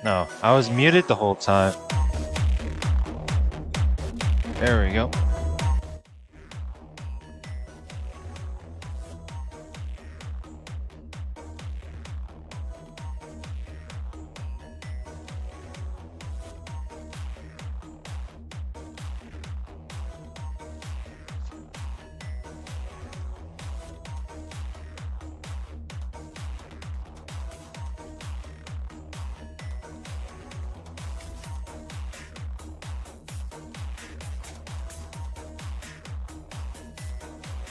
No, I was muted the whole time. There we go.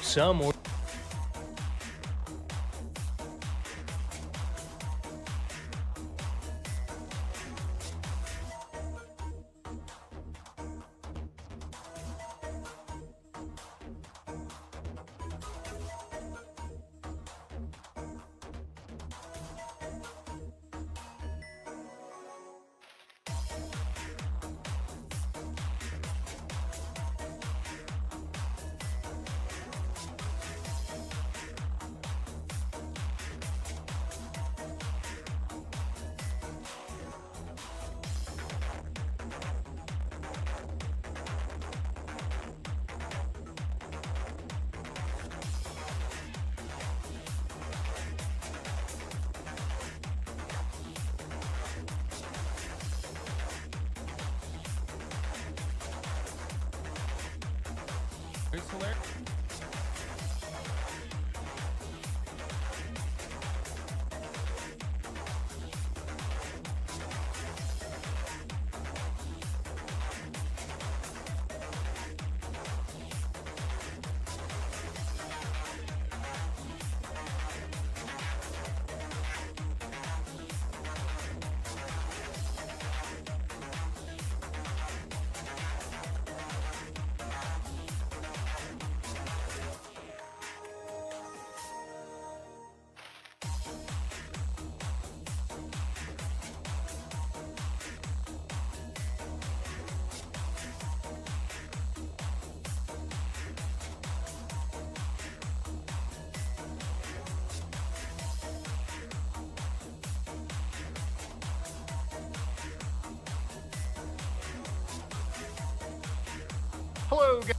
Some it's hilarious. Hello, guys.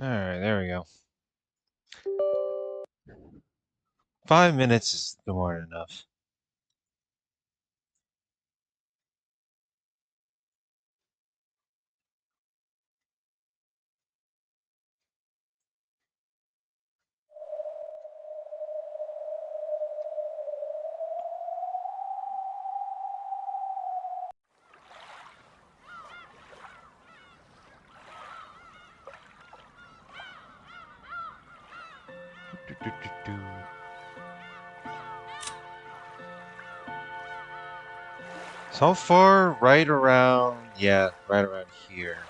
Alright, there we go. 5 minutes is more than enough. Do, do, do, do. So far, right around here.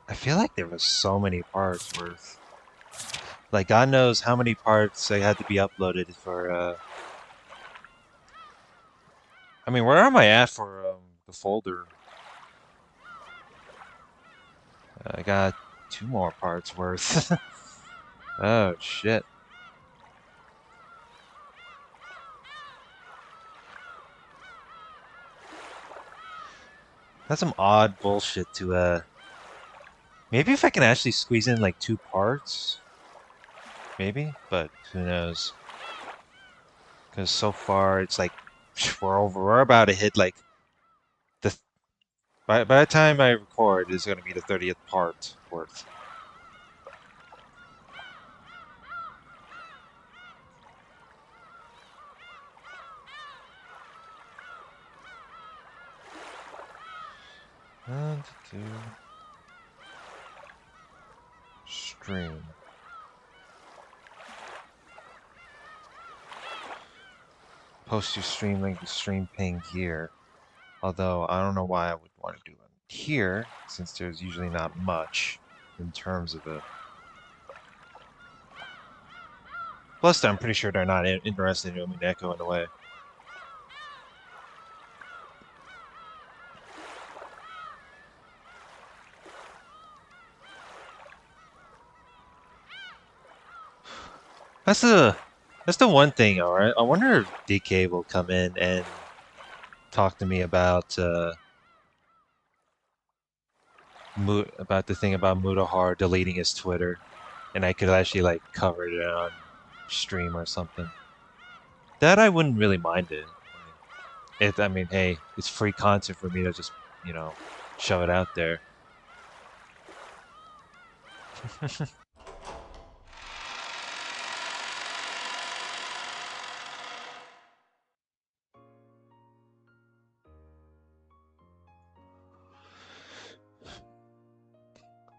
I feel like there was so many parts worth. Like, God knows how many parts I had to be uploaded for, I mean, where am I at for, the folder? I got 2 more parts worth. Oh, shit. That's some odd bullshit to, maybe if I can actually squeeze in, like, 2 parts? Maybe? But who knows? Because so far, it's like, we're about to hit, like, the, by the time I record, it's going to be the 30th part worth. One, two, stream. Post your stream link to stream ping here. Although I don't know why I would want to do it here, since there's usually not much in terms of a. Plus, I'm pretty sure they're not interested in Umineko in a way. That's the that's the one thing, all right. I wonder if DK will come in and talk to me about about the thing about Mutahar deleting his Twitter, and I could actually like cover it on stream or something. That I wouldn't really mind it. I mean, hey, it's free content for me to just, you know, shove it out there.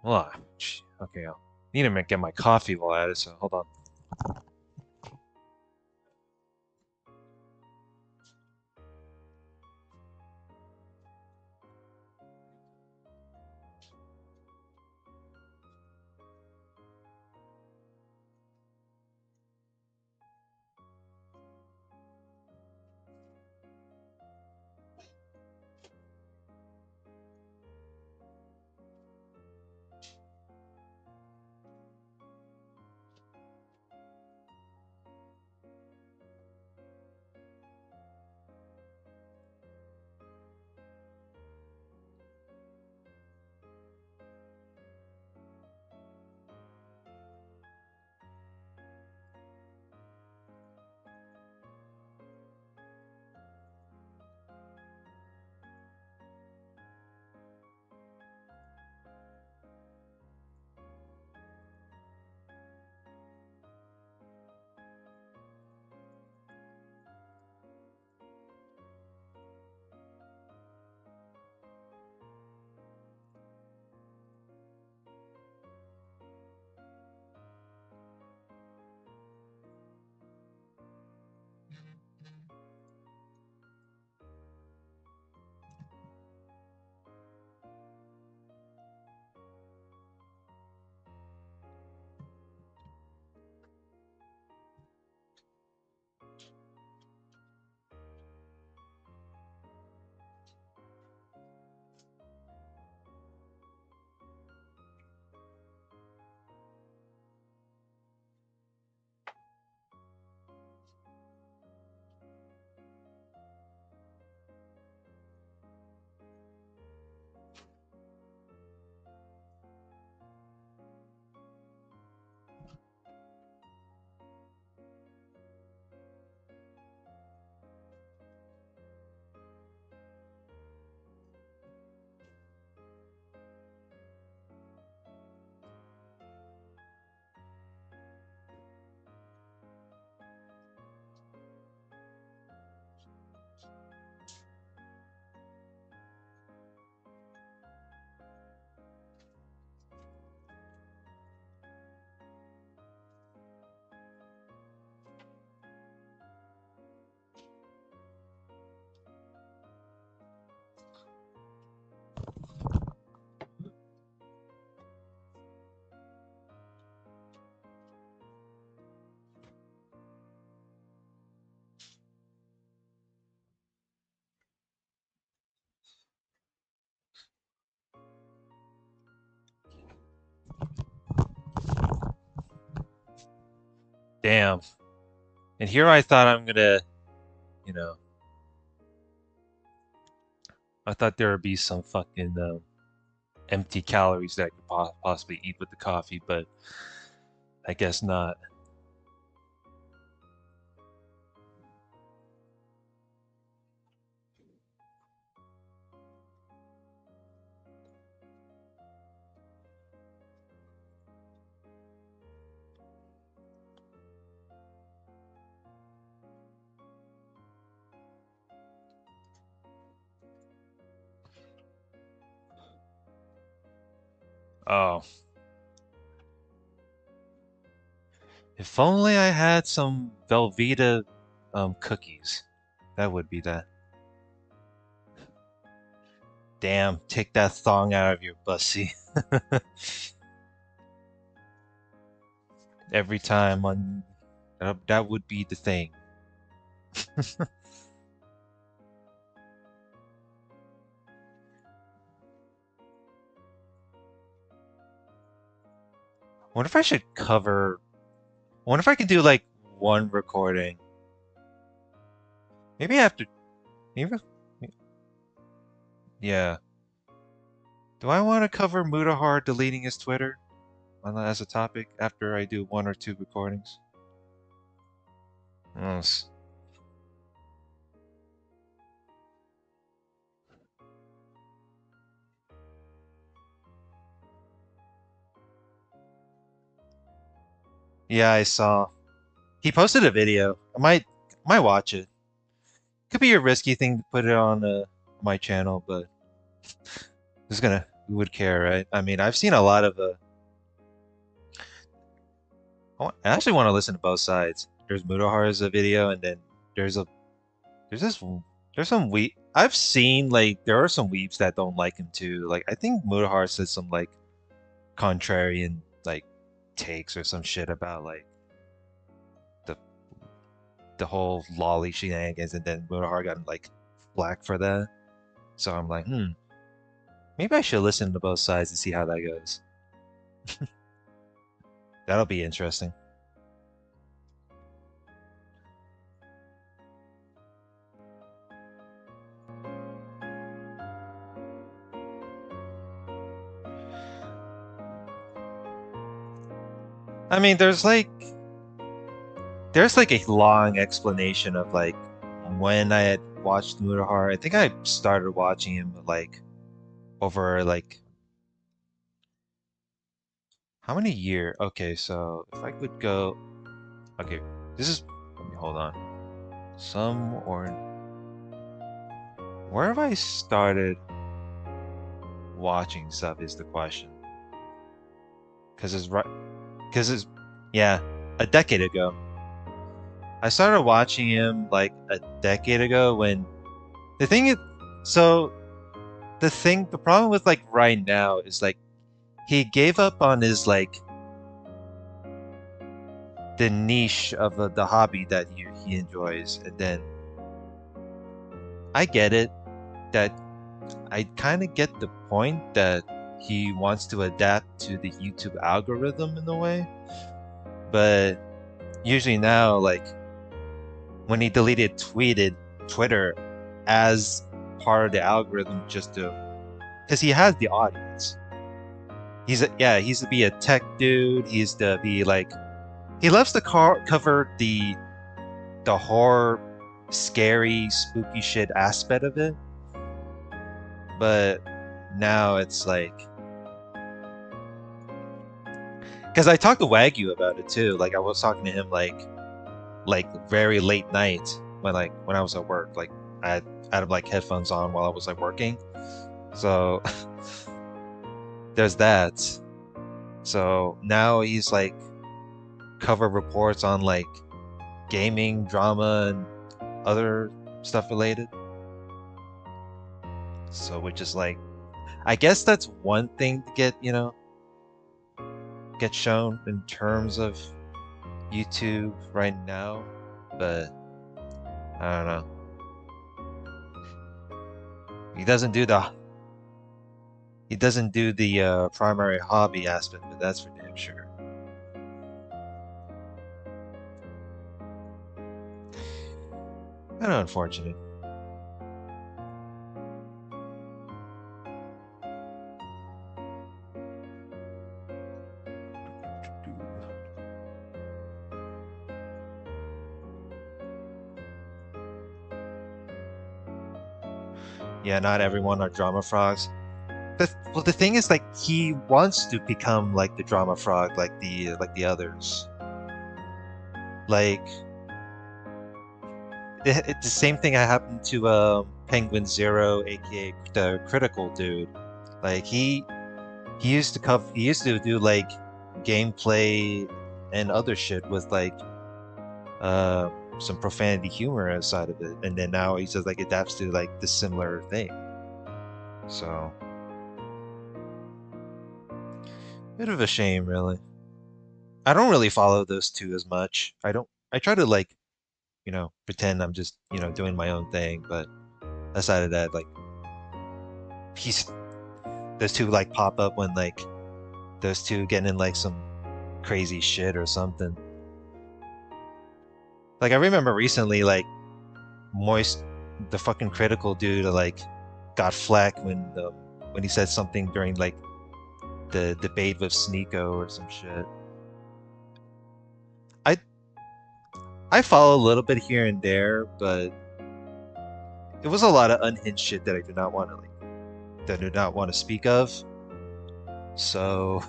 Well, okay, I'll need to get my coffee while at it, so hold on. Damn. And here I thought I'm gonna, you know, I thought there would be some fucking empty calories that I could possibly eat with the coffee, but I guess not. Oh, if only I had some Velveeta cookies. That would be that. Damn, take that thong out of your bussy. Every time on that would be the thing. Wonder if I should cover. Wonder if I could do like one recording. Maybe after. Maybe. Yeah. Do I want to cover Mutahar deleting his Twitter as a topic after I do one or two recordings? Yes. Yeah, I saw. He posted a video. I might watch it. Could be a risky thing to put it on my channel, but who's gonna who would care, right? I mean, I've seen a lot of I actually want to listen to both sides. There's Mutahar's a video, and then there's a there's this there's some I've seen like there are some weeps that don't like him too. Like I think Mutahar said some like contrarian like takes or some shit about like the the whole lolly shenanigans, and then Mutahar got like flack for that. So I'm like, maybe I should listen to both sides and see how that goes. That'll be interesting. I mean, there's like a long explanation of like when I had watched Mutahar. I think I started watching him like over like how many years? Okay, so if I could go, okay, this is let me hold on. Some or where have I started watching stuff is the question. Because it's right, because it's yeah, a decade ago. I started watching him like a decade ago when the thing is, so the problem with like right now is like he gave up on his like the niche of the hobby that he enjoys, and then I get it that I kind of get the point that he wants to adapt to the YouTube algorithm in a way, but usually now like when he deleted tweeted Twitter as part of the algorithm just to because he has the audience. He's to be a tech dude. He's to be like he loves to cover the horror, scary, spooky shit aspect of it. But now it's like because I talked to Wagyu about it too. Like I was talking to him like very late night when I was at work. Like I had like headphones on while I was like working. So there's that. So now he's like cover reports on like gaming, drama, and other stuff related. So which is like, I guess that's one thing to get shown in terms of YouTube right now, but I don't know. He doesn't do the primary hobby aspect, but that's for damn sure. Kind of unfortunate. Yeah, not everyone are drama frogs. Well, the thing is, like, he wants to become like the drama frog, like the others. Like, it's the same thing that happened to Penguin Zero, aka the critical dude. Like he used to do like gameplay and other shit with like uh some profanity humor outside of it, and then now he just like adapts to like the similar thing. So bit of a shame, really. I don't really follow those two as much. I don't. I try to like pretend I'm just doing my own thing, but aside of that, like he's those two like pop up when like those two getting in like some crazy shit or something. Like I remember recently, like Moist, the fucking critical dude, like got flack when he said something during like the debate with Sneeko or some shit. I I follow a little bit here and there, but it was a lot of unhinged shit that I do not want to that I do not want to speak of. So,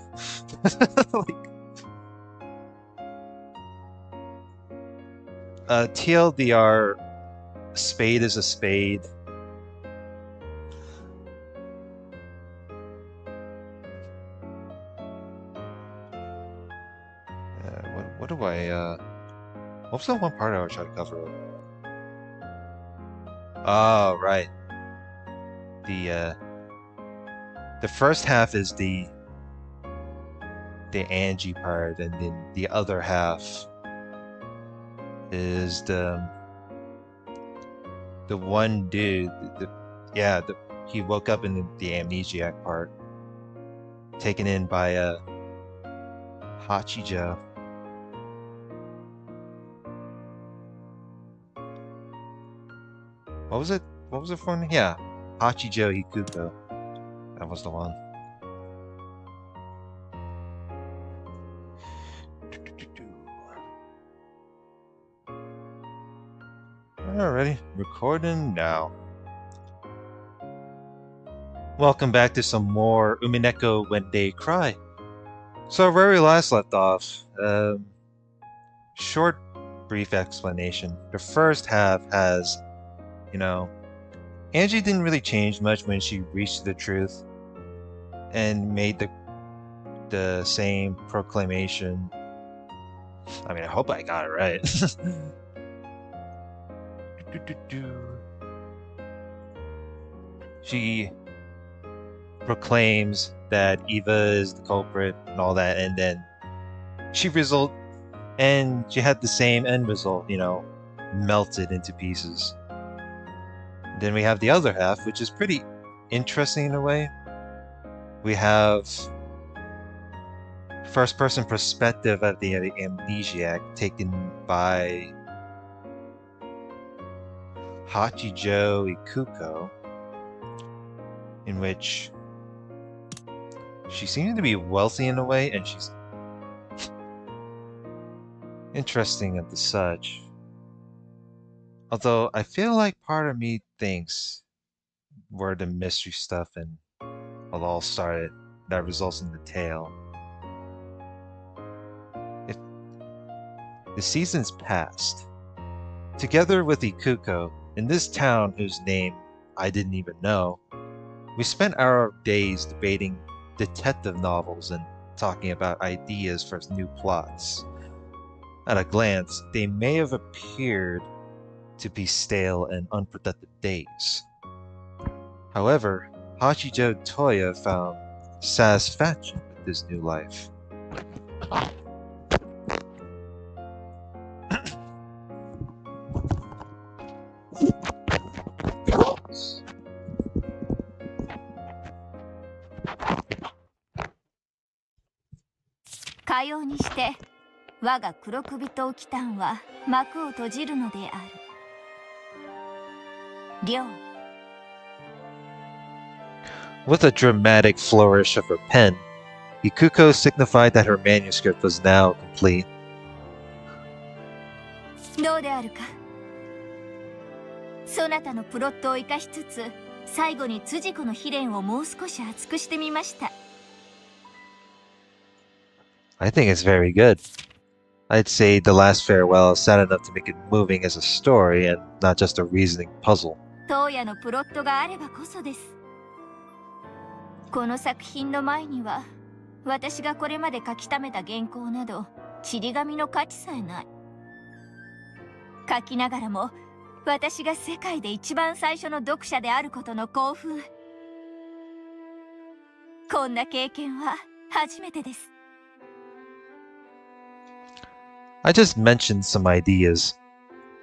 like, TLDR, spade is a spade. What do what was the one part I was trying to cover? Oh, right. The the first half is the Angie part, and then the other half is the one dude. Yeah, he woke up in the amnesiac part, taken in by Hachijo. What was it? What was it for? Yeah, Hachijo Hikuto. That was the one. Alrighty, recording now. Welcome back to some more Umineko When They Cry. So where we last left off, short, brief explanation. The first half has, Angie didn't really change much when she reached the truth and made the same proclamation. I mean, I hope I got it right. She proclaims that Eva is the culprit and all that, and then she had the same end result, melted into pieces. Then we have the other half, which is pretty interesting in a way. We have first-person perspective of the amnesiac taken by Hachijo Ikuko, in which she seems to be wealthy in a way, and she's interesting at the such. Although I feel like part of me thinks where the mystery stuff and all started that results in the tale. If the seasons passed, together with Ikuko, in this town whose name I didn't even know, we spent our days debating detective novels and talking about ideas for new plots. At a glance, they may have appeared to be stale and unproductive days. However, Hachijo Toya found satisfaction with this new life. かようにして我が黒首と奇譚は幕を閉じるのである。亮 With a dramatic flourish of her pen, Ikuko signified that her manuscript was now complete. どうであるか。そなたのプロットを生かしつつ、最後に辻子の秘伝をもう少し厚くしてみました。I think it's very good. I'd say The Last Farewell is sad enough to make it moving as a story and not just a reasoning puzzle. 当夜のプロットがあればこそです。この作品の前には、私がこれまで書き溜めた原稿など、ちり紙の価値さえない。書きながらも、私が世界で一番最初の読者であることの興奮。こんな経験は初めてです。I just mentioned some ideas.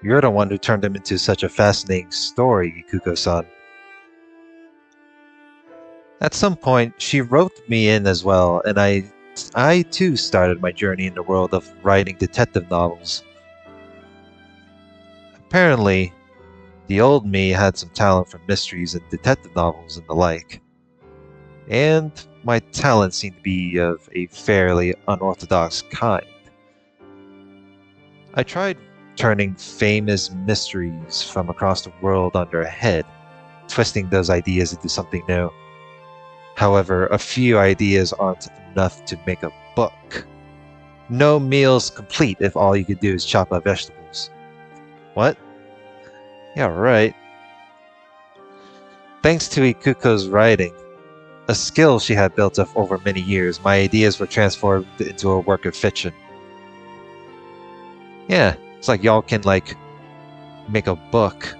You're the one who turned them into such a fascinating story, Ikuko-san. At some point, she wrote me in as well, and I too started my journey in the world of writing detective novels. Apparently, the old me had some talent for mysteries and detective novels and the like. And my talent seemed to be of a fairly unorthodox kind. I tried turning famous mysteries from across the world on their head, twisting those ideas into something new. However, a few ideas aren't enough to make a book. No meal's complete if all you can do is chop up vegetables. What? Yeah, right. Thanks to Ikuko's writing, a skill she had built up over many years, my ideas were transformed into a work of fiction. Yeah, it's like y'all can, make a book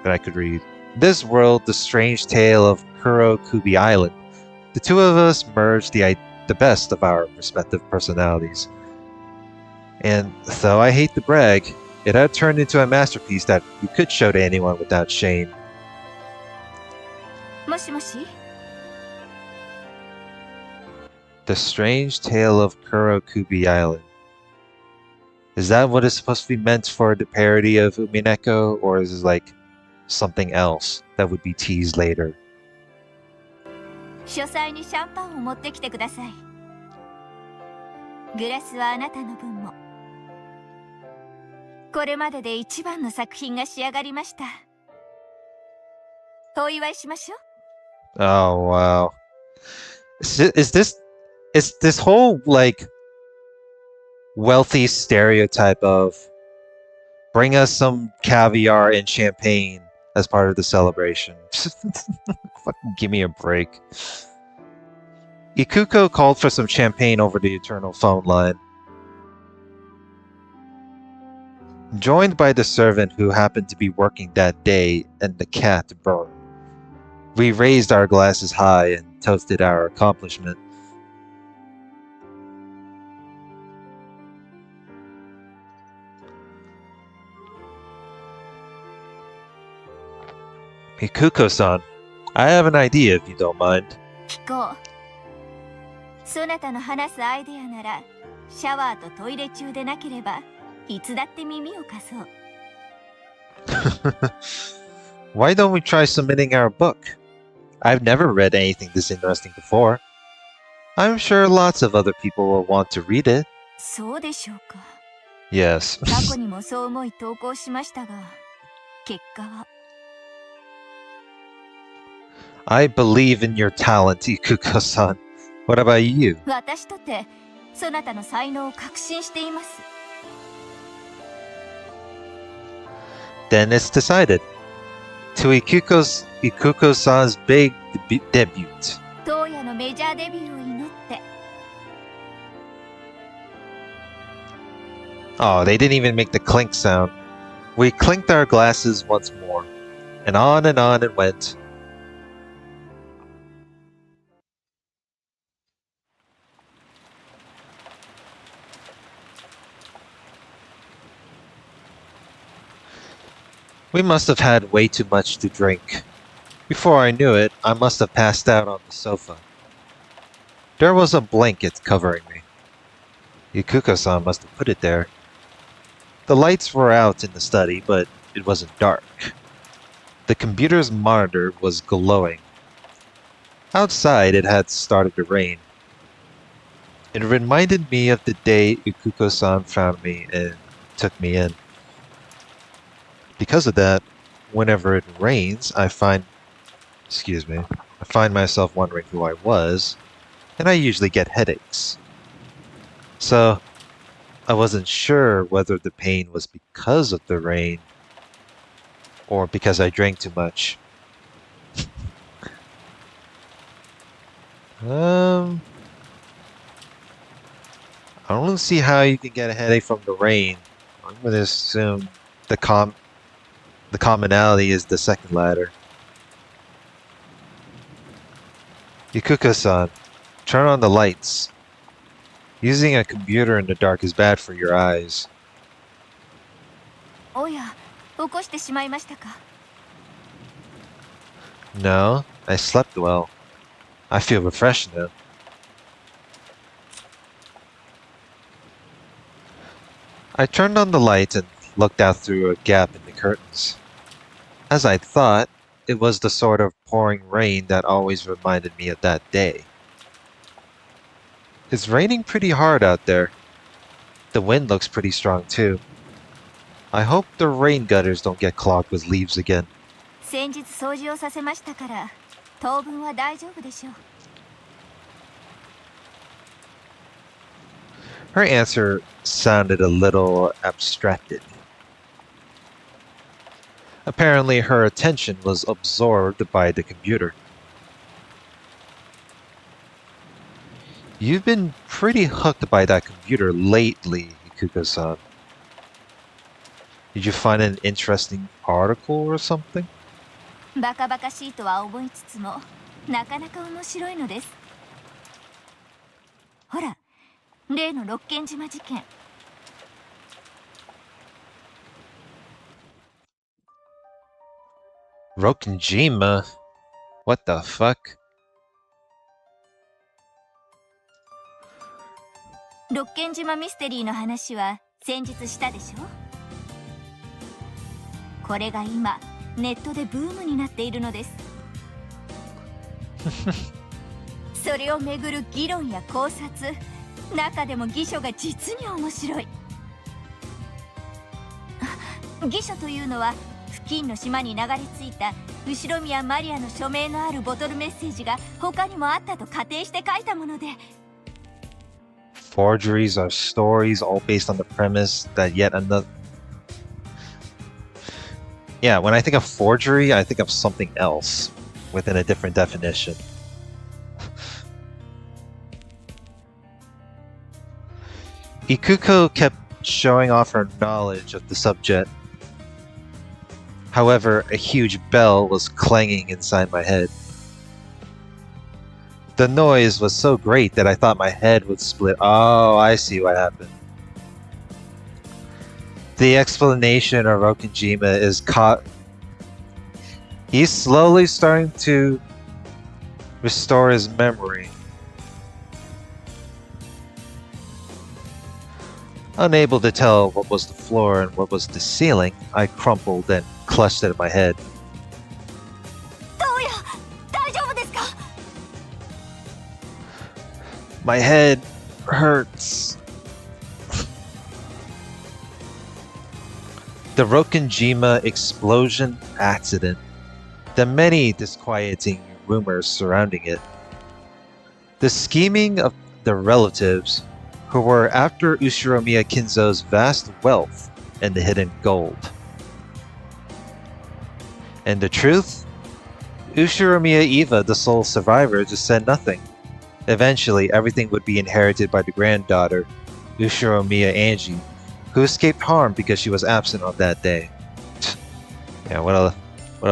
that I could read. This world, The Strange Tale of Kurokubi Island. The two of us merged the best of our respective personalities. And though I hate to brag, it had turned into a masterpiece that you could show to anyone without shame. もしもし The Strange Tale of Kurokubi Island. Is that what is supposed to be meant for the parody of Umineko, or is it something else that would be teased later? 書斎にシャンパンを持ってきてください。グラスはあなたの分も。これまでで一番の作品が仕上がりました。お祝いしましょう。Oh wow. Is this whole wealthy stereotype of bring us some caviar and champagne as part of the celebration? Fucking give me a break. Ikuko called for some champagne over the eternal phone line. Joined by the servant who happened to be working that day and the cat Burn, we raised our glasses high and toasted our accomplishment. Ikuko-san, I have an idea if you don't mind. 聞こう。そなたの話すアイデアなら、シャワーとトイレ中でなければ、いつだって耳を貸そう。Why don't we try submitting our book? I've never read anything this interesting before. I'm sure lots of other people will want to read it. そうでしょうか。Yes. 過去にもそう思い投稿しましたが、結果は。I believe in your talent, Ikuko-san. What about you? 私とて、そなたの才能を確信しています。Then it's decided. To Ikuko-san's big debut. 当夜のメジャーデビューを祈って。Oh, they didn't even make the clink sound. We clinked our glasses once more, and on it went. We must have had way too much to drink. Before I knew it, I must have passed out on the sofa. There was a blanket covering me. Ikuko-san must have put it there. The lights were out in the study, but it wasn't dark. The computer's monitor was glowing. Outside, it had started to rain. It reminded me of the day Ikuko-san found me and took me in. Because of that, whenever it rains, I find myself wondering who I was, and I usually get headaches. So, I wasn't sure whether the pain was because of the rain or because I drank too much. I don't see how you can get a headache from the rain. I'm gonna assume the commonality is the second ladder. Ikuko-san, turn on the lights. Using a computer in the dark is bad for your eyes. おや、起こしてしまいましたか。No, I slept well. I feel refreshed now. I turned on the light and looked out through a gap in the curtains. As I'd thought, it was the sort of pouring rain that always reminded me of that day. It's raining pretty hard out there. The wind looks pretty strong too. I hope the rain gutters don't get clogged with leaves again. 先日掃除をさせましたから、当分は大丈夫でしょう。Her answer sounded a little abstracted. Apparently, her attention was absorbed by the computer. You've been pretty hooked by that computer lately, Ikuko-san. Did you find an interesting article or something? バカバカしいとは思いつつも、なかなか面白いのです。ほら、例の六軒島事件。Rokenjima? What the fuck? 六軒島ミステリーの話は先日したでしょ。これが今ネットでブームになっているのです。それをめぐる議論や考察、中でも義書が実に面白い。義書というのは付近の島に流れ着いた後宮マリアの署名のあるボトルメッセージが他にもあったと仮定して書いたもので。Forgeries are stories all based on the premise that yet another... Yeah, when I think of forgery, I think of something else within a different definition. Ikuko kept showing off her knowledge of the subject. However, a huge bell was clanging inside my head. The noise was so great that I thought my head would split. Oh, I see what happened. The explanation of Rokenjima is he's slowly starting to restore his memory. Unable to tell what was the floor and what was the ceiling, I crumpled and clutched it in my head. My head hurts. The Rokenjima explosion accident, the many disquieting rumors surrounding it, the scheming of the relatives who were after Ushiromiya Kinzo's vast wealth and the hidden gold. And the truth? Ushiromiya Eva, the sole survivor, just said nothing. Eventually, everything would be inherited by the granddaughter, Ushiromiya Angie, who escaped harm because she was absent on that day. Yeah, what a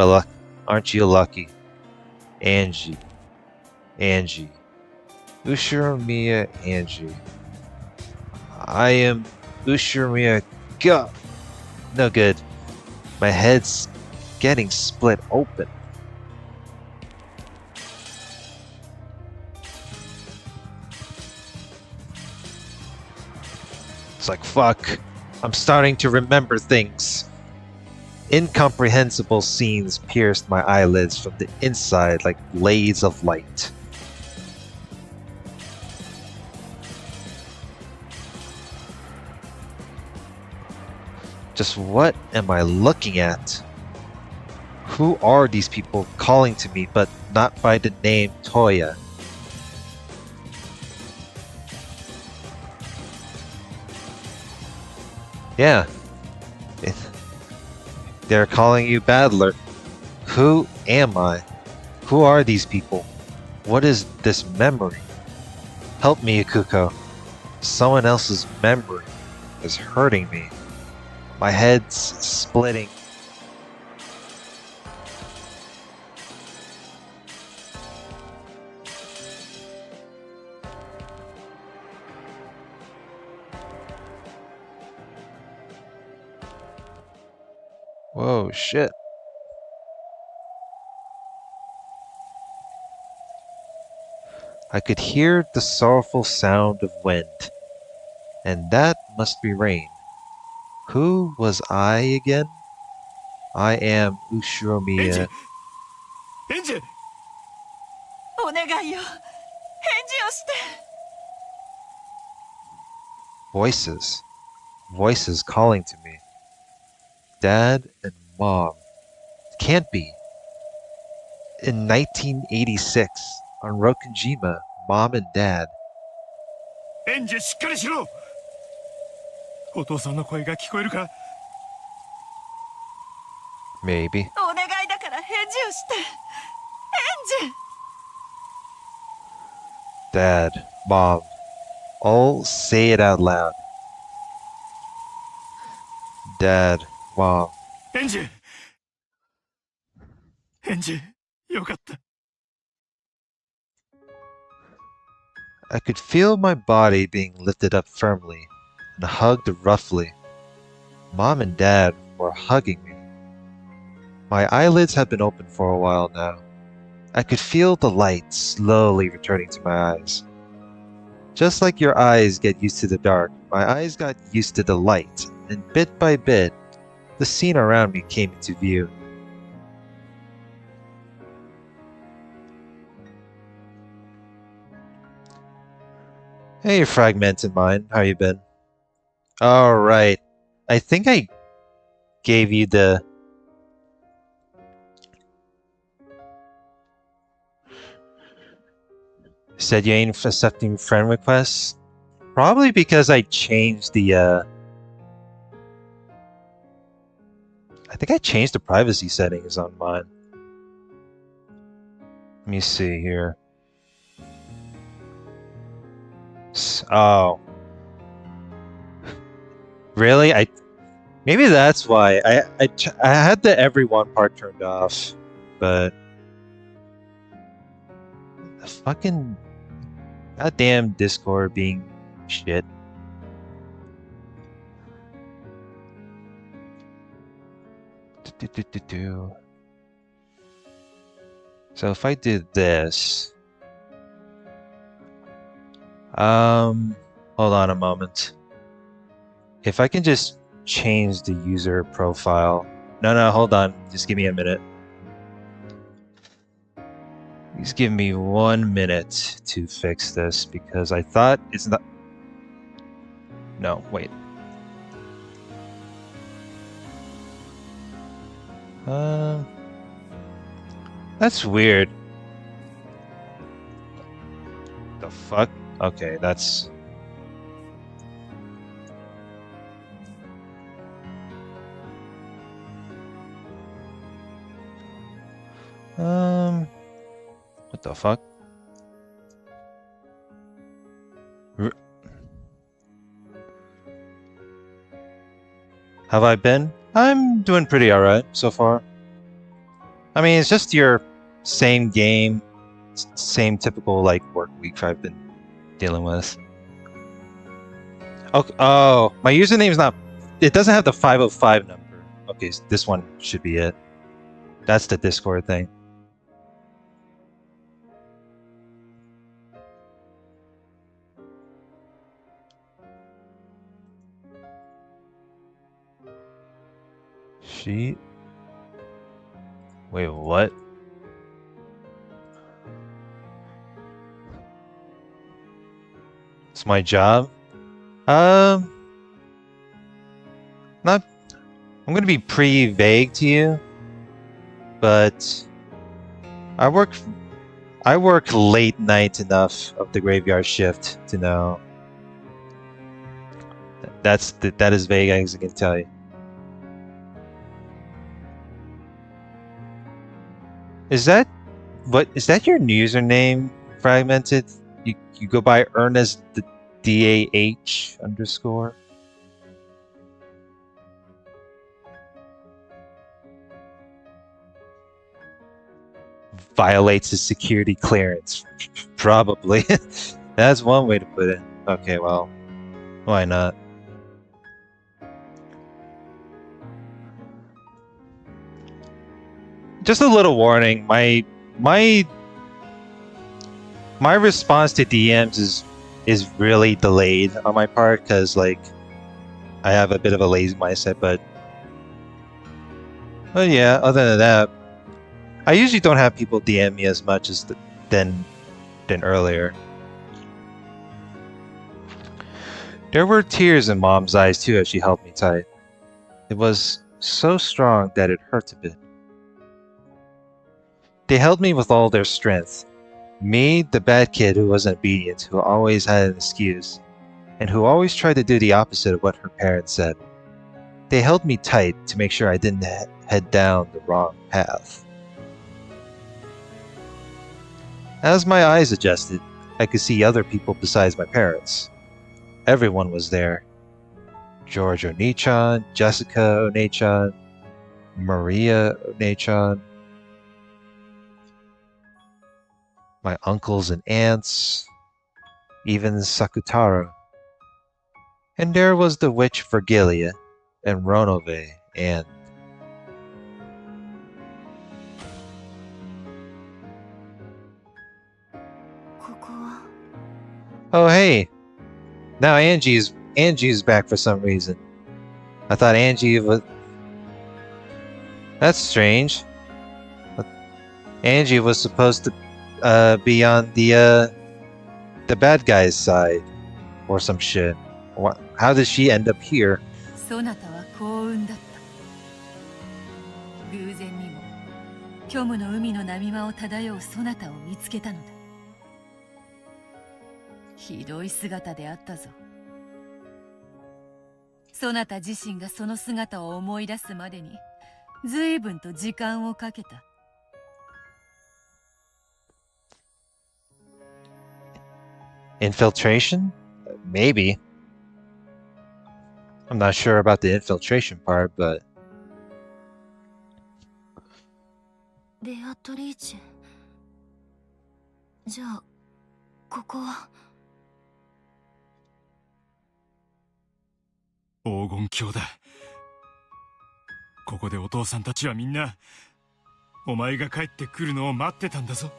luck. Aren't you lucky? Angie. Ushiromiya Angie. I am Ushiromiya. Go! No good. My head's getting split open. It's like, fuck. I'm starting to remember things. Incomprehensible scenes pierced my eyelids from the inside like blades of light. Just what am I looking at? Who are these people calling to me but not by the name Toya? Yeah, they're calling you Battler. Who am I? Who are these people? What is this memory? Help me, Ikuko. Someone else's memory is hurting me. My head's splitting. Whoa, shit. I could hear the sorrowful sound of wind, and that must be rain. Who was I again? I am エンジ Ushiromiya. エンジお願いよ、返事をして。Voices. Voices calling to me. Dad and Mom. It can't be. In 1986, on Rokunjima, Mom and Dad. エンジしっかりしろ。お父さんの声が聞こえるか。 Maybe. お願いだから返事をして。返事。Dad, Mom. All say it out loud. Dad, Mom. エンジエンジよかった。 I could feel my body being lifted up firmly and hugged roughly. Mom and Dad were hugging me. My eyelids had been open for a while now. I could feel the light slowly returning to my eyes. Just like your eyes get used to the dark, my eyes got used to the light, and bit by bit, the scene around me came into view. Hey, fragmented mind, how you been? Alright, I think I gave you the... Said you ain't accepting friend requests? Probably because I changed the, I think I changed the privacy settings on mine. Let me see here. Oh. Really? Maybe that's why. I had the everyone part turned off, but the fucking goddamn Discord being shit. So if I did this, hold on a moment. If I can just change the user profile. No, hold on. Just give me a minute. Please give me 1 minute to fix this because I thought it's not. No, wait. That's weird. The fuck? Okay, that's. What the fuck? Have I been? I'm doing pretty alright so far. I mean, it's just your same game, same typical like work week I've been dealing with. Okay, oh, my username's not. It doesn't have the 505 number. Okay, so this one should be it. That's the Discord thing. Sheet. Wait, what? It's my job? Um, not. I'm gonna be pretty vague to you, but I work. I work late night enough of the graveyard shift to know. That is vague as I can tell you. Is that is that your username, Fragmented? You go by Ernest the DAH underscore? Violates his security clearance. Probably. That's one way to put it. Okay, well, why not? Just a little warning. My response to DMs is really delayed on my part because like I have a bit of a lazy mindset, but yeah. Other than that, I usually don't have people DM me as much as than earlier. There were tears in Mom's eyes too as she held me tight. It was so strong that it hurt a bit. They held me with all their strength. Me, the bad kid who wasn't obedient, who always had an excuse, and who always tried to do the opposite of what her parents said. They held me tight to make sure I didn't head down the wrong path. As my eyes adjusted, I could see other people besides my parents. Everyone was there. George Onechan, Jessica Onechan, Maria Onechan, my uncles and aunts, even Sakutaro. And there was the witch Vergilia, and Ronove, and... Oh hey! Now Angie's back for some reason. I thought Angie was... That's strange. Angie was supposed to be on the bad guy's side or some shit. How did she end up here? そなたは幸運だった。偶然にも虚無の海の波間を漂うそなたを見つけたのだ。ひどい姿であったぞ。そなた自身がその姿を思い出すまでに随分と時間をかけた。Infiltration? Maybe. I'm not sure about the infiltration part, but... ベアトリーチェ。じゃあ、ここは。黄金鏡だ。ここでお父さんたちはみんなお前が帰ってくるのを待ってたんだぞ。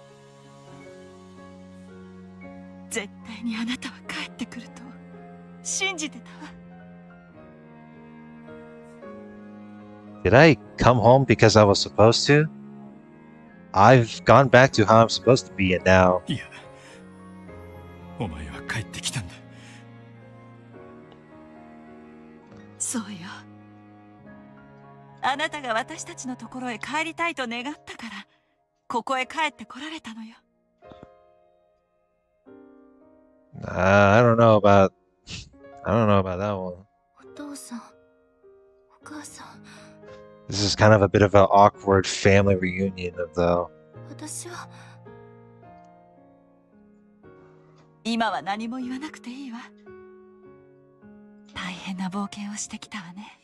絶対にあなたは帰ってくると信じてたわ。Did I come home because I was supposed to? I've gone back to how I'm supposed to be, and now... いや、お前は帰ってきたんだ。そうよ。あなたが私たちのところへ帰りたいと願ったから、ここへ帰ってこられたのよ。I don't know about... I don't know about that one. お父さん、お母さん。This is kind of a bit of an awkward family reunion, though. 私は。今は何も言わなくていいわ。大変な冒険をしてきたわね。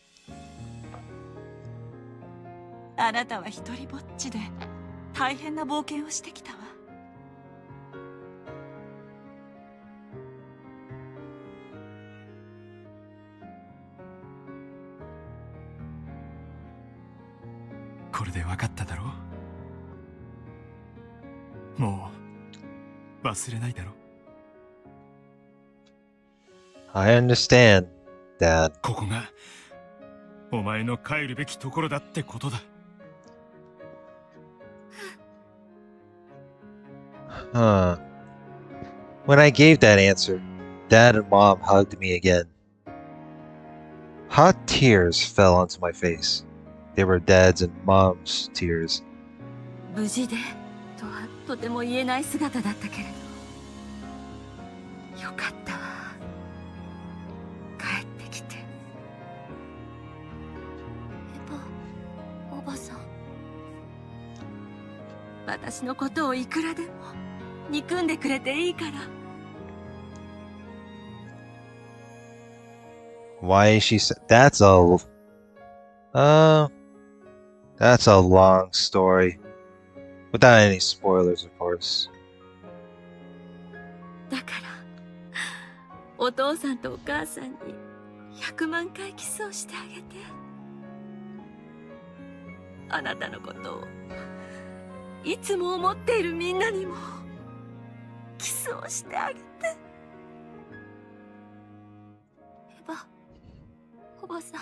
あなたは一人ぼっちで大変な冒険をしてきたわ。これで分かっただろう。もう忘れないだろう。I understand, Dad. ここがお前の帰るべきところだってことだ。Huh. When I gave that answer, Dad and Mom hugged me again. Hot tears fell onto my face. They were Dad's and Mom's tears. 無事でとはとても言えない姿だったけれど、よかったわ。帰ってきて。エヴァおばさん。私のことをいくらでも憎んでくれていいから。Why she said that's a long story. Without any spoilers, of course. だからお父さんとお母さんに100万回キスをしてあげて。あなたのことをいつも思っているみんなにもキスをしてあげて。エヴァおばさん。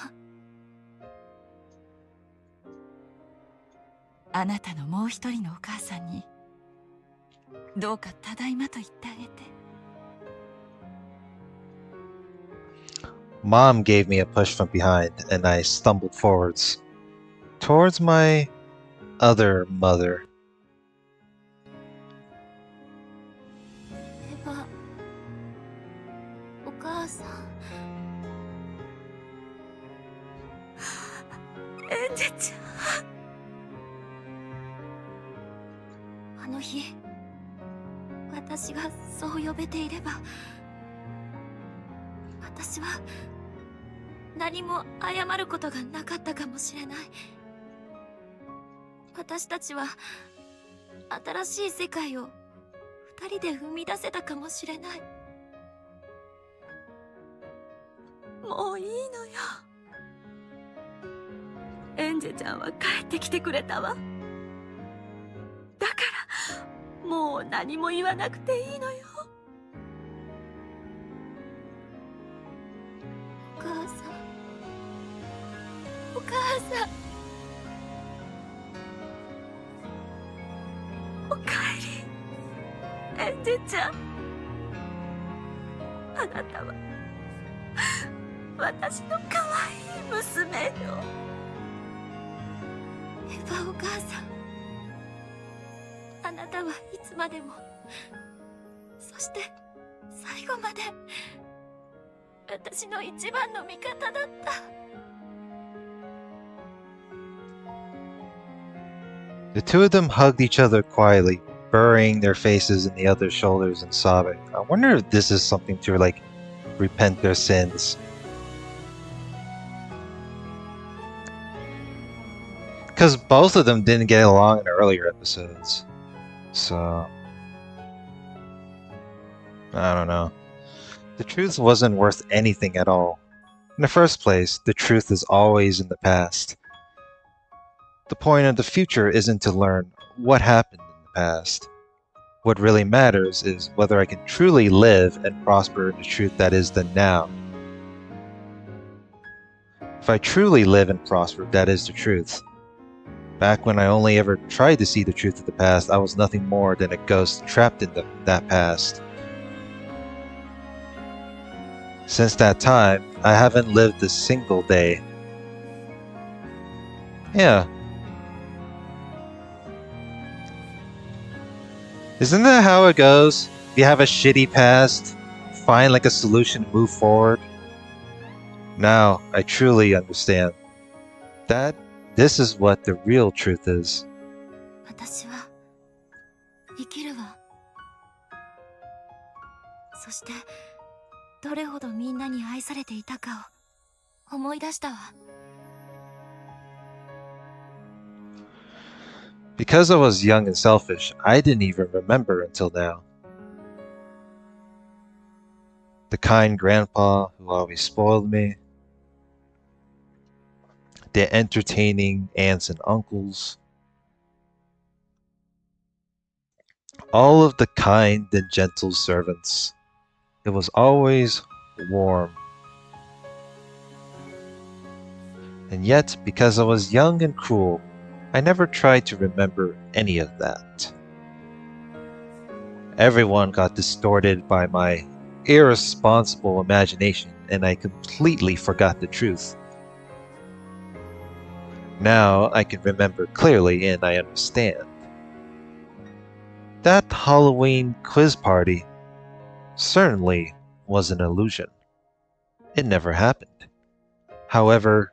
あなたのもう一人のお母さんにどうかただいまと言ってあげて。Mom gave me a push from behind, and I stumbled forwards. Towards my other mother. エヴァお母さん。エンジェちゃん。あの日私がそう呼べていれば、私は何も謝ることがなかったかもしれない。私たちは新しい世界を二人で生み出せたかもしれない。もういいのよ。エンジェちゃんは帰ってきてくれたわ。だからもう何も言わなくていいのよ。お母さんお母さん。おかえりエンジェちゃん。あなたは私の可愛い娘よ。エヴァお母さん。あなたはいつまでも、そして最後まで私の一番の味方だった。The two of them hugged each other quietly, burying their faces in the other's shoulders and sobbing. I wonder if this is something to like repent their sins. Because both of them didn't get along in earlier episodes. So I don't know. The truth wasn't worth anything at all. In the first place, the truth is always in the past. The point of the future isn't to learn what happened in the past. What really matters is whether I can truly live and prosper in the truth that is the now. If I truly live and prosper, that is the truth. Back when I only ever tried to see the truth of the past, I was nothing more than a ghost trapped in that past. Since that time, I haven't lived a single day. Yeah. Isn't that how it goes? If you have a shitty past, find like a solution to move forward. Now, I truly understand that this is what the real truth is. 私は生きるわ。そしてどれほどみんなに愛されていたかを思い出したわ。Because I was young and selfish, I didn't even remember until now. The kind grandpa who always spoiled me. The entertaining aunts and uncles. All of the kind and gentle servants. It was always warm. And yet, because I was young and cruel, I never tried to remember any of that. Everyone got distorted by my irresponsible imagination, and I completely forgot the truth. Now I can remember clearly and I understand. That Halloween quiz party certainly was an illusion. It never happened. However,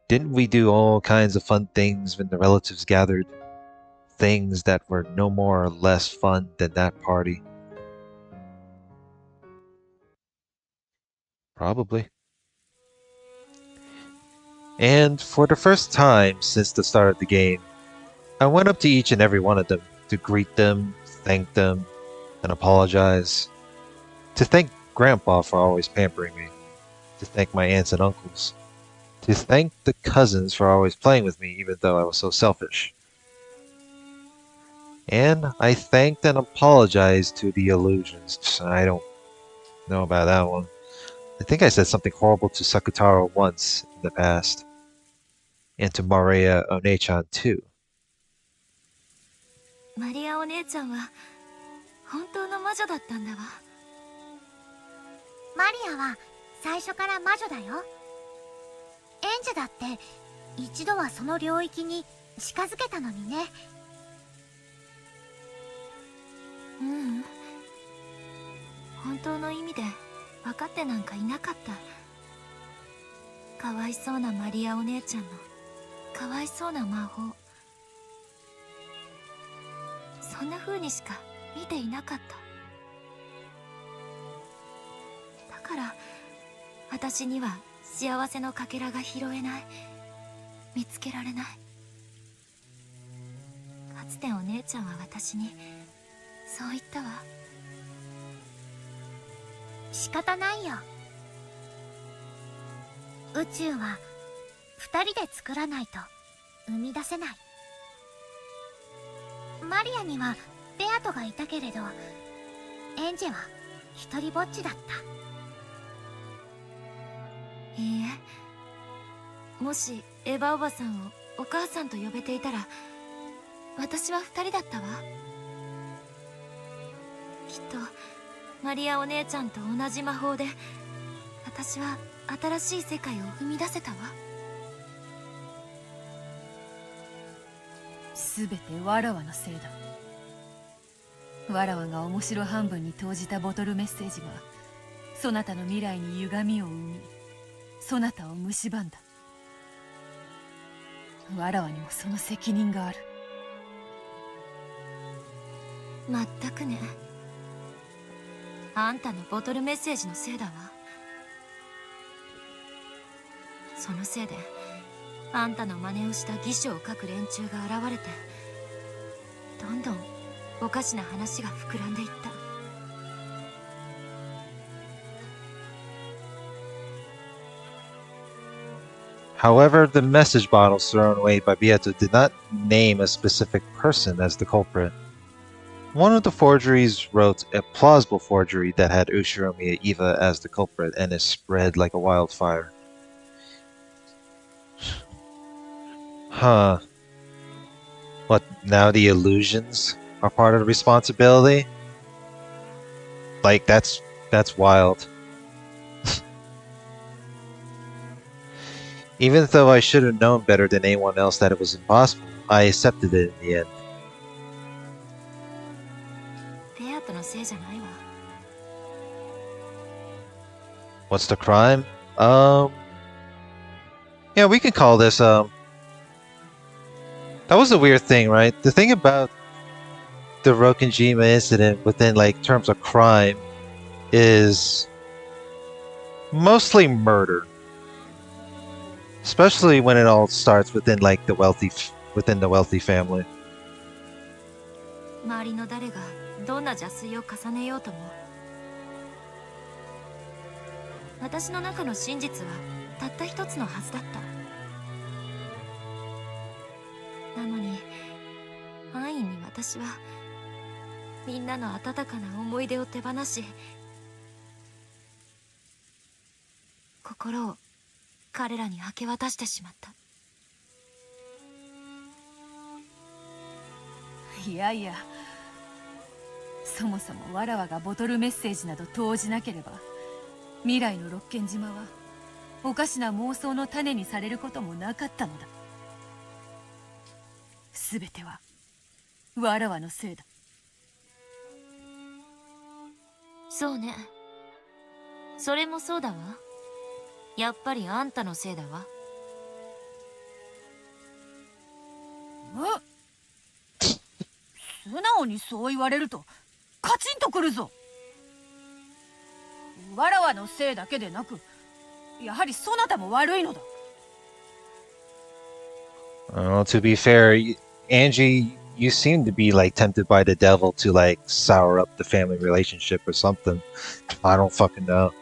didn't we do all kinds of fun things when the relatives gathered? Things that were no more or less fun than that party? Probably. And for the first time since the start of the game, I went up to each and every one of them to greet them, thank them, and apologize. To thank Grandpa for always pampering me. To thank my aunts and uncles. To thank the cousins for always playing with me even though I was so selfish. And I thanked and apologized to the illusions. I don't know about that one. I think I said something horrible to Sakutaro once in the past. And to Maria One-chan too. マリアお姉ちゃんは本当の魔女だったんだわ。マリアは最初から魔女だよ。エンジェだって一度はその領域に近づけたのにね。ううん。本当の意味で分かってなんかいなかった。かわいそうなマリアお姉ちゃんのかわいそうな魔法。そんな風にしか見ていなかった。だから私には幸せのかけらが拾えない、見つけられない。かつてお姉ちゃんは私にそう言ったわ。仕方ないよ。宇宙は二人で作らないと生み出せない。マリアにはベアトがいたけれど、エンジェは一人ぼっちだった。いいえ、もしエヴァおばさんをお母さんと呼べていたら、私は二人だったわ。きっとマリアお姉ちゃんと同じ魔法で私は新しい世界を生み出せたわ。すべてわらわのせいだ。わらわが面白半分に投じたボトルメッセージがそなたの未来に歪みを生み、そなたを蝕んだ。わらわにもその責任がある。まったくね。あんたのボトルメッセージのせいだわ。そのせいであんたの真似をした偽書を書く連中が現れて、どんどんおかしな話が膨らんでいった。However, the message bottles thrown away by Beato did not name a specific person as the culprit. One of the forgeries wrote a plausible forgery that had Ushiromi Eva as the culprit, and it spread like a wildfire. Huh. What, now the illusions are part of the responsibility? Like, that's wild. Even though I should have known better than anyone else that it was impossible, I accepted it in the end. ベアトのせいじゃないわ。What's the crime? Yeah, we can call this, that was a weird thing, right? The thing about the Rokenjima incident within, like, terms of crime is mostly murder. Especially when it all starts within, like, within the wealthy family. 周りの誰がどんな邪推を重ねようとも、私の中の真実はたった一つのはずだった。なのに安易に私はみんなの温かな思い出を手放し、心を彼らに明け渡してしまった。いやいや、そもそもわらわがボトルメッセージなど投じなければ、未来の六軒島はおかしな妄想の種にされることもなかったのだ。すべてはわらわのせいだ。そうね。それもそうだわ。やっぱりあんたのせいだわ。素直にそう言われるとカチンとくるぞ。わらわのせいだけでなく、やはりそなたも悪いのだ。To be fair, Angie, you seem to be like tempted by the devil to like sour up the family relationship or something. I don't fucking know.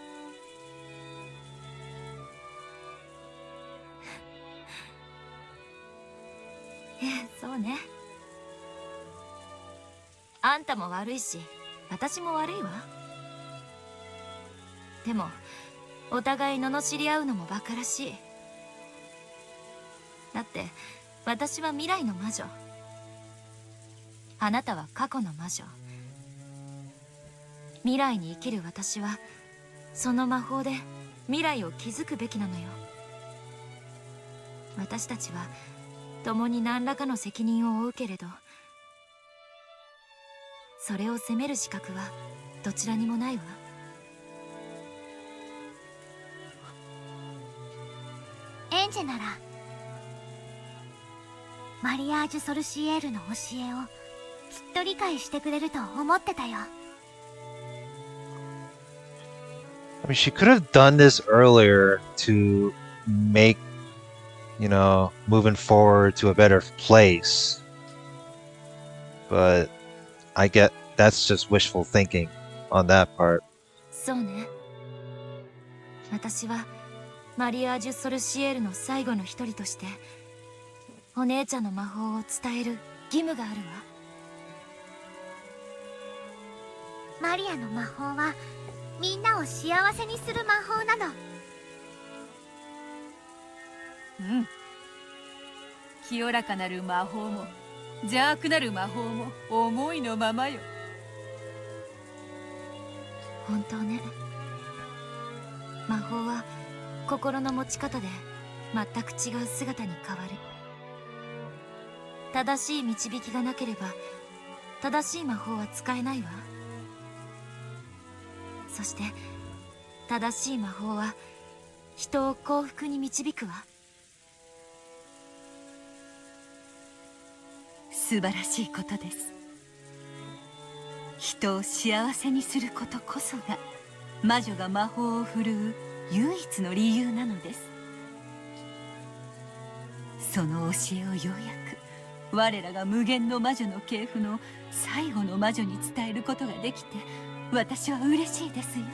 そうね。あんたも悪いし、私も悪いわ。でも、お互い罵り合うのも馬鹿らしい。だって、私は未来の魔女。あなたは過去の魔女。未来に生きる私は、その魔法で未来を築くべきなのよ。私たちは、共に何らかの責任を負うけれど、それを責める資格はどちらにもないわ。エンジェならマリアージュ・ソルシエールの教えをきっと理解してくれると思ってたよ。I mean, she could have done this earlier to make, you know, moving forward to a better place. But I get that's just wishful thinking on that part. そうね。私はマリアージュ・ソルシエールの最後の一人としてお姉ちゃんの魔法を伝える義務があるわ。マリアの魔法はみんなを幸せにする魔法なの。うん。清らかなる魔法も邪悪なる魔法も思いのままよ。本当ね。魔法は心の持ち方で全く違う姿に変わる。正しい導きがなければ正しい魔法は使えないわ。そして正しい魔法は人を幸福に導くわ。素晴らしいことです。人を幸せにすることこそが魔女が魔法を振るう唯一の理由なのです。その教えをようやく我らが無限の魔女の系譜の最後の魔女に伝えることができて、私は嬉しいですよ。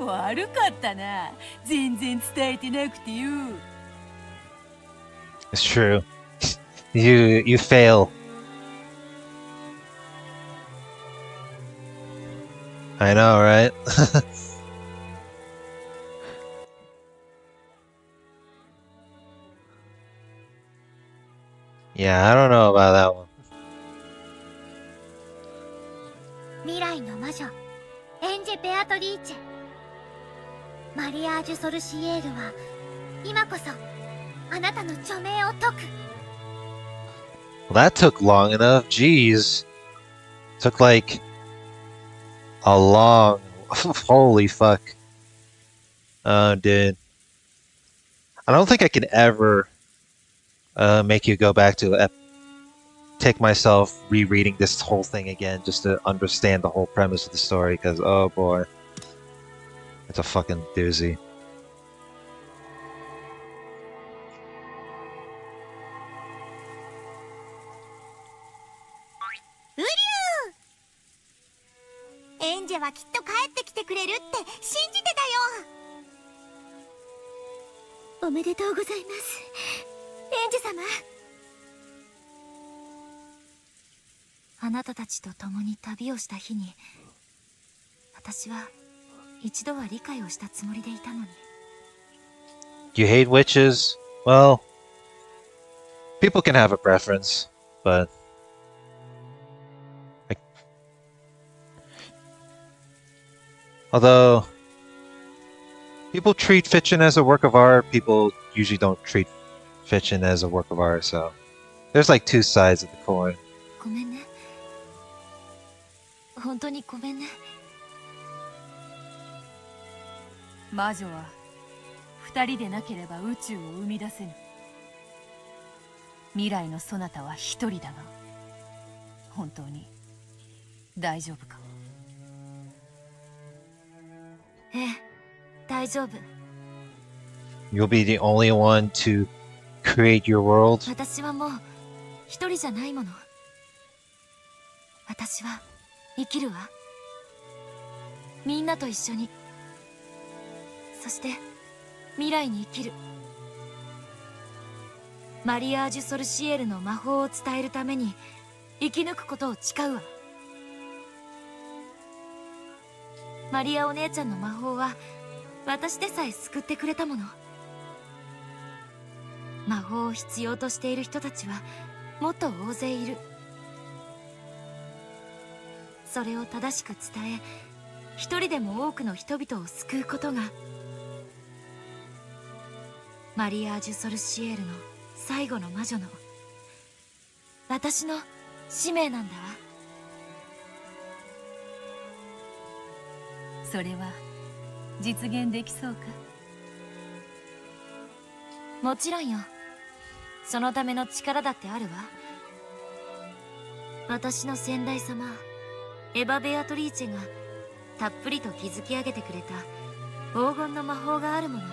悪かったな。全然伝えてなくてよ。It's true. You fail. I know, right? Yeah, I don't know about that one. 未来の魔女エンジェ・ベアトリーチェ。マリアージュ・ソルシエールは今こそあなたの著名を解く。 Well, that took long enough. Jeez. Took like a long... Holy fuck. Oh, dude. I don't think I can ever make you go back to take myself rereading this whole thing again just to understand the whole premise of the story, because oh boy, it's a fucking doozy. エンジェはきっと帰ってきてくれるって信じてたよ。おめでとうございます、エンジェ様。あなたたちと共に旅をした日に私は一度は理解をしたつもりでいたのに。 You hate witches? Well, people can have a preference, but Although people treat fiction as a work of art, people usually don't treat fiction as a work of art, so there's like two sides of the coin. ごめんね。本当にごめんね。魔女は二人でなければ宇宙を生み出せぬ。未来のそなたは一人だが、本当に大丈夫か？ええ、大丈夫。You'll be the only one to create your world. 私はもう一人じゃないもの。私は生きるわ。みんなと一緒に。そして未来に生きる。マリアージュ・ソルシエルの魔法を伝えるために生き抜くことを誓うわ。マリアお姉ちゃんの魔法は私でさえ救ってくれたもの。魔法を必要としている人たちはもっと大勢いる。それを正しく伝え、一人でも多くの人々を救うことがマリアージュ・ソルシエールの最後の魔女の私の使命なんだわ。それは実現できそうか？もちろんよ。そのための力だってあるわ。私の先代様エヴァ・ベアトリーチェがたっぷりと築き上げてくれた黄金の魔法があるもの。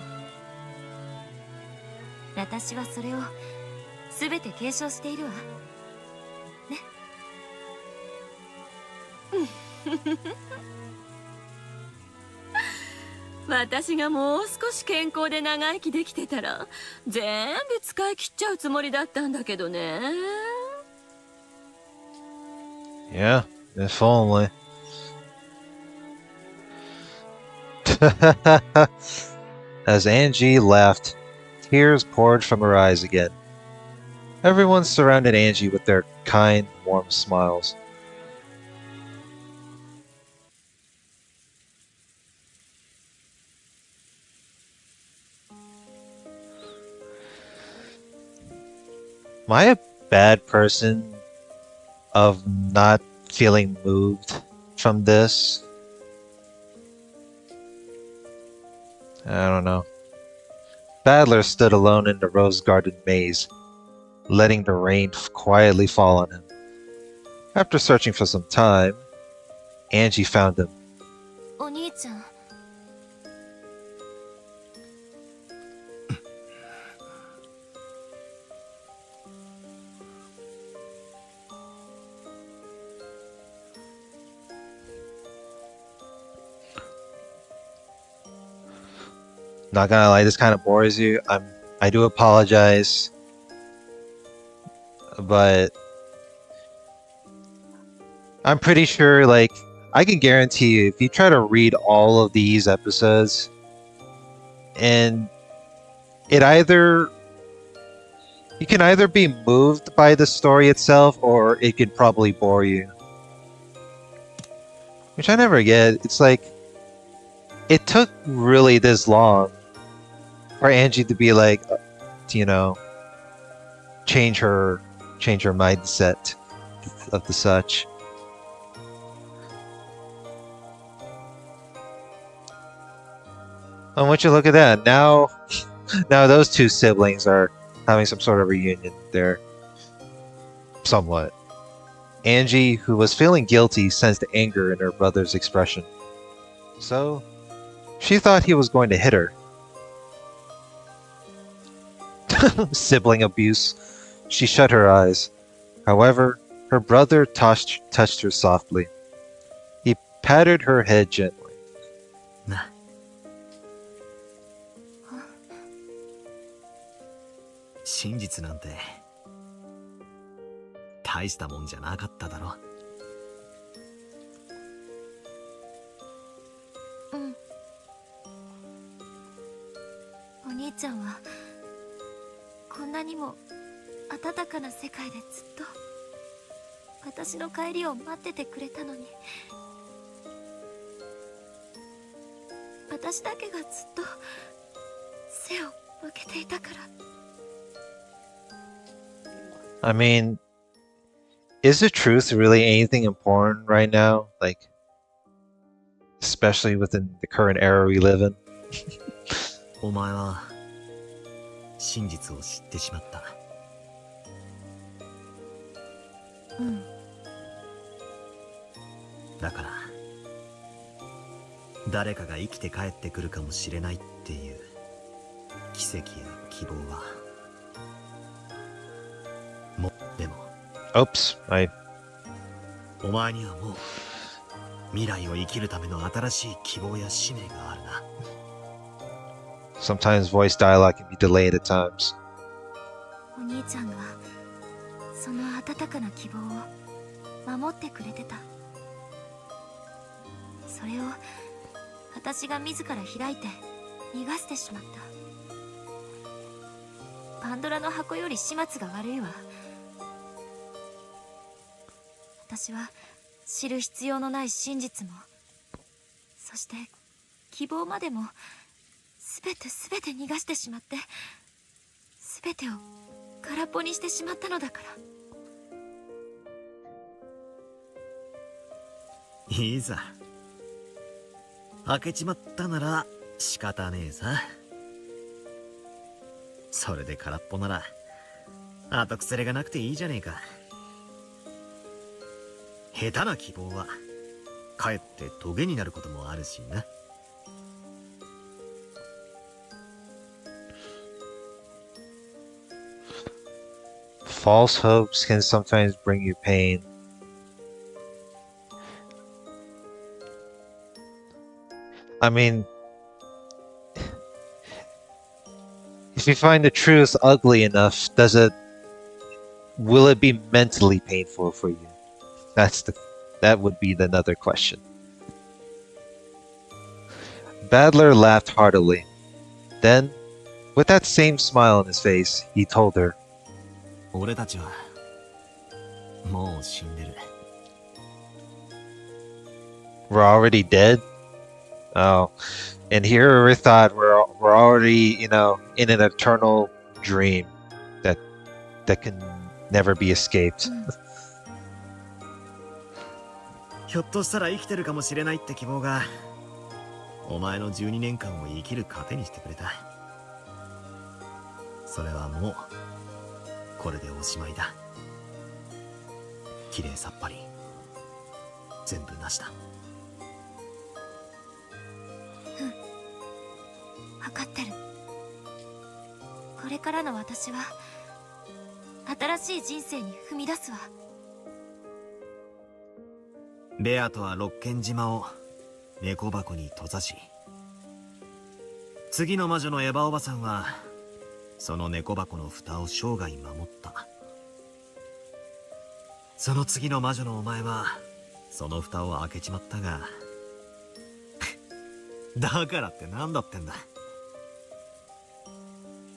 私はそれを全て継承しているわね。私がもう少し健康で長生きできてたら全部使い切っちゃうつもりだったんだけどね。Yeah, if only. As Angie left, tears poured from her eyes again. Everyone surrounded Angie with their kind, warm smiles. Am I a bad person of not feeling moved from this? I don't know. Badler stood alone in the rose garden maze, letting the rain quietly fall on him. After searching for some time, Angie found him. お兄ちゃん。Not gonna lie, this kind of bores you. I do apologize, but I'm pretty sure, like, I can guarantee you, if you try to read all of these episodes, and you can either be moved by the story itself, or it could probably bore you. Which I never get. It's like, it took really this long for Angie to be like, change her mindset of the such. And once you look at that, now those two siblings are having some sort of reunion there. Somewhat. Angie, who was feeling guilty, sensed anger in her brother's expression. So, she thought he was going to hit her. Sibling abuse. She shut her eyes. However, her brother touched her softly. He patted her head gently. 真実なんて大したもんじゃなかっただろ。うん。お兄ちゃんはこんなにも温かな世界でずっと私の帰りを待っててくれたのに。私だけがずっと背を向けていたから。I mean, is the truth really anything important right now? Like, especially within the current era we live in? お前は真実を知ってしまった。うん。だから誰かが生きて帰ってくるかもしれないっていう奇跡や希望はでも Oops,お前にはもう未来を生きるための新しい希望や使命があるな。sometimes voice dialogue can be delayed at times. お兄ちゃんがその温かな希望を守ってくれてた。それを私が自ら開いて逃がしてしまった。パンドラの箱より始末が悪いわ。私は知る必要のない真実も、そして希望までもすべて逃がしてしまって、すべてを空っぽにしてしまったのだから。いいさ、開けちまったなら仕方ねえさ。それで空っぽなら後腐れがなくていいじゃねえか。下手な希望はかえってトゲになることもあるしな。False hopes can sometimes bring you pain. I mean, if you find the truth ugly enough, will it be mentally painful for you? That would be another question. Badler laughed heartily. Then, with that same smile on his face, he told her, 俺たちはもう死んでる。 We're already dead? Oh, and here we thought we're already, in an eternal dream that can never be escaped. ひょっとしたら生きてるかもしれないって希望がお前の12年間を生きる糧にしてくれた。それはもうこれでおしまいだ。きれいさっぱり全部なしだ。分かってる。これからの私は新しい人生に踏み出すわ。ベアとは六軒島を猫箱に閉ざし、次の魔女のエヴァおばさんはその猫箱の蓋を生涯守った。その次の魔女のお前はその蓋を開けちまったがだからって何だってんだ。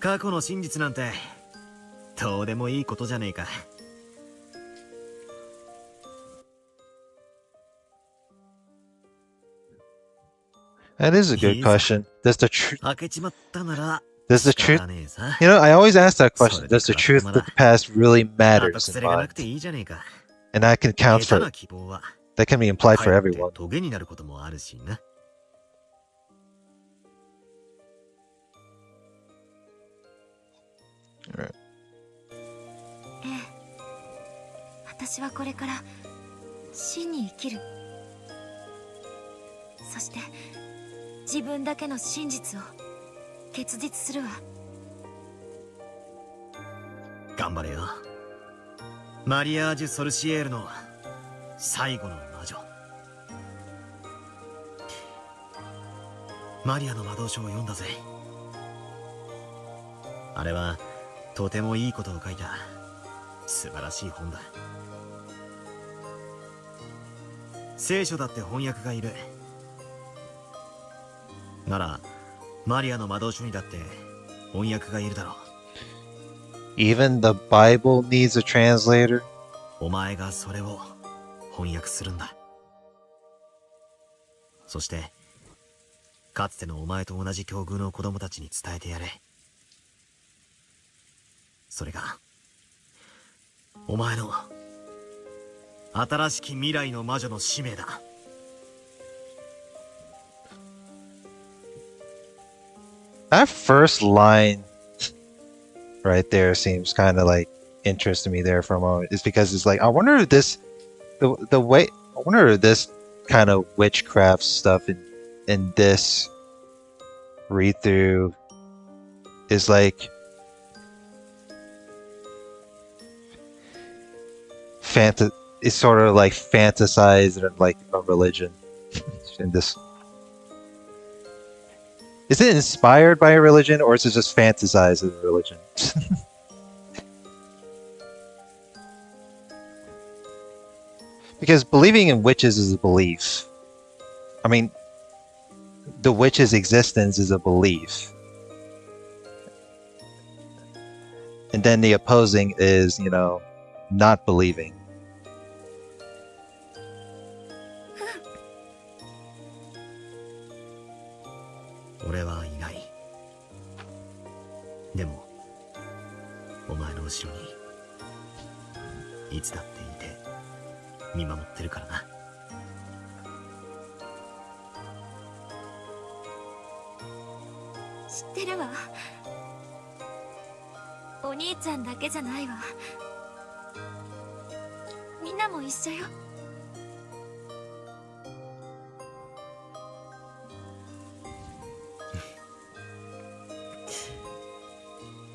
過去の真実なんてどうでもいいことじゃねえか。That is a good question. Does the truth, 開けちまったなら does the 仕 truth, 方ねえさ。 I always ask that question. Does the truth of the past really 後 matters 腐 in れがな mind? くていいじゃねえか。 And that can count 下手 for, な希望は that can be implied か for えって everyone. トゲになることもあるしな。ええ、私はこれから真に生きる。そして自分だけの真実を結実するわ。頑張れよ。マリアージュ・ソルシエールの最後の魔女。マリアの魔導書を読んだぜ。あれはとてもいいことを書いた素晴らしい本だ。聖書だって翻訳がいる。ならマリアの魔導書にだって翻訳がいるだろう。 Even the Bible needs a translator? お前がそれを翻訳するんだ。そしてかつてのお前と同じ境遇の子供たちに伝えてやれ。それがお前の新しき未来の魔女の使命だ。That first line right there seems kind of like interesting me there for a moment. It's because it's like I wonder if this the way I wonder if this kind of witchcraft stuff in this read through is like it's sort of like fantasized and like a religion in this. Is it inspired by a religion or is it just fantasized as a religion? Because believing in witches is a belief. I mean, the witch's existence is a belief. And then the opposing is, you know, not believing. 俺はいない。でもお前の後ろにいつだっていて見守ってるからな。知ってるわ。お兄ちゃんだけじゃないわ。みんなも一緒よ。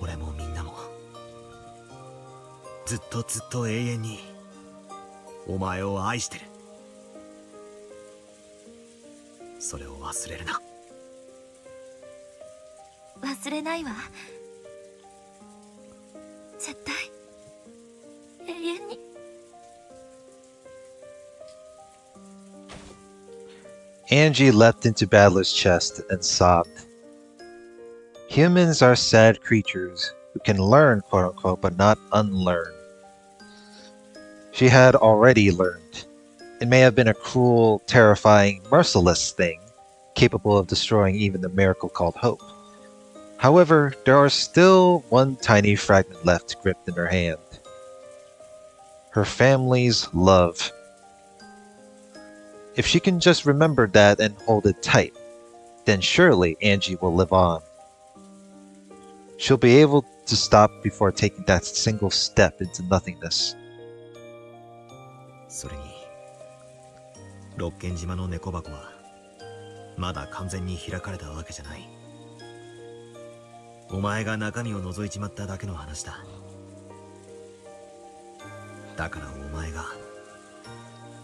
俺もみんなもずっとずっと永遠にお前を愛してる。それを忘れるな。忘れないわ。絶対永遠に。Angie leapt into Badler's chest and sobbed. Humans are sad creatures who can learn, quote-unquote, but not unlearn. She had already learned. It may have been a cruel, terrifying, merciless thing, capable of destroying even the miracle called hope. However, there are still one tiny fragment left gripped in her hand. Her family's love. If she can just remember that and hold it tight, then surely Angie will live on. She'll be able to stop before taking that single step into nothingness. それに六軒島の猫箱はまだ完全に開かれたわけじゃない。お前が中身を覗いちまっただけの話だ。だからお前が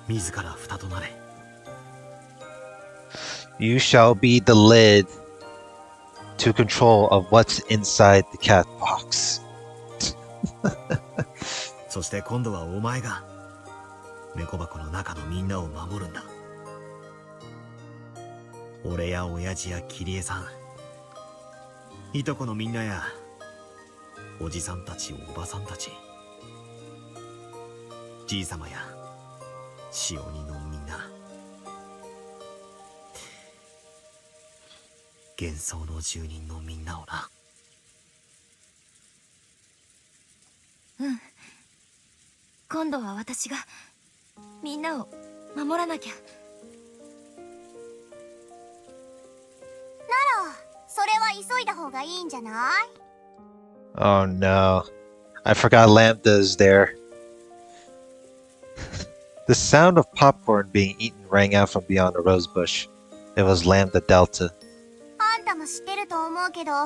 自ら蓋となれ。You shall be the lid to control of what's inside the cat box. そして今度はお前が猫箱の中のみんなを守るんだ。俺や親父やキリエさん、いとこのみんなやおじさんたちおばさんたち、じいさまやしおにのみんな、幻想の住人のみんなをな。うん。今度は私がみんなを守らなきゃ。ならそれは急いだ方がいいんじゃない？ Oh no. I forgot Lambda is there. The sound of popcorn being eaten rang out from beyond a rose bush. It was Lambda Delta. あんたも知ってると思うけど、ベル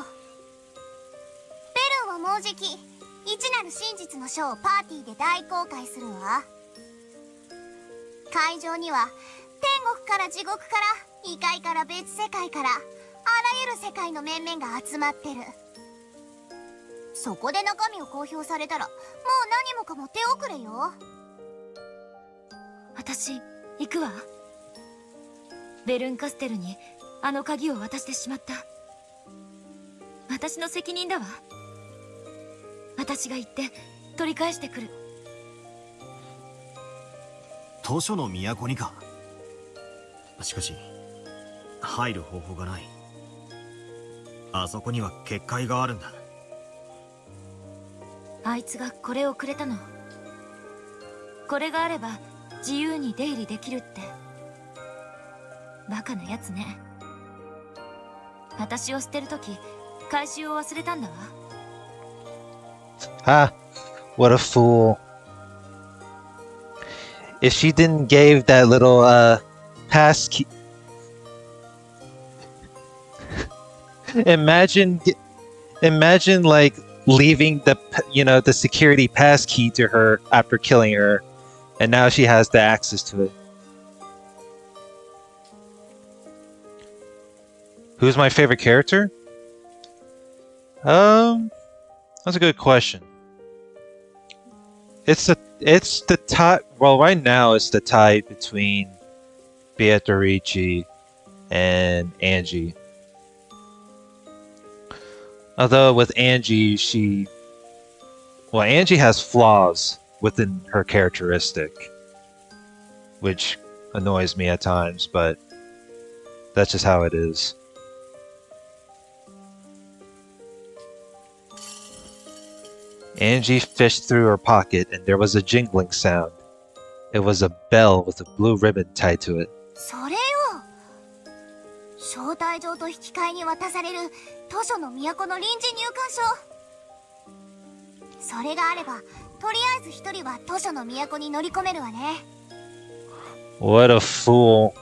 ンはもうじき一なる真実の書をパーティーで大公開するわ。会場には天国から地獄から異界から別世界からあらゆる世界の面々が集まってる。そこで中身を公表されたらもう何もかも手遅れよ。私行くわ。ベルンカステルにあの鍵を渡してしまった。私の責任だわ。私が行って取り返してくる。図書の都にか。しかし入る方法がない。あそこには結界があるんだ。あいつがこれをくれたの。これがあれば自由に出入りできるって。バカなやつね。私を捨てるとき回収を忘れたんだわ。Ah, what a fool. If she didn't give that little pass key. Imagine like leaving the security pass key to her after killing her, and now she has the access to it. Who's my favorite character? That's a good question. It's the tie. Well, right now it's the tie between Beatrice and Angie. Although with Angie, Angie has flaws within her characteristic, which annoys me at times, but that's just how it is. Angie fished through her pocket and there was a jingling sound. It was a bell with a blue ribbon tied to it. それよ。招待状と引き換えに渡される図書の都の臨時入館証。それがあれば、とりあえず一人は図書の都に乗り込めるわね。What a fool.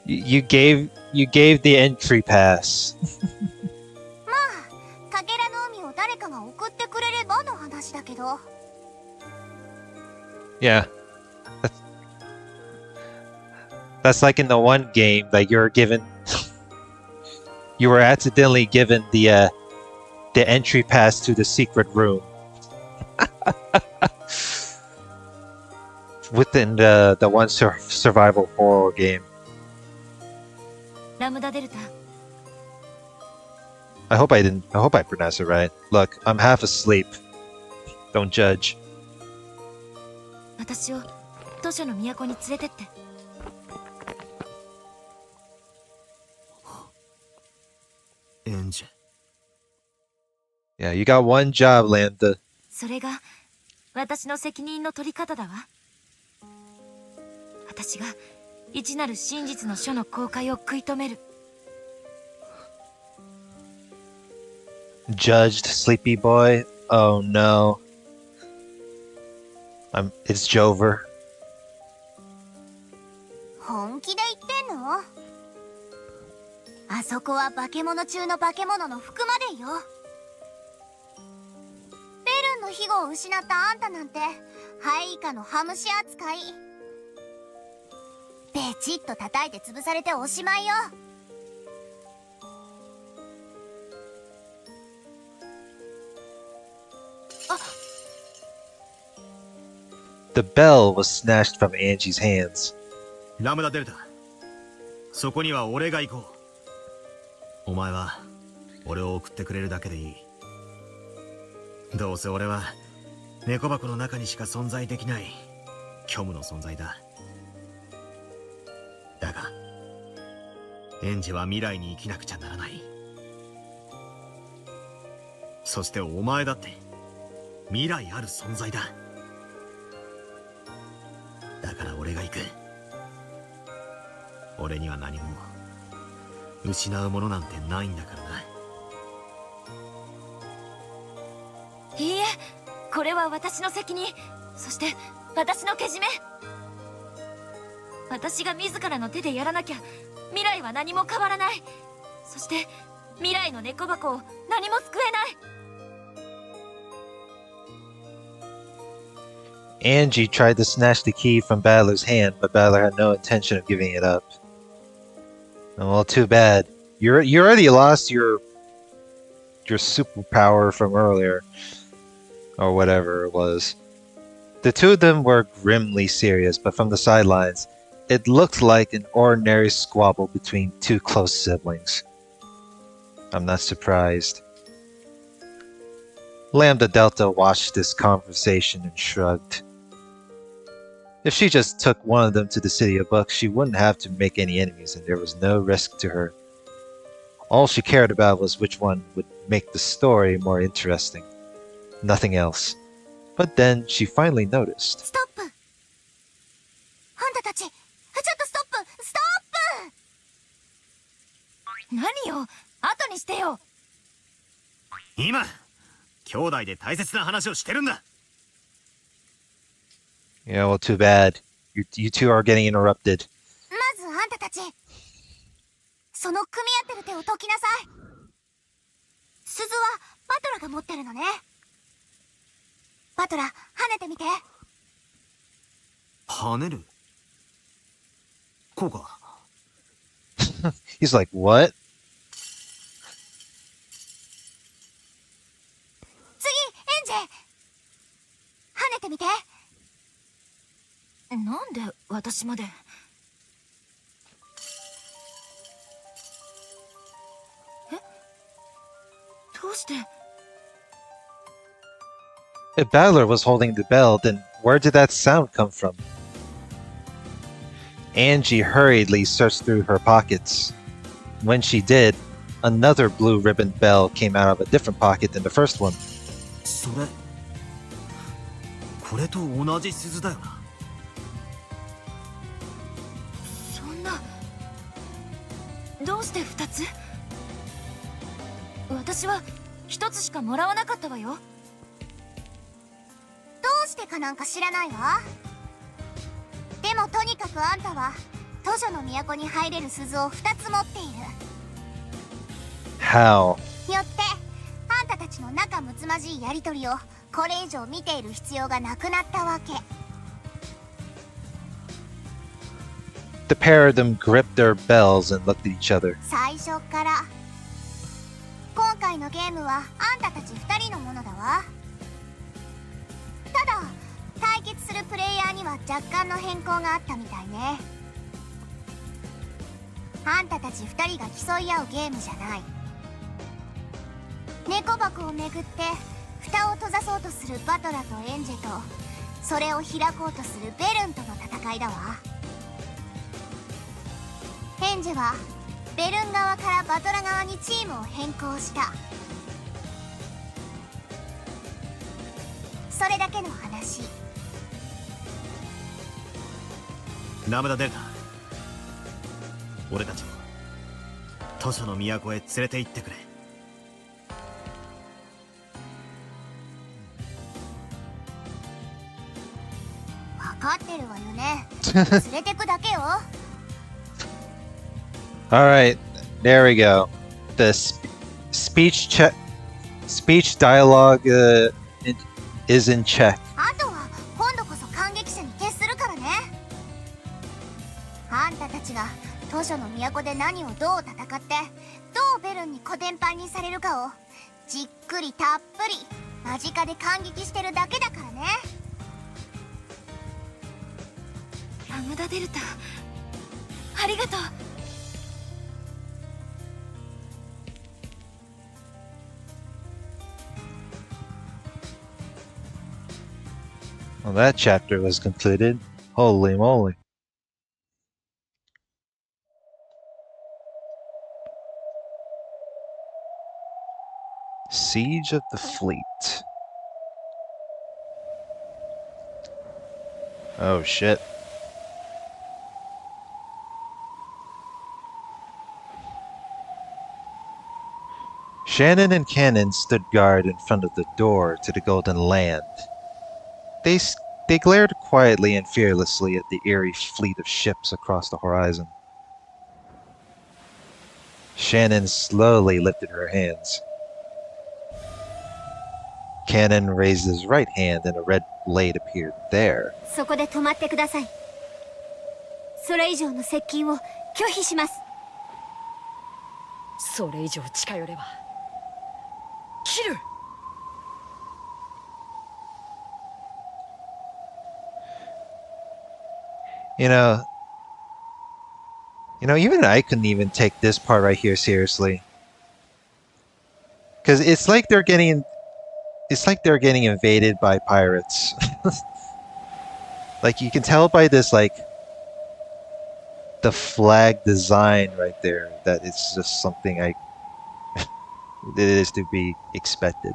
You gave the entry pass. まあ、かけらの海を誰かが送ってくれればの話だけど。Yeah. That's like in the one game that you're given. You were accidentally given the entry pass to the secret room. Within the one survival horror game. ラムダデルタ。I hope I pronounced it right. Look, I'm half asleep. Don't judge. 私を図書の都に連れてって。エンジェ。 Yeah, you got one job, Lambda. それが私の責任の取り方だわ。私が一なる真実の書の公開を食い止める。Judged, sleepy boy. Oh no. It's Jover. 本気で言ってんの？あそこは化け物中の化け物の服までよ。ベルンの庇護を失ったあんたなんてハイ以下のハムシ扱い。ベチッと叩いて潰されておしまいよ。The bell was snatched from Angie's hands. ラムダデルタ。そこには俺が行こう。お前は俺を送ってくれるだけでいい。どうせ俺は猫箱の中にしか存在できない虚無の存在だ。だがエンジは未来に生きなくちゃならない。そしてお前だって未来ある存在だ。だから俺が行く。俺には何も失うものなんてないんだからな。いいえ、これは私の責任。そして私のけじめ。私が自らの手でやらなきゃ未来は何も変わらない。そして未来の猫箱を何も救えない。Angie tried to snatch the key from Battler's hand, but Battler had no intention of giving it up. Well, too bad. You already lost your superpower from earlier, or whatever it was. The two of them were grimly serious, but from the sidelines, it looked like an ordinary squabble between two close siblings. I'm not surprised. Lambda Delta watched this conversation and shrugged. If she just took one of them to the City of Bucks, she wouldn't have to make any enemies, and there was no risk to her. All she cared about was which one would make the story more interesting. Nothing else. But then she finally noticed. ストップ。あんたたち、ちょっとストップ、ストップ。何よ、後にしてよ。今兄弟で大切な話をしてるんだ。 Yeah, well, too bad. You two are getting interrupted. まずあんたたち、その組み合ってる手を解きなさい。鈴はバトラが持ってるのね。バトラ、跳ねてみて。跳ねるこうか。 He's like, what? 次、エンジェ。跳ねてみて。なんで私まで。どうして。 If Battler was holding the bell, then where did that sound come from? Angie hurriedly searched through her pockets. When she did, another blue ribbon bell came out of a different pocket than the first one. それこれと同じ鈴だよな。そんな。どうして2つ。私は1つしかもらわなかったわよ。どうしてかなんか知らないわ。でもとにかくあんたは図書の都に入れる鈴を2つ持っている。 How? よってあんたたちの仲睦まじいやりとりをこれ以上見ている必要がなくなったわけ。 The pair of them gripped their bells and looked at each other. 最初から今回のゲームはあんたたち2人のものだわ。ただ対決するプレイヤーには若干の変更があったみたいね。あんたたち2人が競い合うゲームじゃない。猫箱をめぐって蓋を閉ざそうとするバトラとエンジェと、それを開こうとするベルンとの戦いだわ。エンジェはベルン側からバトラ側にチームを変更した。それだけの話。ダメだデルタ。俺たちを図書の都へ連れて行ってくれ。分かってるわよね。連れてくだけよ。 Alright, there we go. The speech dialogue is in check. あとは今度こそ感激者に徹するからね。あんたたちが図書の都で何をどう戦ってどうベルンにコテンパンにされるかをじっくりたっぷり間近で感激してるだけだからね。ラムダデルタ、ありがとう。 Well, that chapter was concluded. Holy moly. Siege of the Fleet. Oh shit. Shannon and Cannon stood guard in front of the door to the Golden Land. They glared quietly and fearlessly at the eerie fleet of ships across the horizon. Shannon slowly lifted her hands. Cannon raised his right hand and a red blade appeared there. そこで止まってください。それ以上の接近を拒否します。それ以上近寄れば切る。 You know, even I couldn't even take this part right here seriously. Because it's like they're getting invaded by pirates. Like you can tell by this like the flag design right there that it's just something I it is to be expected.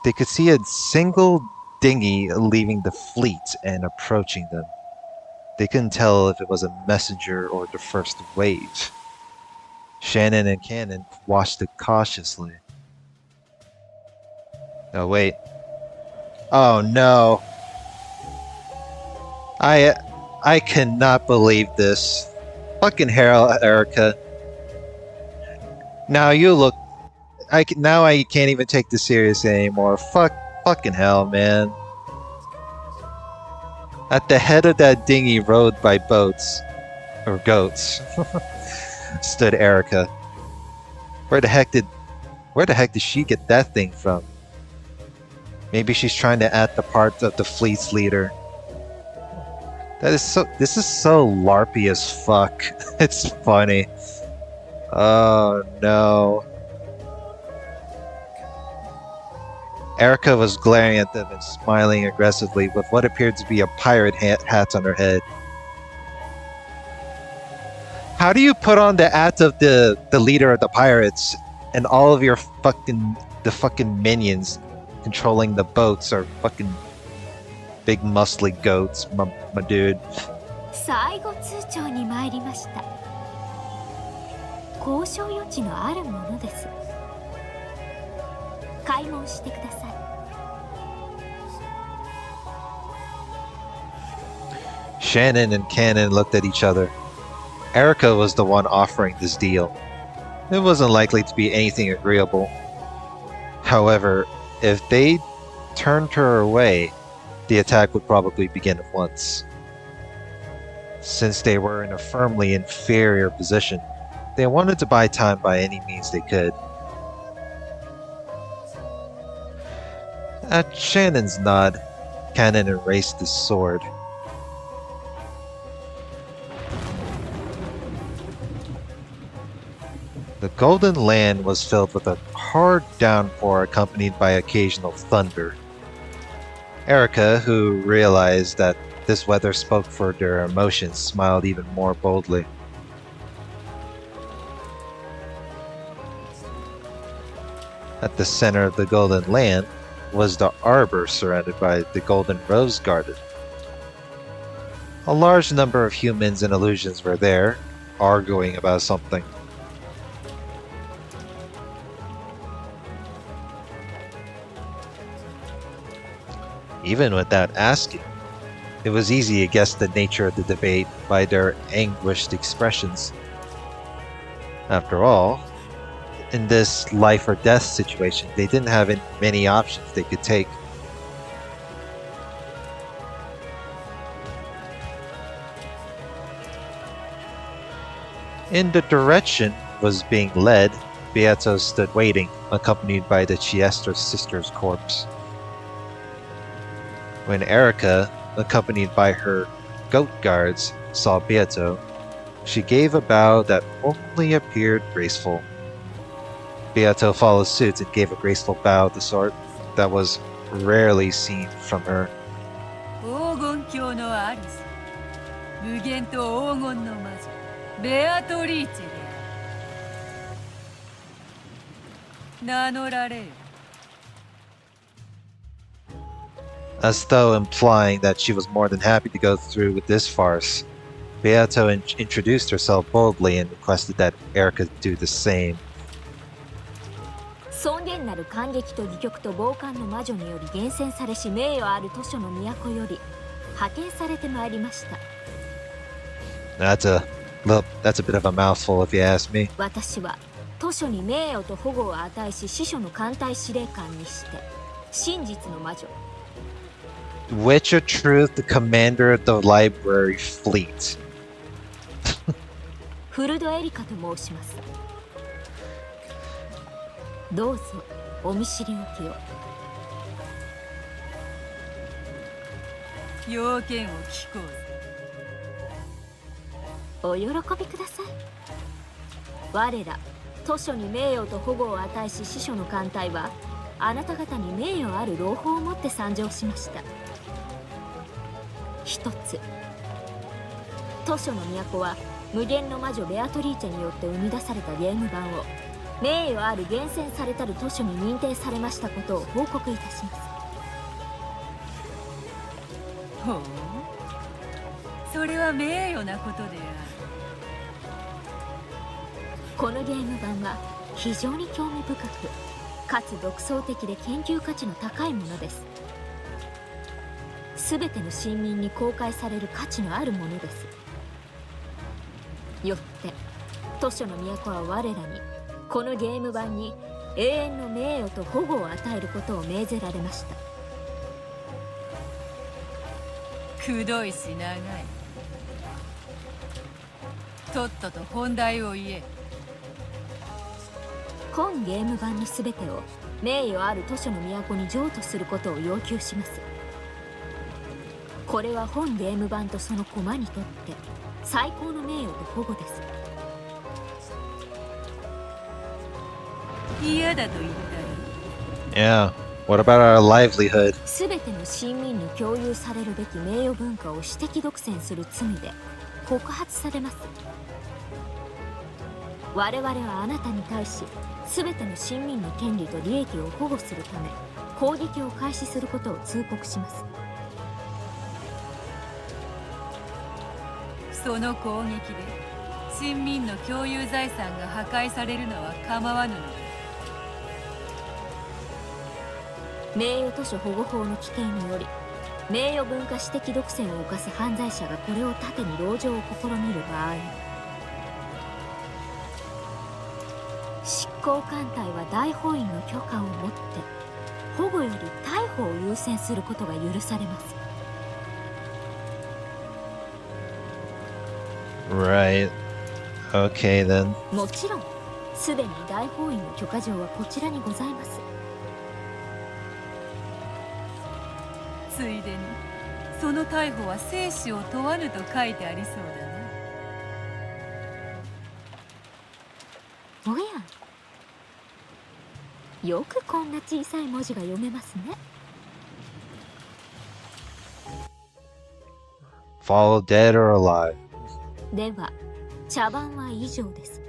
They could see a single dinghy leaving the fleet and approaching them. They couldn't tell if it was a messenger or the first wave. Shannon and Cannon watched it cautiously. Oh wait. Oh no. I cannot believe this. Fucking hell, Erica. Now you look. Now I can't even take this seriously anymore. Fucking hell, man. At the head of that dinghy rowed by boats or goats stood Erica. Where the heck did she get that thing from? Maybe she's trying to act the part of the fleet's leader. This is so LARPy as fuck. It's funny. Oh no. Erica was glaring at them and smiling aggressively with what appeared to be a pirate hat on her head. How do you put on the hat of the leader of the pirates and all of your fucking minions controlling the boats are fucking big muscly goats, my dude. 最後通帳に参りました。交渉余地のあるものです。開門してください。Shannon and Cannon looked at each other. Erica was the one offering this deal. It wasn't likely to be anything agreeable. However, if they turned her away, the attack would probably begin at once. Since they were in a firmly inferior position, they wanted to buy time by any means they could. At Shannon's nod, Cannon erased his sword. The Golden Land was filled with a hard downpour accompanied by occasional thunder. Erica, who realized that this weather spoke for their emotions, smiled even more boldly. At the center of the Golden Land was the arbor surrounded by the Golden Rose Garden. A large number of humans and illusions were there, arguing about something. Even without asking, it was easy to guess the nature of the debate by their anguished expressions. After all, in this life or death situation, they didn't have many options they could take. In the direction was being led, Beato stood waiting, accompanied by the Chiestra sister's corpse. When Erica, accompanied by her goat guards, saw Beato, she gave a bow that only appeared graceful. Beato followed suit and gave a graceful bow of the sort that was rarely seen from her. 黄金鏡のアリス、無限と黄金の魔女、ベアトリーチェである。名乗られよ。As though implying that she was more than happy to go through with this farce, Beato introduced herself boldly and requested that Erica do the same. 尊厳なる感激と戯曲と傍観の魔女により厳選されし名誉ある図書の都より派遣されてまいりました。That's a bit of a mouthful if you ask me. 私は図書に名誉と保護を与えし司書の艦隊司令官にして真実の魔女 Witch of Truth, the commander of the library fleet. フルドエリカと申します。どうぞお見知りおきを。要件を聞こう。お喜びください。我ら図書に名誉と保護を与えし司書の艦隊はあなた方に名誉ある朗報をもって参上しました。一つ。図書の都は無限の魔女ベアトリーチェによって生み出されたゲーム版を名誉ある厳選されたる図書に認定されましたことを報告いたします。ほう、それは名誉なことである。このゲーム版は非常に興味深く、かつ独創的で研究価値の高いものです。全ての市民に公開される価値のあるものです。よって図書の都は我らにこのゲーム版に永遠の名誉と保護を与えることを命ぜられました。くどいし長い。とっとと本題を言え。本ゲーム版の全てを名誉ある図書の都に譲渡することを要求します。これは本ゲーム版とその駒にとって最高の名誉と保護です。嫌だと言ったり。 Yeah. What about our livelihood? 全ての市民に共有されるべき名誉文化を私的独占する罪で告発されます。我々はあなたに対し全ての市民の権利と利益を保護するため攻撃を開始することを通告します。その攻撃で市民の共有財産が破壊されるのは構わぬのだ。名誉図書保護法の規定により名誉文化私的独占を犯す犯罪者がこれを盾に籠城を試みる場合、執行官隊は大法院の許可を持って保護より逮捕を優先することが許されます。 Right. Okay then. もちろんすでに大法院の許可状はこちらにございます。ついでにその逮捕は生死を問わぬと書いてありそうだな。おや、よくこんな小さい文字が読めますね。 Follow dead or alive. では茶番は以上です。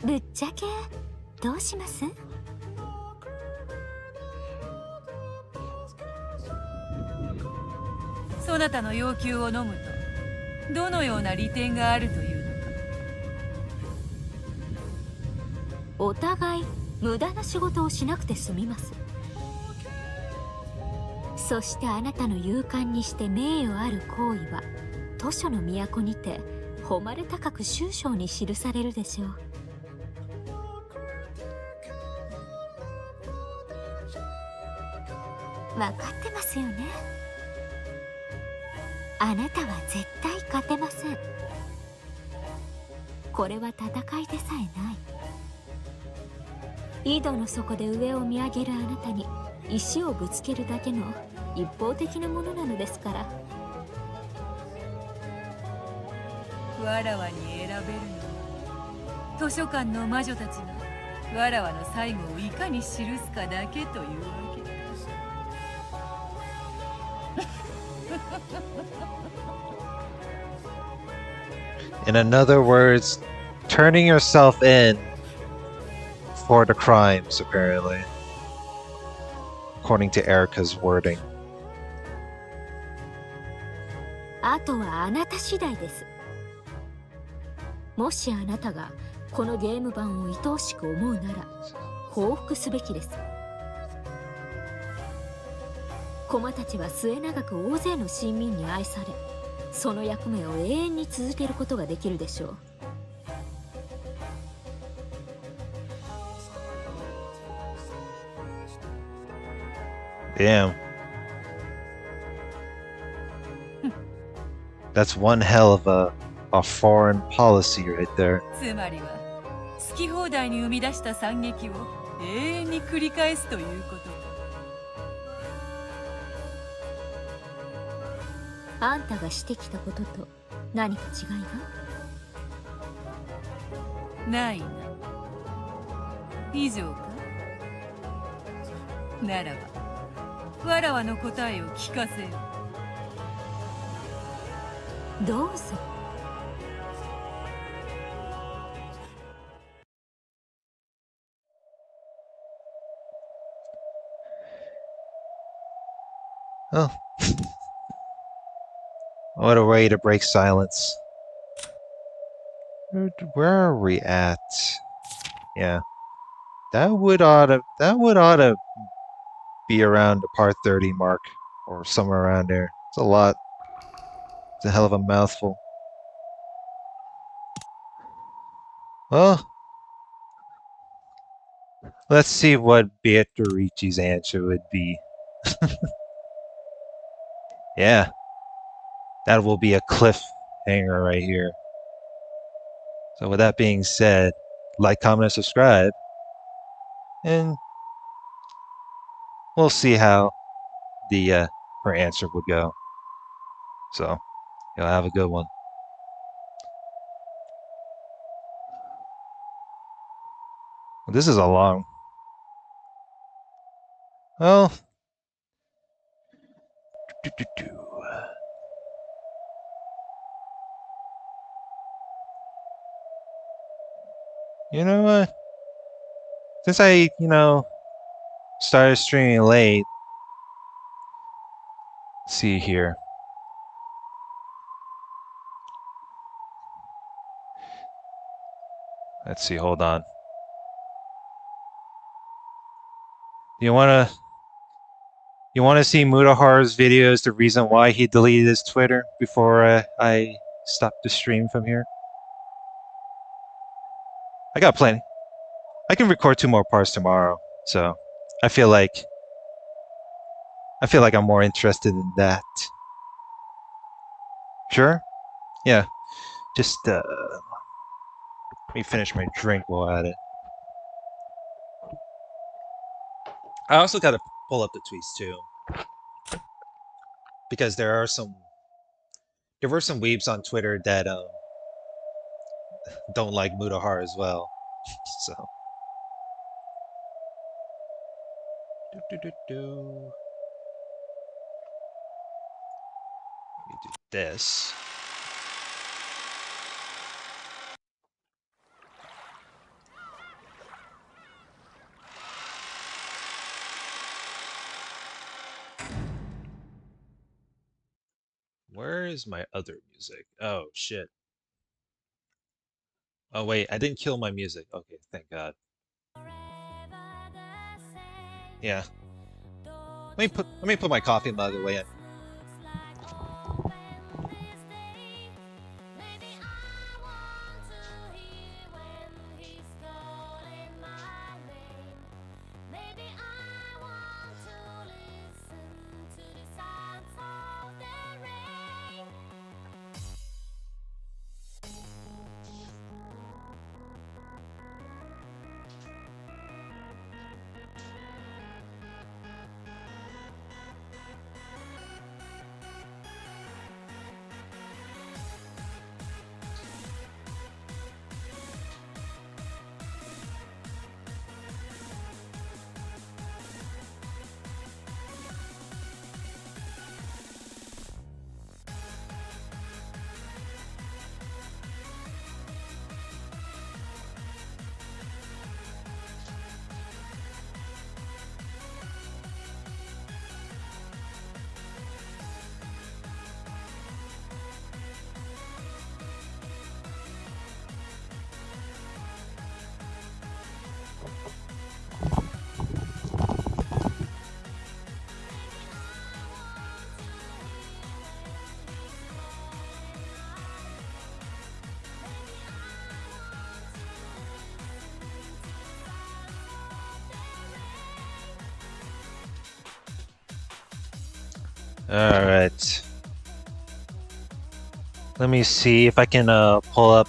ぶっちゃけどうします？そなたの要求を飲むとどのような利点があるというのか。お互い無駄な仕事をしなくて済みます。そしてあなたの勇敢にして名誉ある行為は図書の都にて誉れ高く終章に記されるでしょう。分かってますよね。あなたは絶対勝てません。これは戦いでさえない。井戸の底で上を見上げるあなたに石をぶつけるだけの一方的なものなのですから。わらわに選べるのは図書館の魔女たちがわらわの最後をいかに記すかだけというわけか。In other words, turning yourself in for the crimes, apparently. According to Erica's wording. あとはあなた次第です。もしあなたがこのゲーム版を愛おしく思うなら報復すべきです。駒たちは末永く大勢の市民に愛され、その役目を永遠に続けることができるでしょう。Damn. That's one hell of a foreign policy right there. つまりは好き放題に生み出した惨劇を永遠に繰り返すということか。あんたがしてきたことと何か違いが？ないな。以上か？ならばわらわの答えを聞かせよ。どうぞ。Oh, what a way to break silence. Where are we at? Yeah, that would oughta be around the part 30 mark or somewhere around there. It's a lot. It's a hell of a mouthful. Well, let's see what Beatrici's answer would be. Yeah, that will be a cliffhanger right here. So with that being said, like, comment, and subscribe, and we'll see how the her answer would go. So, you'll have a good one. This is a long. Well, you know what? Since I, started streaming late, let's see here. Let's see, hold on. You wanna see Mutahar's videos, the reason why he deleted his Twitter before I stopped the stream from here? I got plenty. I can record 2 more parts tomorrow, so I feel like I'm more interested in that. Sure? Yeah. Just let me finish my drink while at it. I also gotta pull up the tweets too, because there were some weebs on Twitter that don't like Mutahar as well. So do. Let me do this. Where is my other music? Oh shit. Oh wait, I didn't kill my music. Okay, thank God. Yeah. Let me put my coffee mug away. Alright. Let me see if I can pull up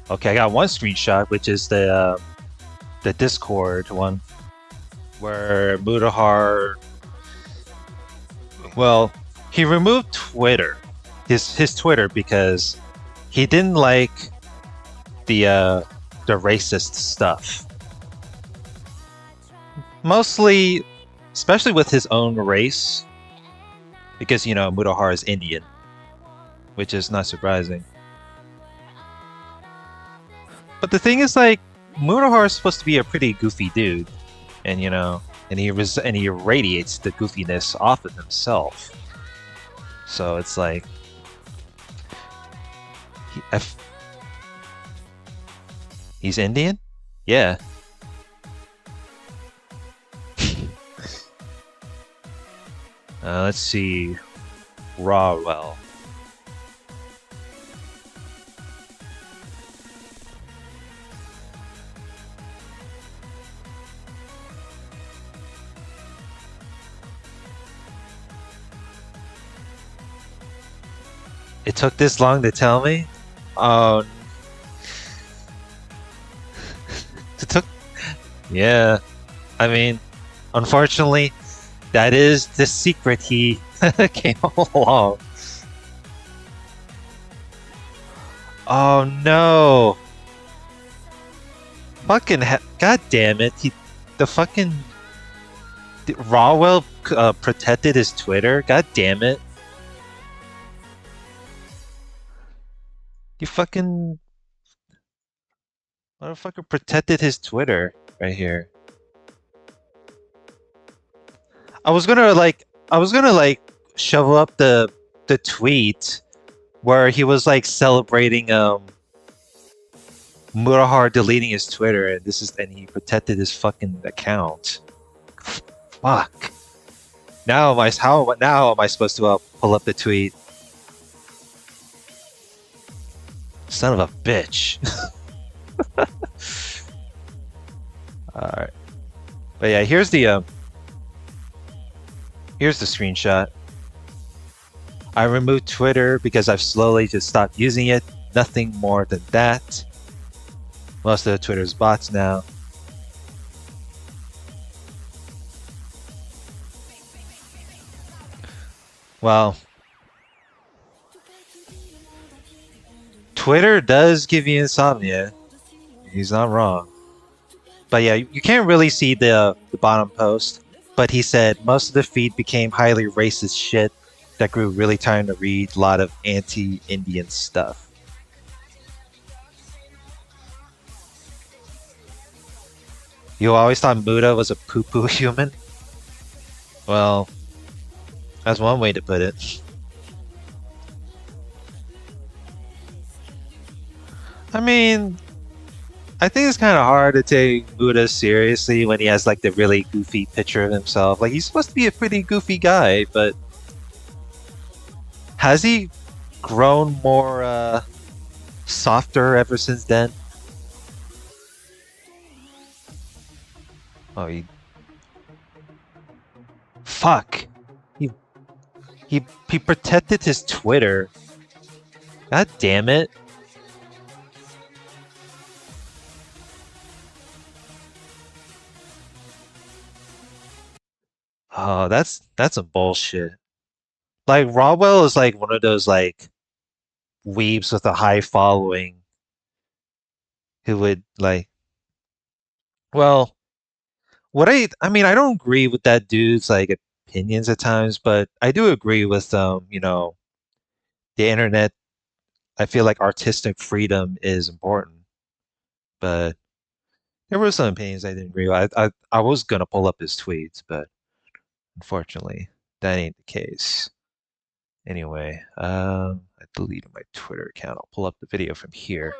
okay, I got one screenshot, which is the Discord one, where Mutahar, well, he removed Twitter, his Twitter, because he didn't like the racist stuff. Mostly, especially with his own race, because Mutahar is Indian, which is not surprising. But the thing is, like, Murahara is supposed to be a pretty goofy dude, and and he radiates the goofiness off of himself. So it's like, he, he's Indian, yeah. Let's see, Rawwell. It took this long to tell me? Oh, it took. Yeah, I mean, unfortunately, that is the secret he came along. Oh no! Fucking god damn it! The fucking Rawwell protected his Twitter. God damn it! You fucking motherfucker protected his Twitter right here. I was gonna like shovel up the tweet where he was like celebrating Murahara deleting his Twitter, and he protected his fucking account. Fuck. Now now am I supposed to pull up the tweet? Son of a bitch. Alright. But yeah, here's the screenshot. I removed Twitter because I've slowly just stopped using it. Nothing more than that. Most of the Twitter's bots now. Well, Twitter does give you insomnia. He's not wrong. But yeah, you can't really see the bottom post. But he said most of the feed became highly racist shit that grew really tiring to read. A lot of anti-Indian stuff. You always thought Muda was a poo-poo human? Well, that's one way to put it. I mean, I think it's kind of hard to take Buddha seriously when he has like the really goofy picture of himself. Like, he's supposed to be a pretty goofy guy, but has he grown more softer ever since then? Oh, fuck. He protected his Twitter. God damn it. Oh, that's some bullshit. Like, Rawwell is like one of those like weebs with a high following who would like, well, I mean, I don't agree with that dude's like opinions at times, but I do agree with the internet. I feel like artistic freedom is important, but there were some opinions I didn't agree with. I was gonna pull up his tweets, but unfortunately, that ain't the case. Anyway, I deleted my Twitter account. I'll pull up the video from here.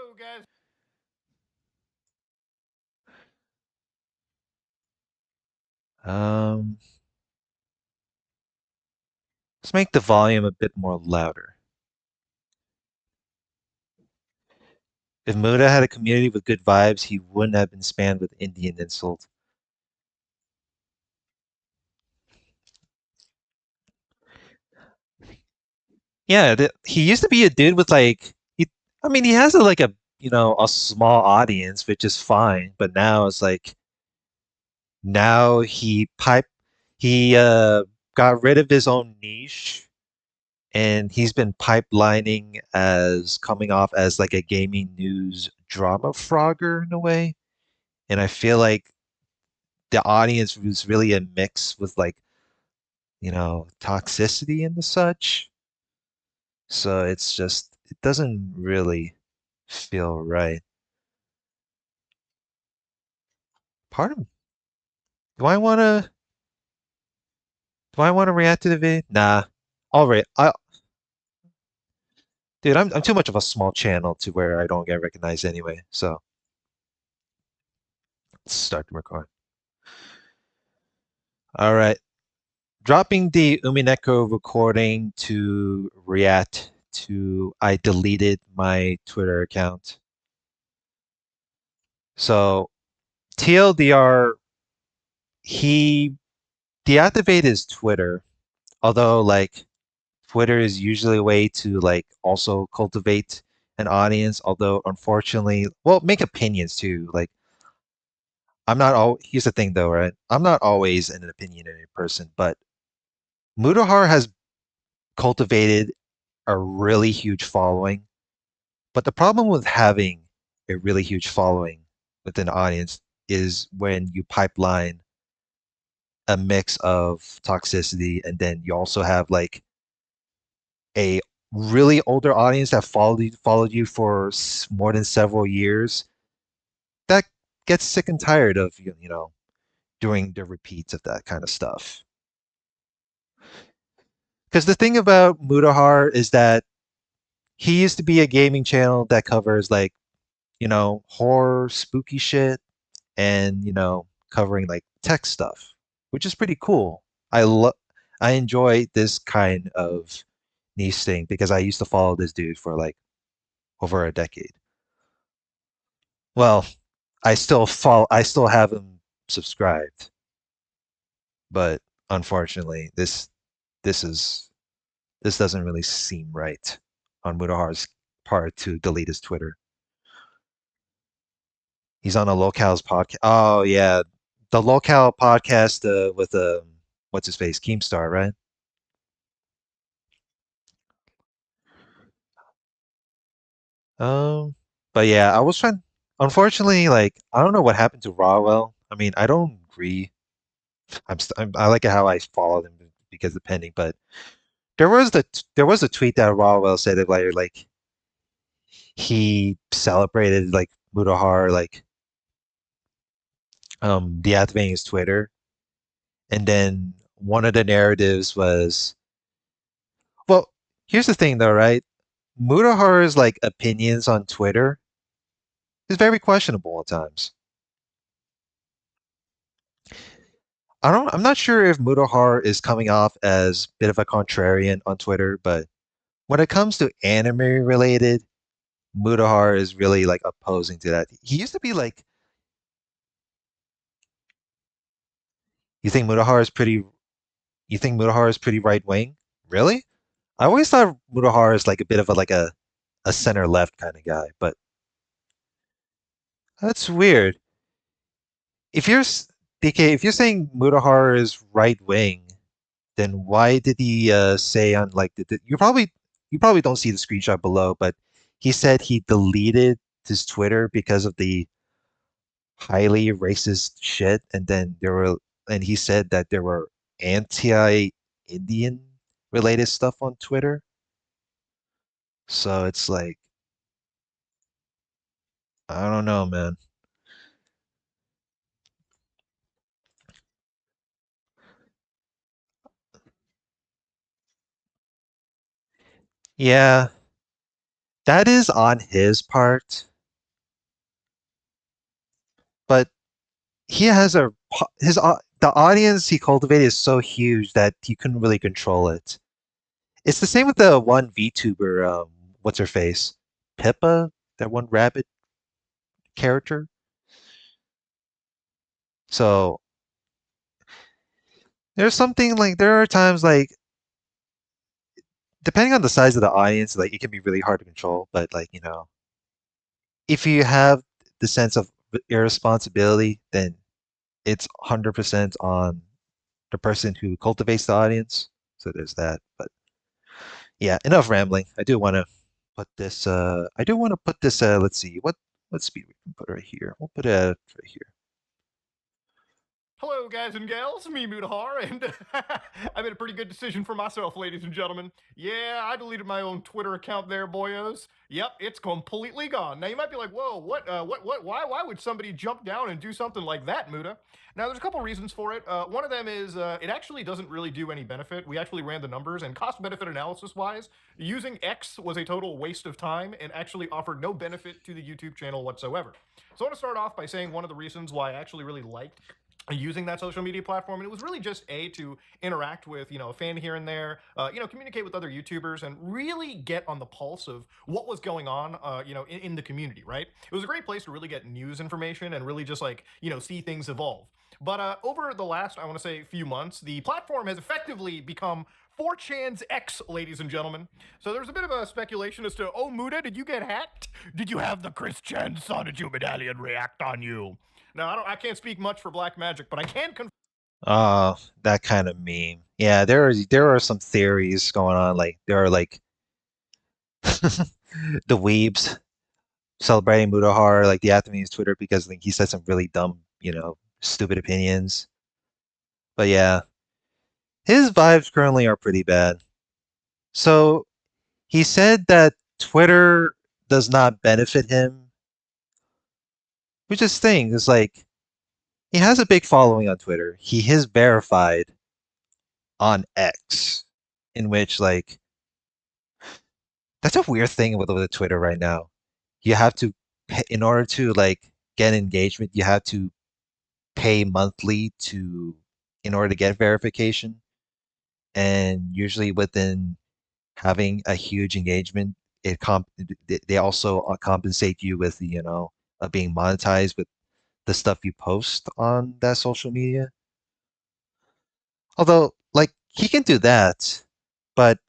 Let's make the volume a bit more louder. If Muda had a community with good vibes, he wouldn't have been spammed with Indian insult. Yeah, he used to be a dude with like, I mean, he has like a small audience, which is fine. But now it's like, now he got rid of his own niche, and he's been pipelining as coming off as like a gaming news drama frogger in a way. And I feel like the audience was really a mix with like, toxicity and the such. So it's just it doesn't really feel right. Pardon? Do I wanna do I wanna react to the video? Nah. Alright. Dude, I'm too much of a small channel to where I don't get recognized anyway. So let's start the record. Alright. Dropping the Umineko recording to react to I deleted my Twitter account. So TLDR, he deactivated his Twitter, although like Twitter is usually a way to like also cultivate an audience, although unfortunately, well, make opinions too. Like I'm not all here's the thing though, right? I'm not always an opinionated person, but Mutahar has cultivated a really huge following. But the problem with having a really huge following within an audience is when you pipeline a mix of toxicity and then you also have like a really older audience that followed you for more than several years that gets sick and tired of doing the repeats of that kind of stuff. Because the thing about Mutahar is that he used to be a gaming channel that covers like horror, spooky shit, and covering like tech stuff, which is pretty cool. I enjoy this kind of niche thing because I used to follow this dude for like over a decade. Well, I still have him subscribed, but unfortunately, this is this doesn't really seem right on Mudahar's part to delete his Twitter. He's on a Locals podcast. Oh yeah, the Local podcast with what's his face, Keemstar, right? Um, but yeah, I was trying. Unfortunately, like I don't know what happened to Rawell. I mean, I don't agree. I like it how I followed him because of pending, but there was a tweet that Rawell said that like he celebrated like Mudahar like deactivating his Twitter, and then one of the narratives was, well, here's the thing though, right? Mudahar's like opinions on Twitter is very questionable at times. I'm not sure if Mutahar is coming off as a bit of a contrarian on Twitter, but when it comes to anime related, Mutahar is really like opposing to that. He used to be like, you think Mutahar is pretty you think Mutahar is pretty right wing? Really? I always thought Mutahar is like a bit of a center left kind of guy, but that's weird. If you're DK, if you're saying Mutahar is right wing, then why did he say on like you probably don't see the screenshot below, but he said he deleted his Twitter because of the highly racist shit, and then he said that there were anti-Indian related stuff on Twitter. So it's like I don't know, man. Yeah, that is on his part, but he has the audience he cultivated is so huge that he couldn't really control it. It's the same with the one VTuber, what's her face? Pippa, that one rabbit character. So there's something like there are times like depending on the size of the audience, like it can be really hard to control. But like if you have the sense of irresponsibility, then it's 100% on the person who cultivates the audience. So there's that. But yeah, enough rambling. I do want to put this. I do want to put this. Let's see what speed we can put right here. We'll put it right here. Hello, guys and gals, me Mudahar, and I made a pretty good decision for myself, ladies and gentlemen. Yeah, I deleted my own Twitter account there, boyos. Yep, it's completely gone. Now you might be like, "Whoa, why would somebody jump down and do something like that, Muda?" Now there's a couple reasons for it. One of them is it actually doesn't really do any benefit. We actually ran the numbers, and cost-benefit analysis-wise, using X was a total waste of time and actually offered no benefit to the YouTube channel whatsoever. So I want to start off by saying one of the reasons why I actually really liked using that social media platform, and it was really just to interact with a fan here and there, communicate with other YouTubers and really get on the pulse of what was going on in the community, right? It was a great place to really get news information and really just like see things evolve. But over the last, I want to say, few months, the platform has effectively become 4chan's X, ladies and gentlemen. So there's a bit of a speculation as to, oh, Muda, did you get hacked? Did you have the Chris Chen Sonic medallion react on you? Now, I can't speak much for Black Magic, but I can confirm. That kind of meme. Yeah, there are some theories going on. Like there are like the weebs celebrating Mutahar, like the Athenians Twitter because like he said some really dumb, stupid opinions. But yeah, his vibes currently are pretty bad. So he said that Twitter does not benefit him, which is thing is like he has a big following on Twitter. He is verified on X, in which like that's a weird thing with Twitter right now. You have to in order to like get engagement, you have to pay monthly to in order to get verification. And usually within having a huge engagement, they also compensate you with being monetized with the stuff you post on that social media. Although like he can do that, but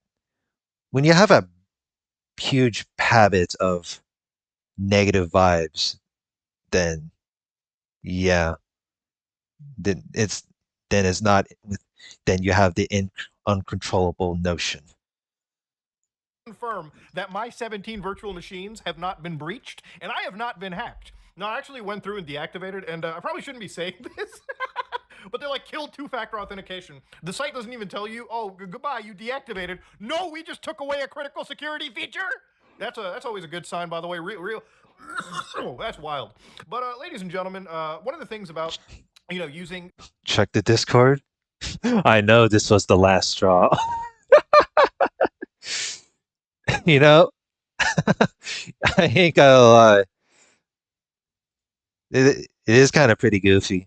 when you have a huge habit of negative vibes, then yeah, then it's not then you have the uncontrollable notion. Confirm that my 17 virtual machines have not been breached and I have not been hacked. No, I actually went through and deactivated, and I probably shouldn't be saying this, but they're like, kill two-factor authentication. The site doesn't even tell you, oh, goodbye, you deactivated. No, we just took away a critical security feature. That's always a good sign, by the way. Real oh, that's wild. But ladies and gentlemen, one of the things about using Check the Discord. I know this was the last straw. you know, I ain't gonna lie. It is kind of pretty goofy.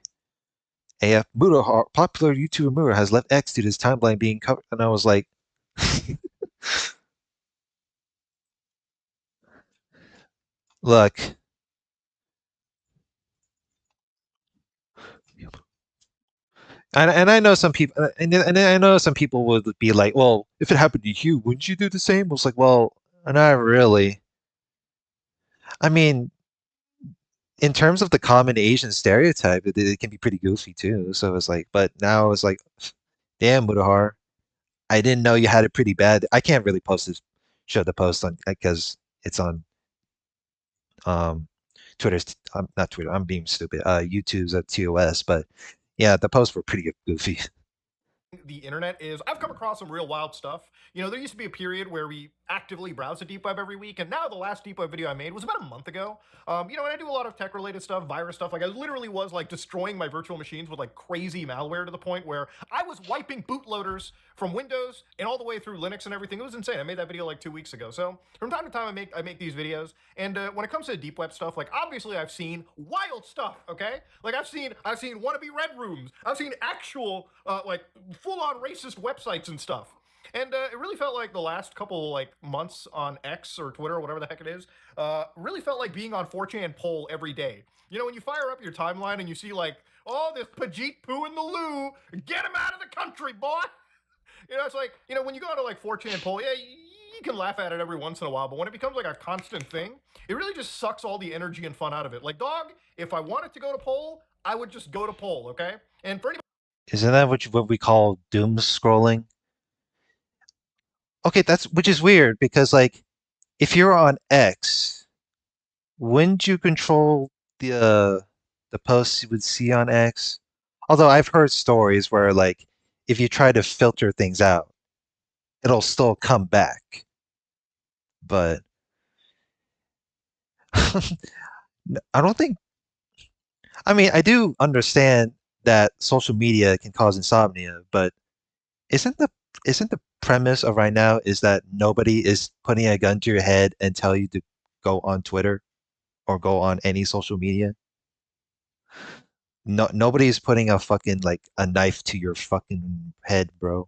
AF Muda, popular YouTuber Muda, has left X due to his timeline being covered. And I was like, look, and I know some people, and I know some people would be like, well, if it happened to you, wouldn't you do the same? I was like, well, not really. I mean, in terms of the common Asian stereotype, it can be pretty goofy too. So it's like, but now it's like, damn, Mudahar, I didn't know you had it pretty bad. I can't really show the post on because it's on um Twitter's. Not Twitter. I'm being stupid. YouTube's at TOS, but yeah, the posts were pretty goofy. the internet is I've come across some real wild stuff. There used to be a period where we actively browse the deep web every week, and now the last deep web video I made was about a month ago. And I do a lot of tech related stuff, virus stuff. Like I literally was like destroying my virtual machines with like crazy malware to the point where I was wiping bootloaders from Windows and all the way through Linux and everything. It was insane. I made that video like 2 weeks ago. So from time to time, I make these videos, and when it comes to deep web stuff, like obviously I've seen wild stuff. Okay, like I've seen wannabe red rooms. I've seen actual like full on racist websites and stuff. And it really felt like the last couple like months on X or Twitter or whatever the heck it is, really felt like being on 4chan poll every day. When you fire up your timeline and you see like, oh, this Pajit poo in the loo, get him out of the country, boy. It's like, when you go to like 4chan poll, yeah, you can laugh at it every once in a while, but when it becomes like a constant thing, it really just sucks all the energy and fun out of it. Like, dog, if I wanted to go to poll, I would just go to poll, okay? And for anybody Isn't that what we call doom scrolling? Okay, that's which is weird because like if you're on X, wouldn't you control the posts you would see on X? Although I've heard stories where like if you try to filter things out, it'll still come back. But I don't think. I mean, I do understand that social media can cause insomnia, but isn't the isn't the premise of right now is that nobody is putting a gun to your head and tell you to go on Twitter or go on any social media? No, nobody's putting a fucking like a knife to your fucking head, bro.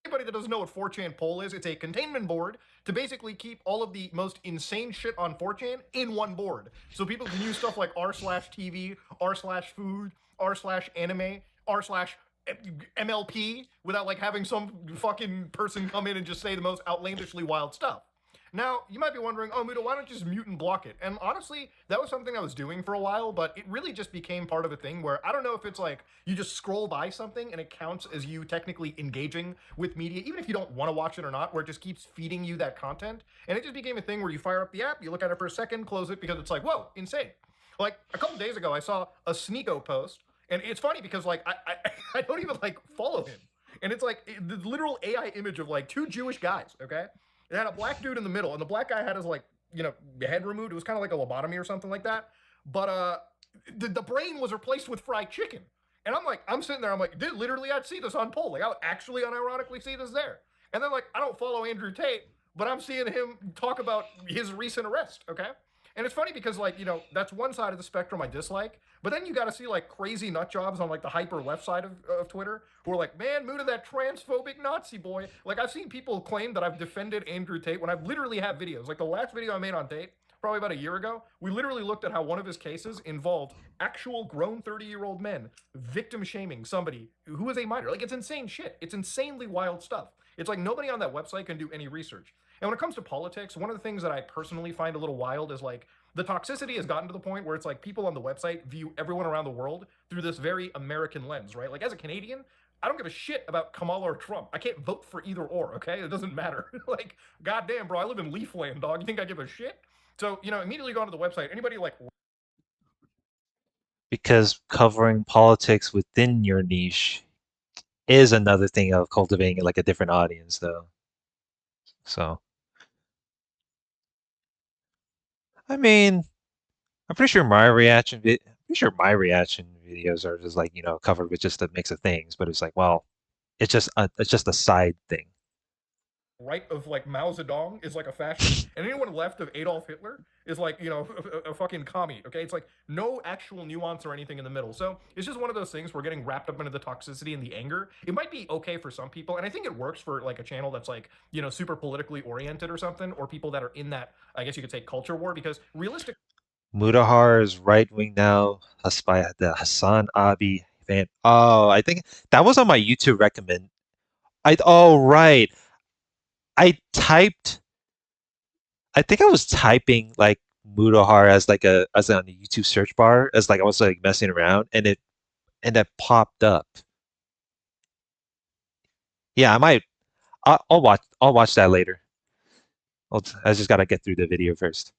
Anybody that doesn't know what 4chan poll is, it's a containment board to basically keep all of the most insane shit on 4chan in one board. So people can use stuff like r/TV, r/food, r/anime, r/MLP without like having some fucking person come in and just say the most outlandishly wild stuff. Now, you might be wondering, oh, Muda, why don't you just mute and block it? And honestly, that was something I was doing for a while, but it really just became part of a thing where I don't know if it's like you just scroll by something and it counts as you technically engaging with media, even if you don't want to watch it or not, where it just keeps feeding you that content. And it just became a thing where you fire up the app, you look at it for a second, close it because it's like, whoa, insane. Like a couple days ago, I saw a Sneeko post, and it's funny because like I don't even like follow him. And it's like the literal AI image of like two Jewish guys, okay? It had a black dude in the middle, and the black guy had his like head removed. It was kind of like a lobotomy or something like that. But the brain was replaced with fried chicken. And I'm sitting there, I'm like, dude, literally, I'd see this on poll. Like, I would actually unironically see this there. And then like, I don't follow Andrew Tate, but I'm seeing him talk about his recent arrest. Okay. And it's funny because like that's one side of the spectrum I dislike, but then you got to see like crazy nut jobs on like the hyper left side of Twitter who are like, man, Muda, that transphobic Nazi boy. Like I've seen people claim that I've defended Andrew Tate when I've literally have videos. Like the last video I made on Tate, probably about a year ago, we literally looked at how one of his cases involved actual grown 30-year-old men victim shaming somebody who was a minor. Like it's insane shit. It's insanely wild stuff. It's like nobody on that website can do any research. And when it comes to politics, one of the things that I personally find a little wild is like the toxicity has gotten to the point where it's like people on the website view everyone around the world through this very American lens, right? Like as a Canadian, I don't give a shit about Kamala or Trump. I can't vote for either or, okay? It doesn't matter. Like, goddamn, bro, I live in Leafland, dog. You think I give a shit? So, immediately go onto the website. Anybody like Because covering politics within your niche is another thing of cultivating like a different audience, though. So, I mean, I'm pretty sure my reaction videos are just like covered with just a mix of things. But it's like, well, it's just a side thing. right of like Mao Zedong is like a fascist, and anyone left of Adolf Hitler is like a fucking commie. Okay, it's like no actual nuance or anything in the middle. So it's just one of those things. We're getting wrapped up into the toxicity and the anger. It might be okay for some people, and I think it works for like a channel that's like super politically oriented or something, or people that are in that I guess you could say culture war because realistic. Mudahar is right wing now. The Hassan Abi fan. Oh, I think that was on my YouTube recommend. Oh right. I typed. I think I was typing like Mudahar as like as on the YouTube search bar as like I was like messing around and it popped up. Yeah, I might. I'll watch that later. I just gotta get through the video first.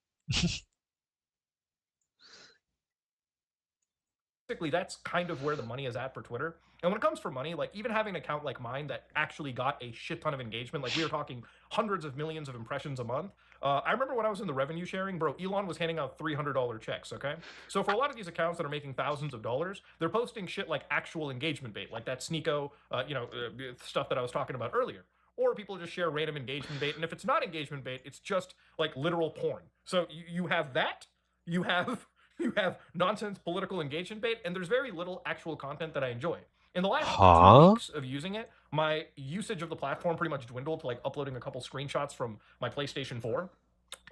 That's kind of where the money is at for Twitter. And when it comes for money, like even having an account like mine that actually got a shit ton of engagement, like we were talking hundreds of millions of impressions a month. I remember when I was in the revenue sharing, bro, Elon was handing out $300 checks, okay? So for a lot of these accounts that are making thousands of dollars, they're posting shit like actual engagement bait, like that Sneeko, stuff that I was talking about earlier. Or people just share random engagement bait. And if it's not engagement bait, it's just like literal porn. So you have that, you have you have nonsense political engagement bait, and there's very little actual content that I enjoy. In the last 2 weeks of using it, my usage of the platform pretty much dwindled to like uploading a couple screenshots from my PlayStation 4.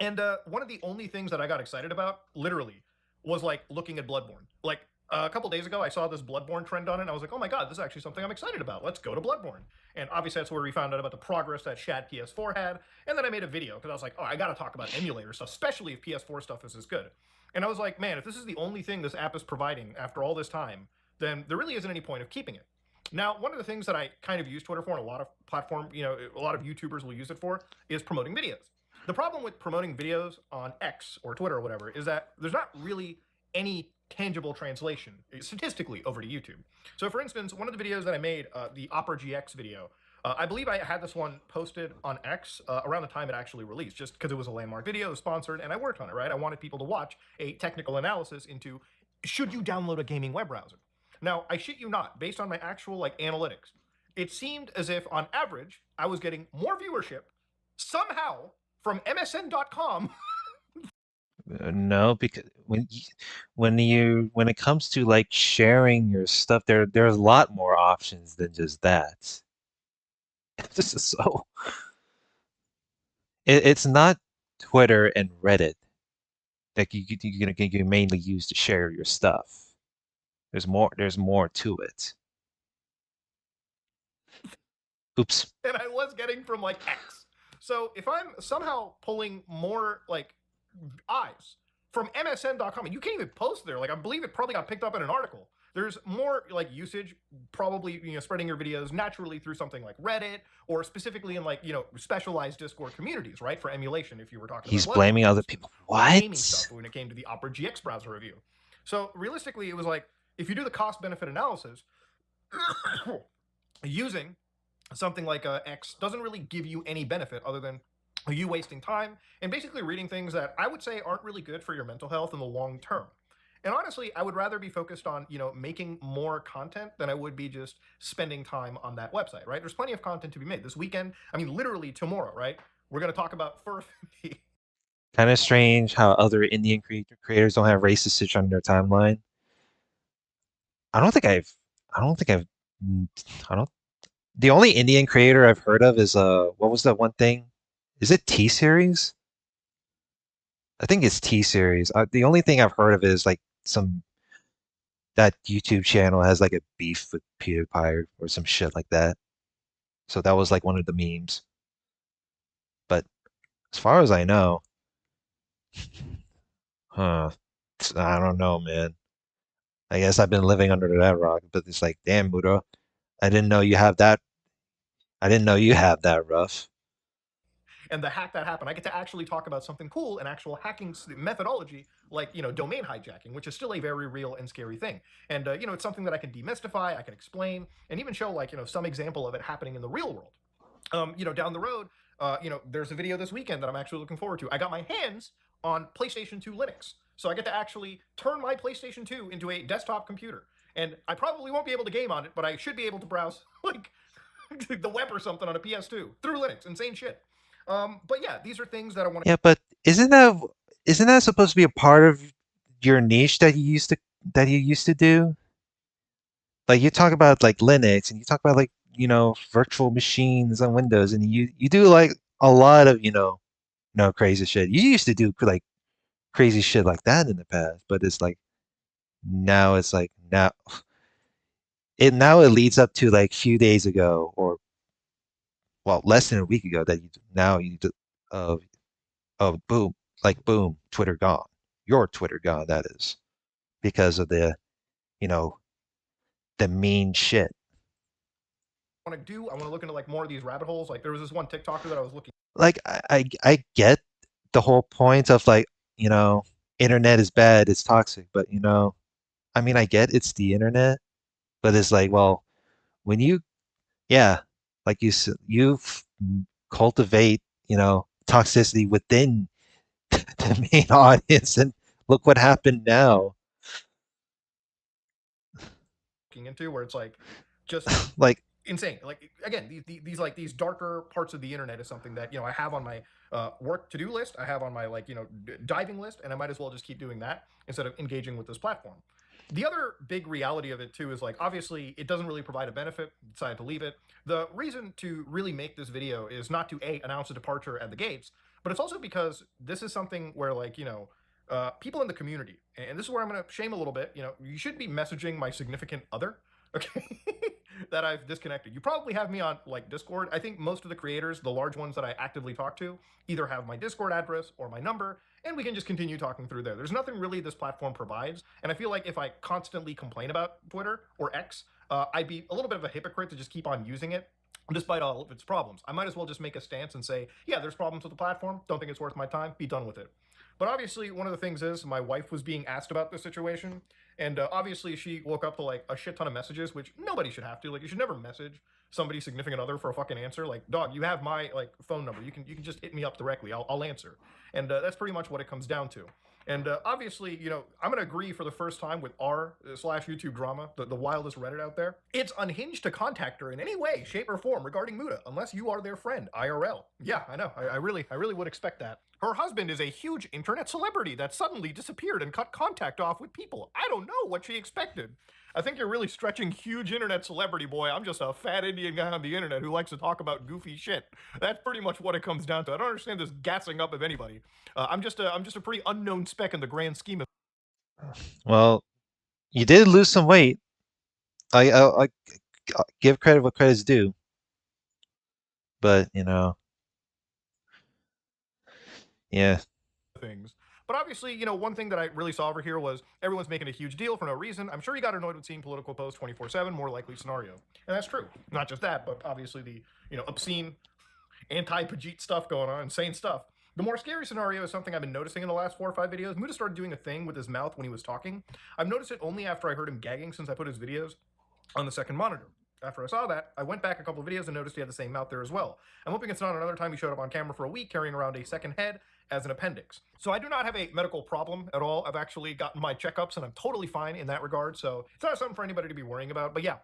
And one of the only things that I got excited about, literally, was like looking at Bloodborne. Like a couple days ago, I saw this Bloodborne trend on it, and I was like, oh my god, this is actually something I'm excited about. Let's go to Bloodborne. And obviously, that's where we found out about the progress that Shad PS4 had. And then I made a video because I was like, oh, I gotta talk about emulator stuff, especially if PS4 stuff is as good. And I was like, man, if this is the only thing this app is providing after all this time, then there really isn't any point of keeping it. Now, one of the things that I kind of use Twitter for, and a lot of platform, a lot of YouTubers will use it for, is promoting videos. The problem with promoting videos on X or Twitter or whatever is that there's not really any tangible translation statistically over to YouTube. So, for instance, one of the videos that I made, the Opera GX video, I believe I had this one posted on X around the time it actually released, just because it was a landmark video, it was sponsored, and I worked on it, right? I wanted people to watch a technical analysis into should you download a gaming web browser? Now, I shit you not, based on my actual like analytics, it seemed as if on average I was getting more viewership somehow from MSN.com. No, because when it comes to like sharing your stuff, there's a lot more options than just that. This is so. It's not Twitter and Reddit that you mainly use to share your stuff. There's more. There's more to it. Oops. And I was getting from like X. So if I'm somehow pulling more like eyes from MSN.com, and you can't even post there. Like I believe it probably got picked up in an article. There's more like usage, probably spreading your videos naturally through something like Reddit or specifically in like specialized Discord communities, right? For emulation, if you were talking He's about blaming other people. What? gaming stuff when it came to the Opera GX browser review. So realistically, it was like if you do the cost benefit analysis, using something like X doesn't really give you any benefit other than you wasting time and basically reading things that I would say aren't really good for your mental health in the long term. And honestly, I would rather be focused on, making more content than I would be just spending time on that website, right? There's plenty of content to be made this weekend. I mean, literally tomorrow, right? We're going to talk about fur. Kind of strange how other Indian creators don't have racist shit on their timeline. I don't think I've. I don't think I've. I don't. The only Indian creator I've heard of is what was that one thing? Is it T series? I think it's T series. The only thing I've heard of is like some that YouTube channel has like a beef with PewDiePie or some shit like that. So that was like one of the memes. But as far as I know, huh? I don't know, man. I guess I've been living under that rock, but it's like, damn, Mudo, I didn't know you have that. I didn't know you have that rough. And the hack that happened, I get to actually talk about something cool, an actual hacking methodology, like domain hijacking, which is still a very real and scary thing. And it's something that I can demystify, I can explain, and even show like some example of it happening in the real world. Down the road, there's a video this weekend that I'm actually looking forward to. I got my hands on PlayStation 2 Linux, so I get to actually turn my PlayStation 2 into a desktop computer. And I probably won't be able to game on it, but I should be able to browse like the web or something on a PS2 through Linux. Insane shit. But yeah, these are things that I want to. Yeah, but isn't that supposed to be a part of your niche that you used to do? Like you talk about like Linux and you talk about like, virtual machines on Windows and you do like a lot of, crazy shit. You used to do like crazy shit like that in the past, but it's like now it leads up to like few days ago or well less than a week ago that uh boom, like boom, Twitter gone. Your Twitter gone, that is, because of you know, the mean shit. I want to look into like more of these rabbit holes. Like there was this one TikToker that I was looking. Like I get the whole point of like, internet is bad, it's toxic, but I mean I get it's the internet, but it's like, well, when yeah, like cultivate, toxicity within the main audience, and look what happened now. Looking into where it's like just Like insane. Like again, these darker parts of the internet is something that I have on my work to do list. I have on my diving list, and I might as well just keep doing that instead of engaging with this platform. The other big reality of it too is like obviously it doesn't really provide a benefit. Decided to leave it. The reason to really make this video is not to announce a departure at the gates, but it's also because this is something where people in the community, and this is where I'm going to shame a little bit. You should be messaging my significant other, okay, that I've disconnected. You probably have me on like Discord. I think most of the creators, the large ones that I actively talk to, either have my Discord address or my number, and we can just continue talking through there. There's nothing really this platform provides, and I feel like if I constantly complain about Twitter or X, I'd be a little bit of a hypocrite to just keep on using it despite all of its problems. I might as well just make a stance and say, yeah, there's problems with the platform. Don't think it's worth my time. Be done with it. But obviously, one of the things is my wife was being asked about this situation, and obviously she woke up to like a shit ton of messages, which nobody should have to. Like, you should never message somebody's significant other for a fucking answer. Like, dog, you have my like phone number. You can just hit me up directly. I'll answer, and that's pretty much what it comes down to. And obviously, I'm going to agree for the first time with r slash YouTube drama, the wildest Reddit out there. It's unhinged to contact her in any way, shape, or form regarding Muda, unless you are their friend, IRL. Yeah, I know. I really would expect that. Her husband is a huge internet celebrity that suddenly disappeared and cut contact off with people. I don't know what she expected. I think you're really stretching huge internet celebrity, boy. I'm just a fat Indian guy on the internet who likes to talk about goofy shit. That's pretty much what it comes down to. I don't understand this gassing up of anybody. I'm just a pretty unknown speck in the grand scheme of. Well, you did lose some weight. I give credit what credit's due, but yeah. Things. But obviously, one thing that I really saw over here was everyone's making a huge deal for no reason. I'm sure you got annoyed with seeing political posts 24/7, more likely scenario. And that's true. Not just that, but obviously the, obscene anti-Pajit stuff going on, insane stuff. The more scary scenario is something I've been noticing in the last 4 or 5 videos. Muda started doing a thing with his mouth when he was talking. I've noticed it only after I heard him gagging since I put his videos on the second monitor. After I saw that, I went back a couple of videos and noticed he had the same mouth there as well. I'm hoping it's not another time he showed up on camera for a week carrying around a second head as an appendix. So I do not have a medical problem at all. I've actually gotten my checkups and I'm totally fine in that regard. So it's not something for anybody to be worrying about. But yeah,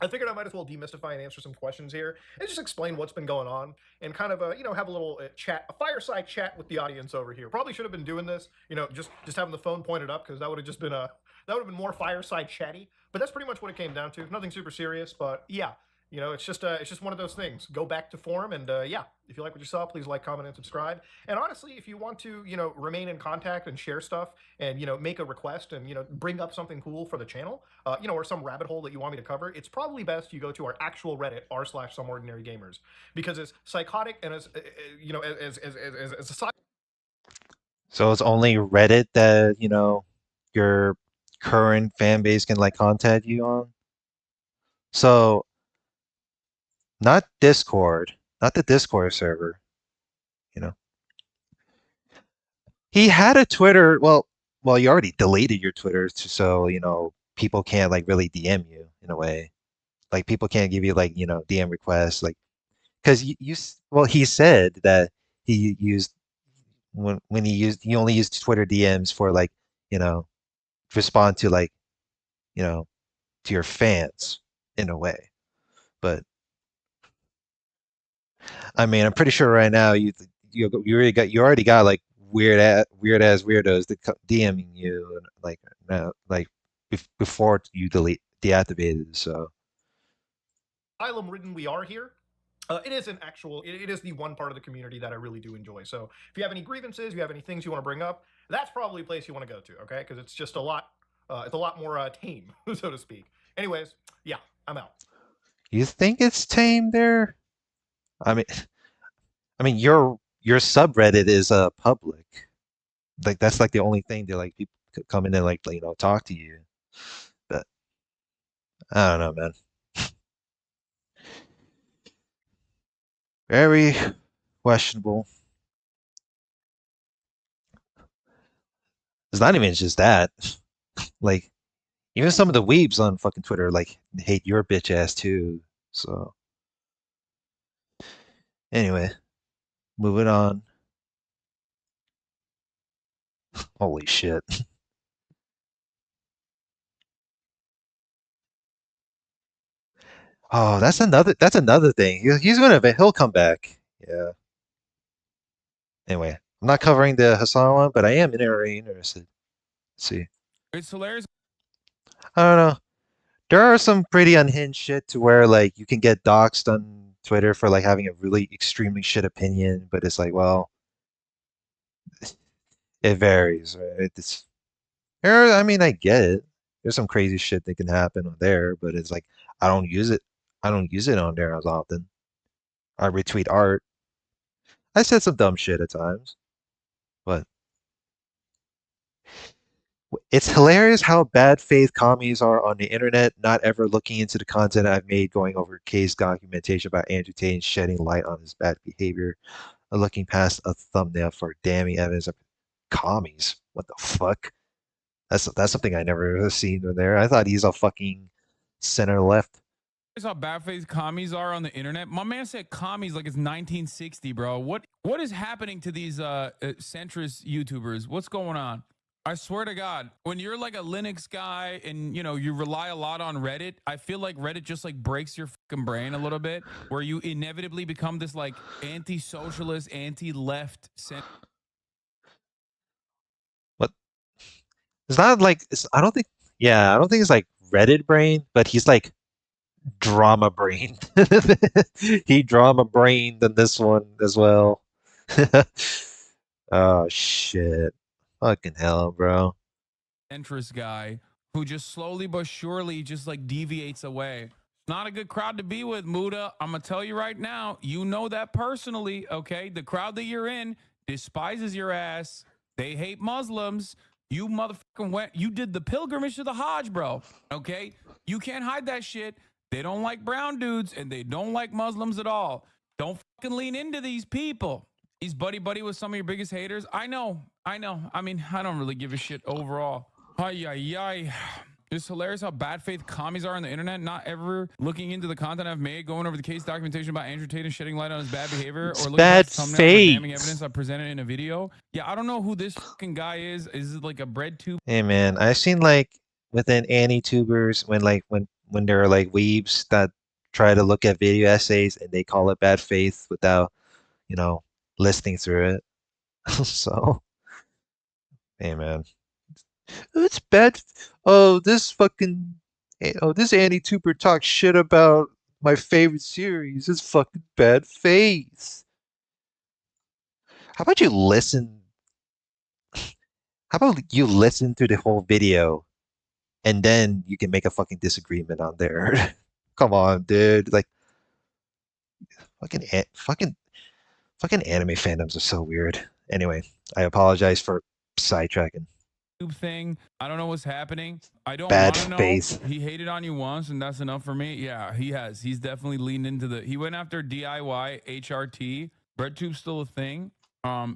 I figured I might as well demystify and answer some questions here and just explain what's been going on and kind of, have a little chat, a fireside chat with the audience over here. Probably should have been doing this, just having the phone pointed up because that would have just been that would have been more fireside chatty. But that's pretty much what it came down to. Nothing super serious, but yeah, it's just one of those things. Go back to form, and yeah, if you like what you saw, please like, comment, and subscribe. And honestly, if you want to, remain in contact and share stuff, and make a request, and bring up something cool for the channel, or some rabbit hole that you want me to cover, it's probably best you go to our actual Reddit r/someordinarygamers, because as psychotic and as as a So it's only Reddit that your current fan base can like contact you on. So not Discord, not the Discord server. You know, he had a Twitter. Well, you already deleted your Twitter, so people can't like really DM you in a way. Like people can't give you like DM requests, like because well, he said that he used when he only used Twitter DMs for like you know respond to like you know to your fans in a way. But I mean, I'm pretty sure right now you already got like weird ass weirdos that DMing you like now like before you deactivated. So asylum ridden we are here. It is it is the one part of the community that I really do enjoy. So if you have any grievances, you have any things you want to bring up, that's probably a place you want to go to, okay? Because it's just it's a lot more tame, so to speak. Anyways, yeah, I'm out. you think it's tame there? I mean, your subreddit is public. Like that's like the only thing that like people could come in and like talk to you. But I don't know, man. Very questionable. It's not even just that. Like even some of the weebs on fucking Twitter like hate your bitch ass too. So anyway, moving on. Holy shit. Oh, that's another thing. He'll come back. Yeah. Anyway, I'm not covering the Hassan one, but I am very interested. Let's see. It's hilarious. I don't know. There are some pretty unhinged shit to where like you can get doxxed on Twitter for like having a really extremely shit opinion, but it's like, well, it varies, right? I mean, I get it. There's some crazy shit that can happen on there, but it's like I don't use it. I don't use it on there as often. I retweet art. I said some dumb shit at times, but it's hilarious how bad faith commies are on the internet, not ever looking into the content I've made going over case documentation about Andrew Tate and shedding light on his bad behavior, or looking past a thumbnail for damning evidence. Commies. What the fuck? That's something I never seen in there. I thought he's a fucking center left. How bad faced commies are on the internet. My man said commies like it's 1960, bro. What is happening to these centrist YouTubers? What's going on? I swear to God, when you're like a Linux guy and you rely a lot on Reddit, I feel like Reddit just like breaks your fucking brain a little bit, where you inevitably become this like anti-socialist, anti-left. What? It's not like I don't think. Yeah, I don't think it's like Reddit brain, but he's like drama brain. He drama brained in this one as well. Oh shit! Fucking hell, bro. Centrist guy who just slowly but surely just like deviates away. Not a good crowd to be with, Muda. I'm gonna tell you right now, you know that personally, okay? The crowd that you're in despises your ass. They hate Muslims. You motherfucking you did the pilgrimage to the Hajj, bro. Okay? You can't hide that shit. They don't like brown dudes and they don't like Muslims at all. Don't fucking lean into these people. He's buddy with some of your biggest haters. I know. I mean, I don't really give a shit overall. Ay. It's hilarious how bad faith commies are on the internet, not ever looking into the content I've made, going over the case documentation about Andrew Tate and shedding light on his bad behavior, or looking bad at thumbnails for damning faith. evidence I presented in a video. Yeah, I don't know who this fucking guy is. Is it like a bread tube? Hey man, I've seen like within anti-tubers when there are like weebs that try to look at video essays and they call it bad faith without, listening through it. So, hey man. It's bad. Oh, this anti-tuber talks shit about my favorite series. It's fucking bad faith. How about you listen? How about you listen to the whole video and then you can make a fucking disagreement on there? Come on, dude. Like, fucking anime fandoms are so weird. Anyway, I apologize for sidetracking. Thing. I don't know what's happening. I don't Bad want to know. faith. He hated on you once, and that's enough for me. Yeah, he has. He's definitely leaned into he went after DIY HRT. BreadTube's still a thing.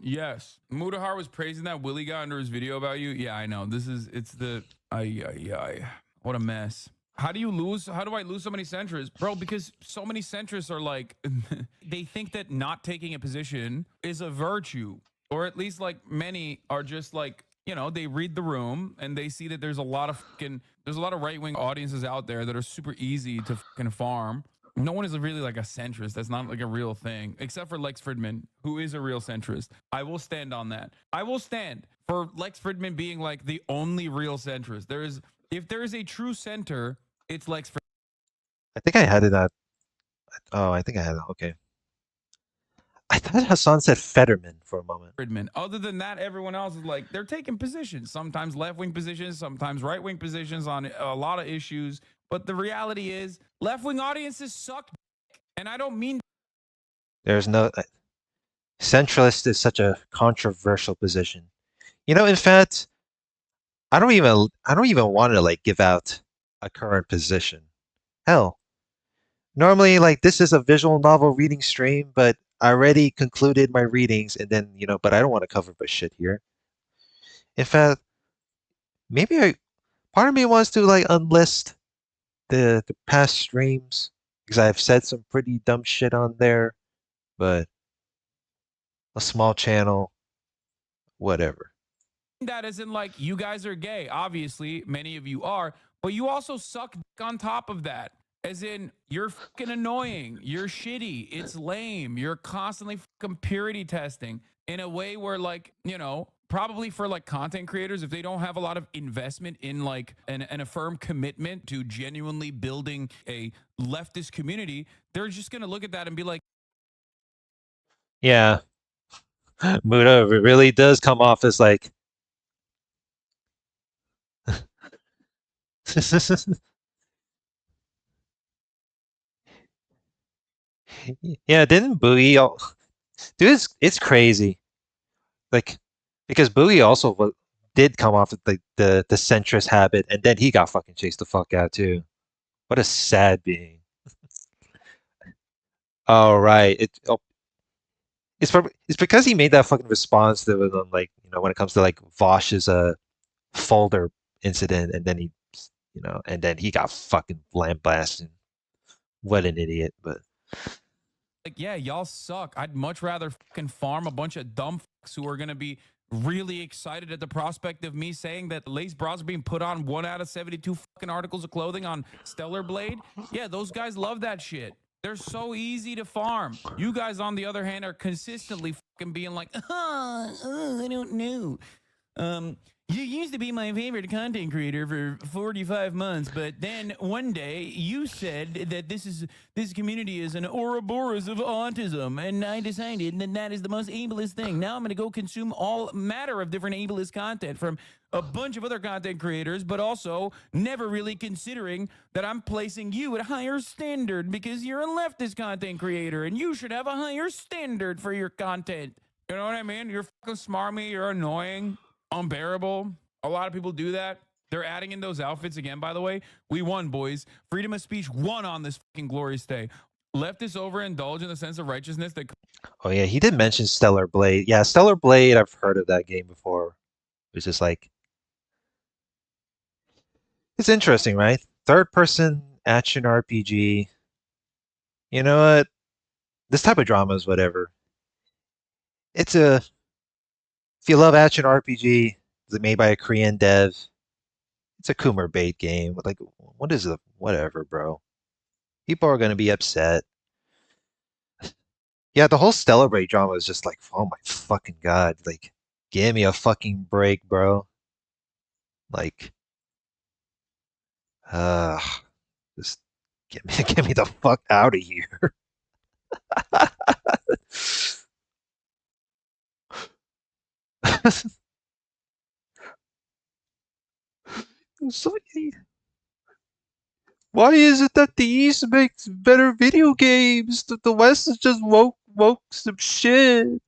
Yes. Mudahar was praising that Willie got under his video about you. Yeah, I know. It's the what a mess. How do I lose so many centrists? Bro, because so many centrists are like they think that not taking a position is a virtue. Or at least like many are just like, they read the room and they see that there's a lot of right-wing audiences out there that are super easy to fucking farm. No one is really like a centrist. That's not like a real thing, except for Lex Fridman, who is a real centrist. I will stand on that. I will stand for Lex Fridman being like the only real centrist. If there is a true center, it's Lex Fridman. I think I had it at. Oh, I think I had it. Okay. I thought Hassan said Fetterman for a moment. Other than that, everyone else is like, they're taking positions, sometimes left-wing positions, sometimes right-wing positions on a lot of issues. But the reality is left-wing audiences suck. And I don't mean. There's no. Centralist is such a controversial position. In fact, I don't even want to like give out a current position. Hell, normally like this is a visual novel reading stream, but I already concluded my readings and then, but I don't want to cover my shit here. In fact, part of me wants to like unlist the past streams because I've said some pretty dumb shit on there, but a small channel, whatever. That isn't like you guys are gay. Obviously, many of you are, but you also suck on top of that. As in, you're fucking annoying. You're shitty. It's lame. You're constantly fucking purity testing in a way where, like, probably for like content creators, if they don't have a lot of investment in like a firm commitment to genuinely building a leftist community, they're just going to look at that and be like, yeah, Muda really does come off as like. Yeah, didn't Bowie? Dude, it's crazy. Like, because Bowie also did come off with the centrist habit, and then he got fucking chased the fuck out too. What a sad being. Oh right, it's because he made that fucking response that was on, like, when it comes to like Vosh's folder incident, and then and then he got fucking lambasted. What an idiot! But Like, yeah, y'all suck. I'd much rather fucking farm a bunch of dumb fucks who are gonna be really excited at the prospect of me saying that lace bras are being put on 1 out of 72 fucking articles of clothing on Stellar Blade. Yeah, those guys love that shit. They're so easy to farm. You guys, on the other hand, are consistently fucking being like, I don't know. You used to be my favorite content creator for 45 months, but then one day you said that this community is an Ouroboros of autism, and I decided that is the most ableist thing. Now I'm going to go consume all matter of different ableist content from a bunch of other content creators, but also never really considering that I'm placing you at a higher standard because you're a leftist content creator, and you should have a higher standard for your content. You know what I mean? You're fucking smarmy, you're annoying, unbearable. A lot of people do that. They're adding in those outfits again, by the way. We won, boys. Freedom of speech won on this fucking glorious day. Leftists overindulge in the sense of righteousness that. oh yeah, he did mention Stellar Blade. Yeah, Stellar Blade. I've heard of that game before. It's just like it's interesting, right? Third person action RPG. You know what? This type of drama is whatever. It's a if you love action RPG, it's made by a Korean dev. It's a Coomer bait game. Like, what is it? Whatever, bro. People are gonna be upset. Yeah, the whole Stellar Blade drama is just like, oh my fucking god. Like, give me a fucking break, bro. Like, uh, just get me the fuck out of here. So, why is it that the East makes better video games? The West is just woke some shit.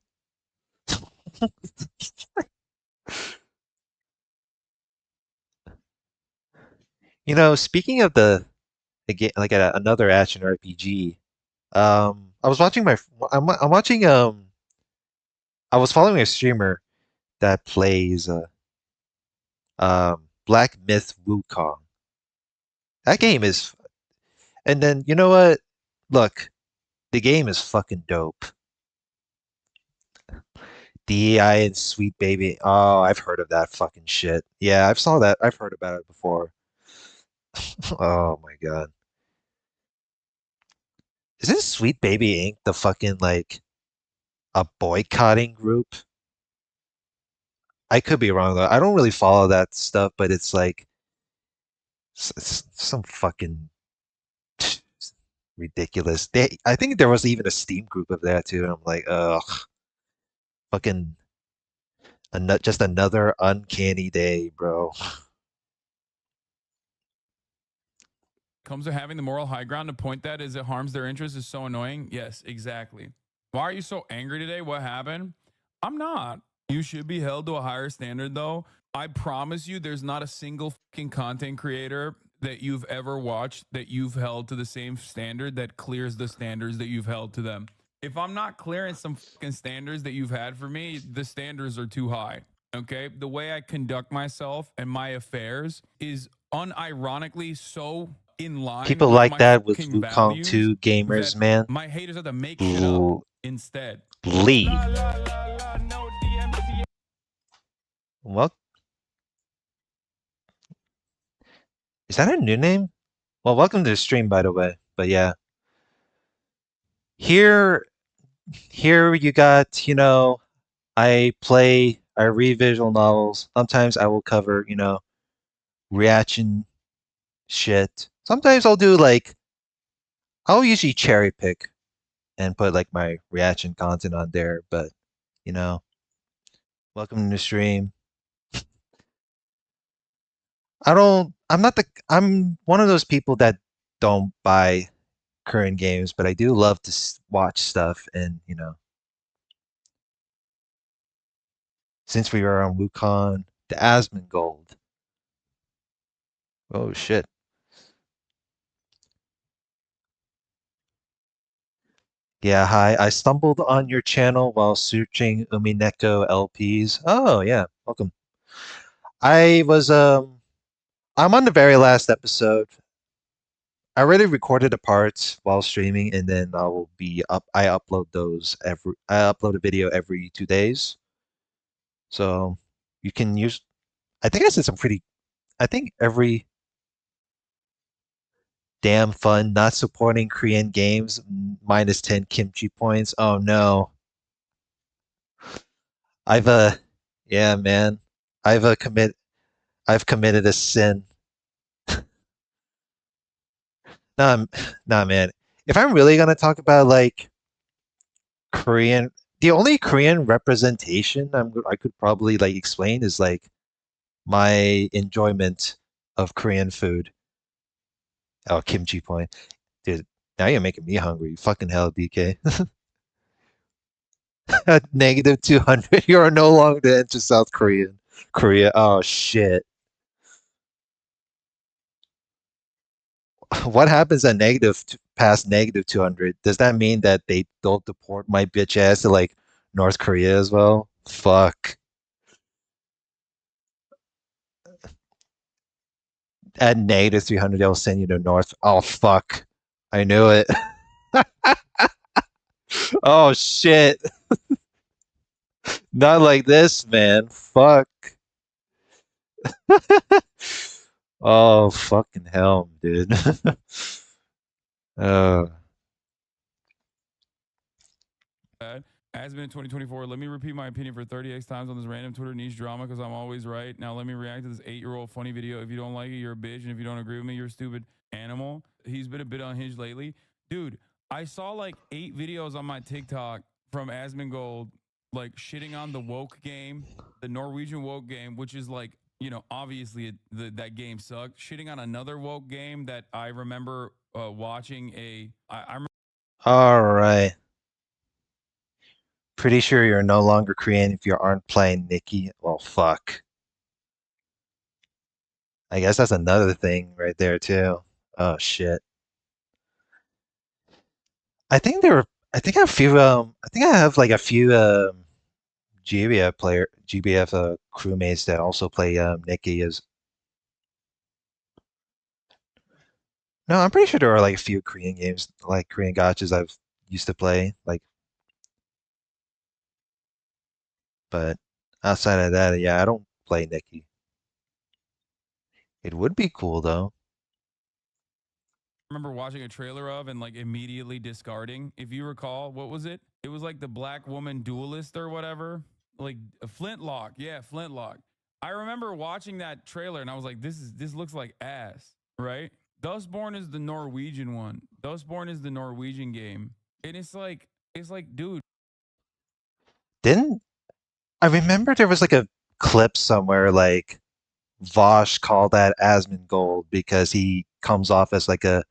Speaking of again, like another action RPG, I was watching I'm watching I was following a streamer that plays Black Myth Wukong. That game is, and then you know what? Look, the game is fucking dope. DEI and Sweet Baby. Oh, I've heard of that fucking shit. Yeah, I've saw that. I've heard about it before. Oh my god. Isn't Sweet Baby Inc. the fucking like a boycotting group? I could be wrong though. I don't really follow that stuff, but it's like some fucking ridiculous. I think there was even a Steam group of that too, and I'm like, ugh, fucking, just another uncanny day, bro. Comes to having the moral high ground to point that as it harms their interests is so annoying. Yes, exactly. Why are you so angry today? What happened? I'm not. You should be held to a higher standard, though. I promise you, there's not a single fucking content creator that you've ever watched that you've held to the same standard that clears the standards that you've held to them. If I'm not clearing some fucking standards that you've had for me, the standards are too high. Okay? The way I conduct myself and my affairs is unironically so in line People with like my that with fucking Wukong values 2 gamers, that man. my haters have to make shit up instead. Leave. Well, is that a new name? Well, welcome to the stream, by the way. But yeah, here you got, I read visual novels. Sometimes I will cover, reaction shit. Sometimes I'll usually cherry pick and put like my reaction content on there, but you know, welcome to the stream. I'm one of those people that don't buy current games, but I do love to watch stuff. And, since we were on Wukong, the Asmongold. Oh, shit. Yeah, hi. I stumbled on your channel while searching Umineko LPs. Oh, yeah. Welcome. I was I'm on the very last episode. I already recorded the parts while streaming, and then I upload those I upload a video every 2 days. So you can use I think I said some pretty I think every damn fun not supporting Korean games minus 10 kimchi points. Oh no. I've yeah, man. I've I've committed a sin. Nah, nah, man. If I'm really gonna talk about like Korean, the only Korean representation I could probably like explain is like my enjoyment of Korean food. Oh, kimchi point, dude. Now you're making me hungry. Fucking hell, DK. At negative 200, you are no longer to enter South Korea. Oh shit. What happens at past negative 200? Does that mean that they don't deport my bitch ass to like North Korea as well? Fuck. At negative 300, they'll send you to North. Oh, fuck. I knew it. Oh, shit. Not like this, man. Fuck. Oh, fucking hell, dude. uh, Bad. Has been in 2024. Let me repeat my opinion for 30x times on this random Twitter niche drama because I'm always right. Now let me react to this 8-year-old funny video. If you don't like it, you're a bitch, and if you don't agree with me, you're a stupid animal. He's been a bit unhinged lately, dude. I saw like 8 videos on my TikTok from Asmongold like shitting on the woke game, the Norwegian woke game, which is like, obviously that game sucked. Shitting on another woke game that I remember watching I remember. all right. Pretty sure you're no longer Korean if you aren't playing Nikki. Well, fuck. I guess that's another thing right there, too. Oh, shit. I think there were. I think I have a few. I think I have like a few GBF crewmates that also play Nikki as. No, I'm pretty sure there are like a few Korean games, like Korean gachas I've used to play, like. But outside of that, yeah, I don't play Nikki. It would be cool though. Remember watching a trailer of and like immediately discarding. If you recall, what was it? It was like the black woman duelist or whatever. Like a Flintlock. Yeah, Flintlock. I remember watching that trailer and I was like, this looks like ass, right? Dustborn is the Norwegian one. Dustborn is the Norwegian game. And it's like, dude. Didn't I remember there was like a clip somewhere like Vosh called that Asmongold because he comes off as like a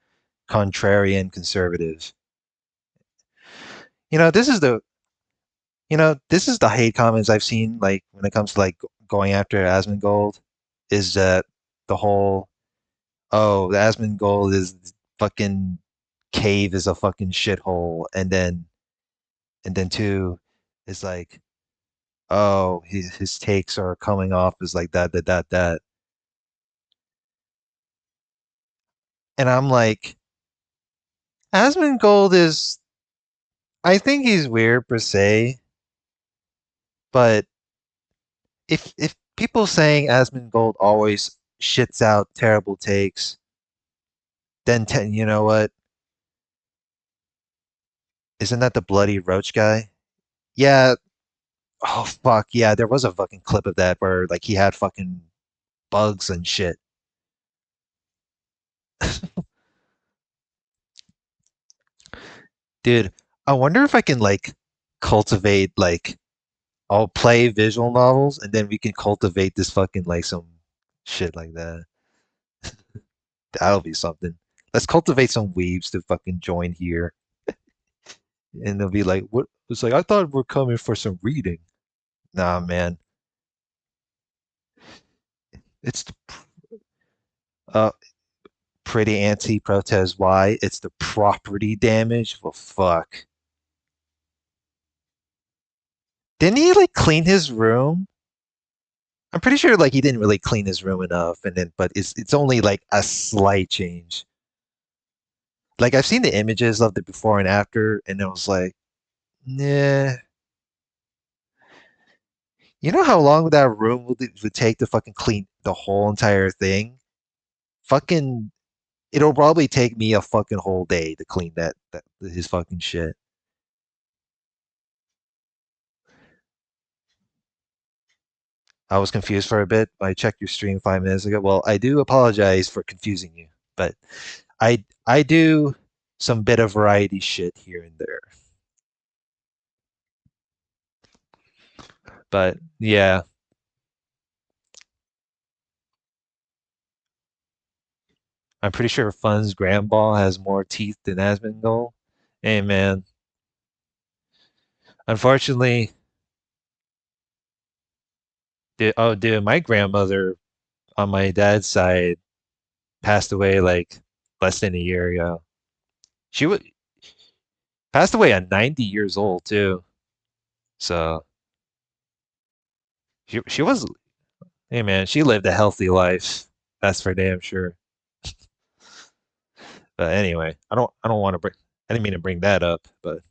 contrarian conservative. You know, this is the this is the hate comments I've seen like when it comes to like going after Asmongold is that the whole the Asmongold is fucking cave is a fucking shithole and then two is like oh his takes are coming off as like that and I'm like Asmongold is I think he's weird per se but if people saying Asmongold always shits out terrible takes then you know what isn't that the bloody roach guy yeah oh fuck yeah there was a fucking clip of that where like he had fucking bugs and shit. Dude, I wonder if I can like cultivate like I'll play visual novels and then we can cultivate this fucking like some shit like that. That'll be something. Let's cultivate some weebs to fucking join here. And they'll be like, what it's like I thought we're coming for some reading. Nah man. It's the uh pretty anti protest why? It's the property damage? Well fuck. Didn't he like clean his room? I'm pretty sure like he didn't really clean his room enough, and then but it's only like a slight change. Like I've seen the images of the before and after, and it was like, nah. You know how long that room would take to fucking clean the whole entire thing? Fucking, it'll probably take me a fucking whole day to clean that his fucking shit. I was confused for a bit. I checked your stream 5 minutes ago. Well, I do apologize for confusing you, but I do some bit of variety shit here and there. But yeah, I'm pretty sure Fun's Grand Ball has more teeth than Asmongold. Hey man, unfortunately, dude, my grandmother on my dad's side passed away like less than a year ago. She was passed away at 90 years old too. So she was, hey man, she lived a healthy life. That's for damn sure. But anyway, I don't want to bring. I didn't mean to bring that up, but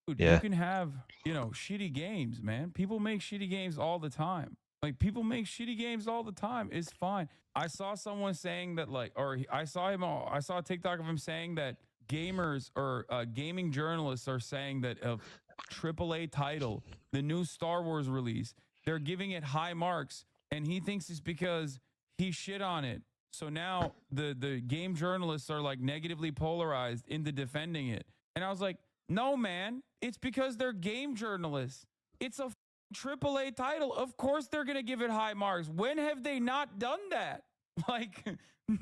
Dude, you yeah. can have, shitty games, man. People make shitty games all the time. Like, people make shitty games all the time. It's fine. I saw someone saying that, like, I saw I saw a TikTok of him saying that gamers or gaming journalists are saying that of AAA title, the new Star Wars release, they're giving it high marks, and he thinks it's because he shit on it. So now the game journalists are like negatively polarized into defending it. And I was like, no, man, it's because they're game journalists. It's a AAA title. Of course they're going to give it high marks. When have they not done that? Like,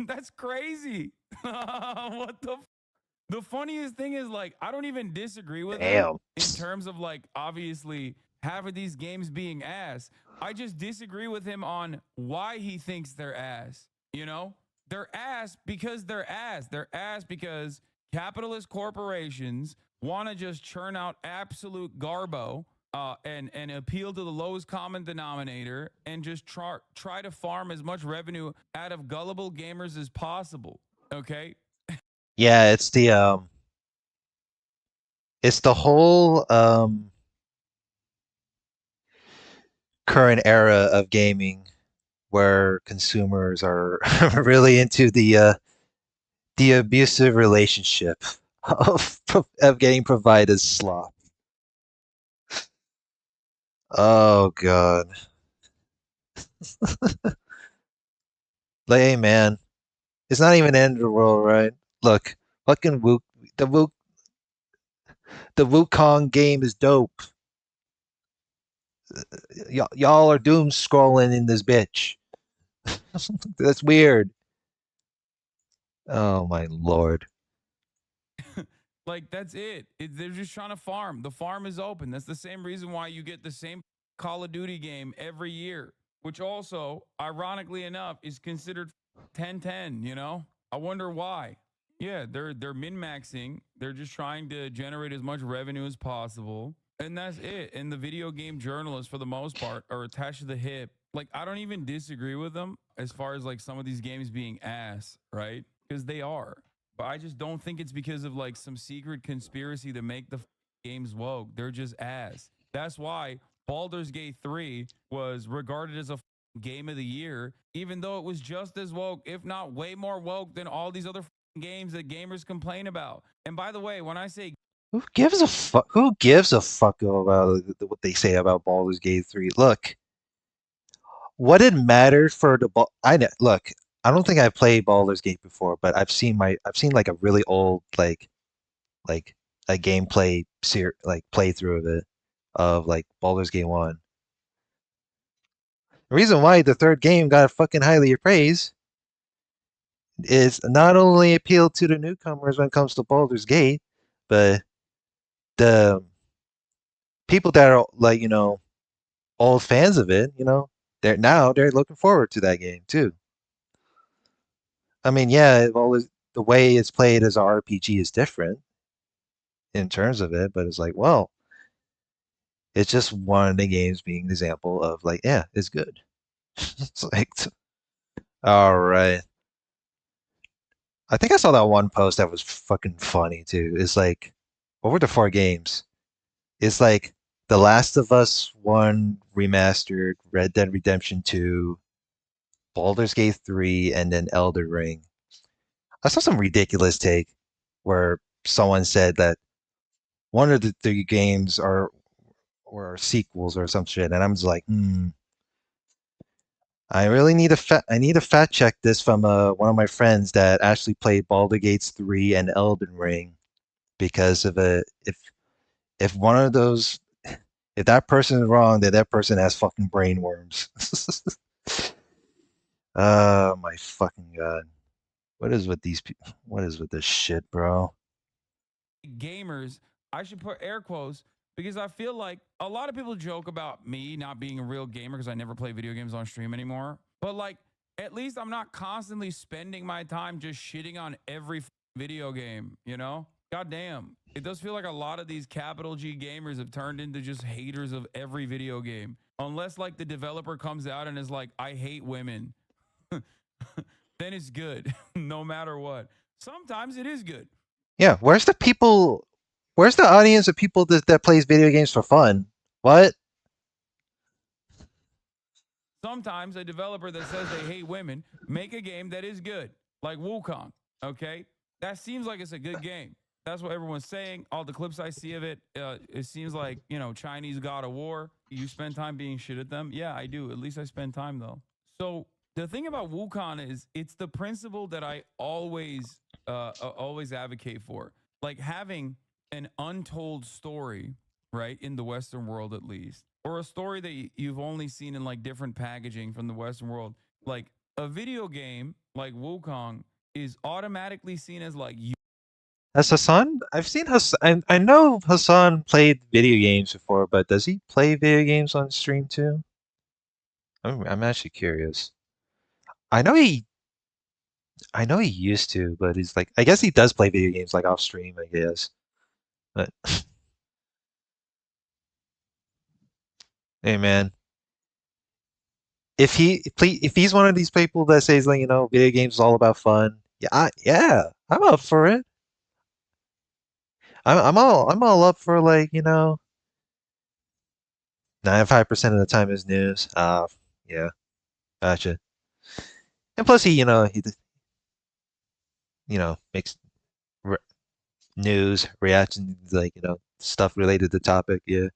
that's crazy. What the funniest thing is, like, I don't even disagree with him Damn. in terms of, like, obviously having these games being ass. I just disagree with him on why he thinks they're ass. You know, they're ass because they're ass. They're ass because capitalist corporations want to just churn out absolute garbo, and appeal to the lowest common denominator and just try to farm as much revenue out of gullible gamers as possible. Okay. Yeah, it's the whole current era of gaming where consumers are really into the abusive relationship of getting provided slop. Oh god. Like, hey man, it's not even the end of the world, right? Look, fucking the Wu the Wukong game is dope. Y'all are doom scrolling in this bitch. That's weird. Oh my lord. Like, that's it. They're just trying to farm. The farm is open. That's the same reason why you get the same Call of Duty game every year, which also, ironically enough, is considered 10-10, you know? I wonder why. Yeah, they're min-maxing. They're just trying to generate as much revenue as possible. And that's it. And the video game journalists, for the most part, are attached to the hip. Like, I don't even disagree with them as far as like some of these games being ass, right? Because they are. But I just don't think it's because of like some secret conspiracy to make the games woke. They're just ass. That's why Baldur's Gate 3 was regarded as a game of the year, even though it was just as woke, if not way more woke than all these other games that gamers complain about. And by the way, when I say Who gives a fuck? Who gives a fuck about what they say about Baldur's Gate 3? Look, what it mattered for the ball. I know. Look, I don't think I've played Baldur's Gate before, but I've seen like a really old like a gameplay like playthrough of it of like Baldur's Gate 1. The reason why the third game got fucking highly praised is not only appeal to the newcomers when it comes to Baldur's Gate, but the people that are like, old fans of it, they're looking forward to that game too. I mean, yeah, well, the way it's played as an RPG is different in terms of it, but it's like, well, It's just one of the games being an example of like, yeah, it's good. It's like, all right. I think I saw that one post that was fucking funny too. It's like, over the 4 games, it's like The Last of Us 1 remastered, Red Dead Redemption 2, Baldur's Gate 3, and then Elder Ring. I saw some ridiculous take where someone said that one of the 3 games are or sequels or some shit, and I'm just like, I really need I need to fact check this from one of my friends that actually played Baldur's Gate 3 and Elden Ring because of if one of those if that person is wrong, then that person has fucking brain worms. Oh my fucking god. What is with these people? What is with this shit, bro? Gamers, I should put air quotes because I feel like a lot of people joke about me not being a real gamer because I never play video games on stream anymore. But like, at least I'm not constantly spending my time just shitting on every video game, you know? God damn. It does feel like a lot of these capital G gamers have turned into just haters of every video game. Unless like the developer comes out and is like, I hate women. Then it's good, no matter what. Sometimes it is good. Yeah, where's the people? Where's the audience of people that plays video games for fun? What? Sometimes a developer that says they hate women make a game that is good, like Wukong. Okay, that seems like it's a good game. That's what everyone's saying. All the clips I see of it, it seems like Chinese God of War. You spend time being shit at them. Yeah, I do. At least I spend time though. So the thing about Wukong is it's the principle that I always advocate for, like having an untold story, right, in the Western world at least, or a story that you've only seen in like different packaging from the Western world. Like a video game like Wukong is automatically seen as like Has Hassan? I've seen Hassan. I know Hassan played video games before, but does he play video games on stream too? I'm actually curious. I know he. I know he used to, but he's like. I guess he does play video games like off stream. I guess, but hey, man. If he's one of these people that says like video games is all about fun, yeah, I'm up for it. I'm all up for like 95% of the time is news. Yeah, gotcha. And plus he makes re news reactions like stuff related to the topic. Yeah.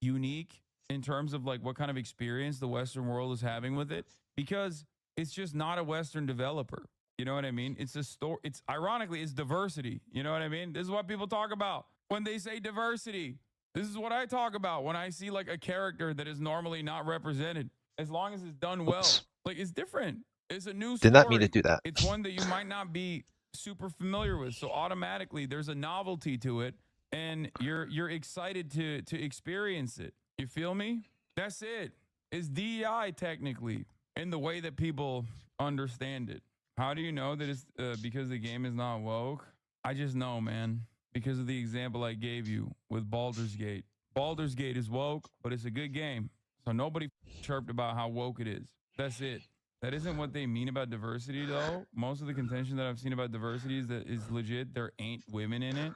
unique in terms of like what kind of experience the Western world is having with it because it's just not a Western developer. You know what I mean? It's a story. It's ironically, it's diversity. You know what I mean? This is what people talk about when they say diversity. This is what I talk about when I see like a character that is normally not represented. As long as it's done well, Oops. like it's different. It's a new Did not mean to story. do that. It's one that you might not be super familiar with. So automatically there's a novelty to it and you're excited to experience it. You feel me? That's it. It's DEI technically in the way that people understand it. How do you know that it's because the game is not woke? I just know, man, because of the example I gave you with Baldur's Gate. Baldur's Gate is woke, but it's a good game. So nobody chirped about how woke it is. That's it. That isn't what they mean about diversity, though. Most of the contention that I've seen about diversity is that is legit. There ain't women in it.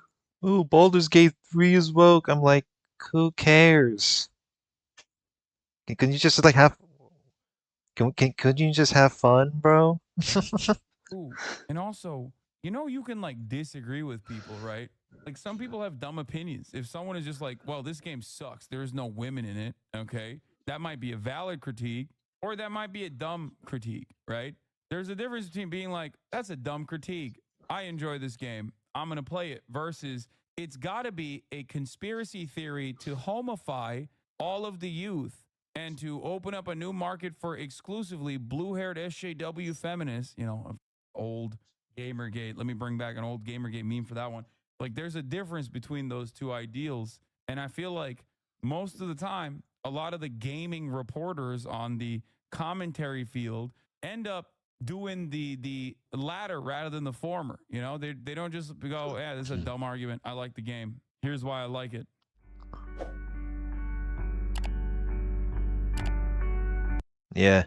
Ooh, Baldur's Gate 3 is woke. I'm like, who cares? Can you just like have could you just have fun, bro? Ooh, and also, you can like disagree with people, right? Like some people have dumb opinions. If someone is just like, well, this game sucks, there's no women in it, okay? That might be a valid critique, or that might be a dumb critique, right? There's a difference between being like, that's a dumb critique. I enjoy this game. I'm going to play it versus it's got to be a conspiracy theory to homify all of the youth and to open up a new market for exclusively blue-haired SJW feminists, old Gamergate. Let me bring back an old Gamergate meme for that one. Like there's a difference between those two ideals. And I feel like most of the time, a lot of the gaming reporters on the commentary field end up doing the latter rather than the former. They don't just go, yeah, this is a dumb argument. I like the game. Here's why I like it. Yeah.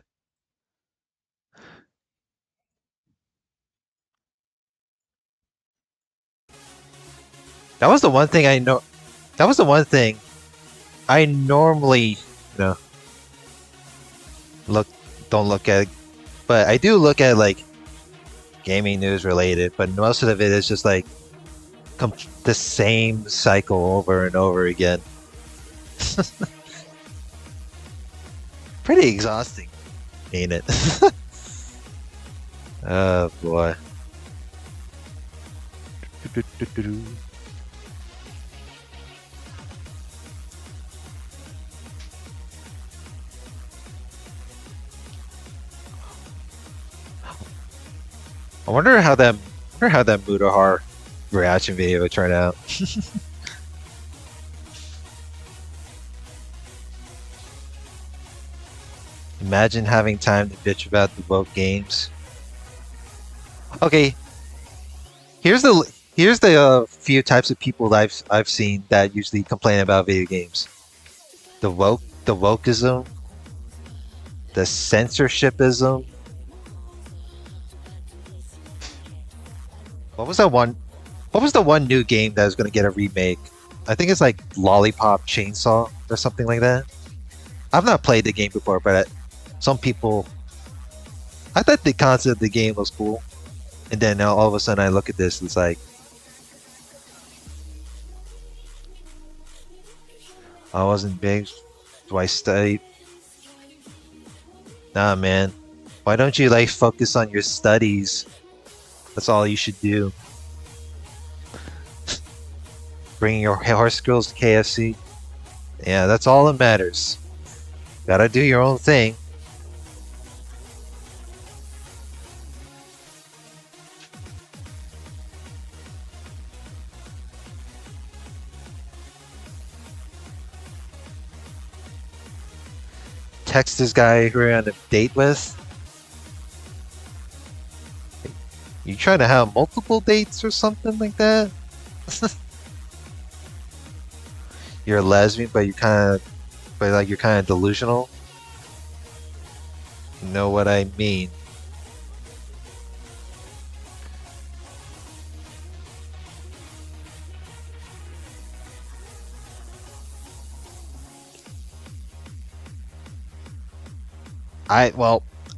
That was the one thing I know. That was the one thing I normally, look don't look at, but I do look at like gaming news related. But most of it is just like the same cycle over and over again. Pretty exhausting, ain't it? Oh boy. I wonder how that Mutahar reaction video would turn out. Imagine having time to bitch about the woke games. Okay, here's the few types of people that I've seen that usually complain about video games. The wokeism, the censorshipism. What was that one? What was the one new game that was going to get a remake? I think it's like Lollipop Chainsaw or something like that. I've not played the game before, but some people, I thought the concept of the game was cool, and then now all of a sudden I look at this, it's like, I wasn't big. Do I study? Nah, man. Why don't you like focus on your studies? That's all you should do. Bringing your horse girls to KFC. Yeah, that's all that matters. Gotta do your own thing. Text this guy who you're on a date with. You trying to have multiple dates or something like that? You're a lesbian, but you're kind of delusional. You know what I mean?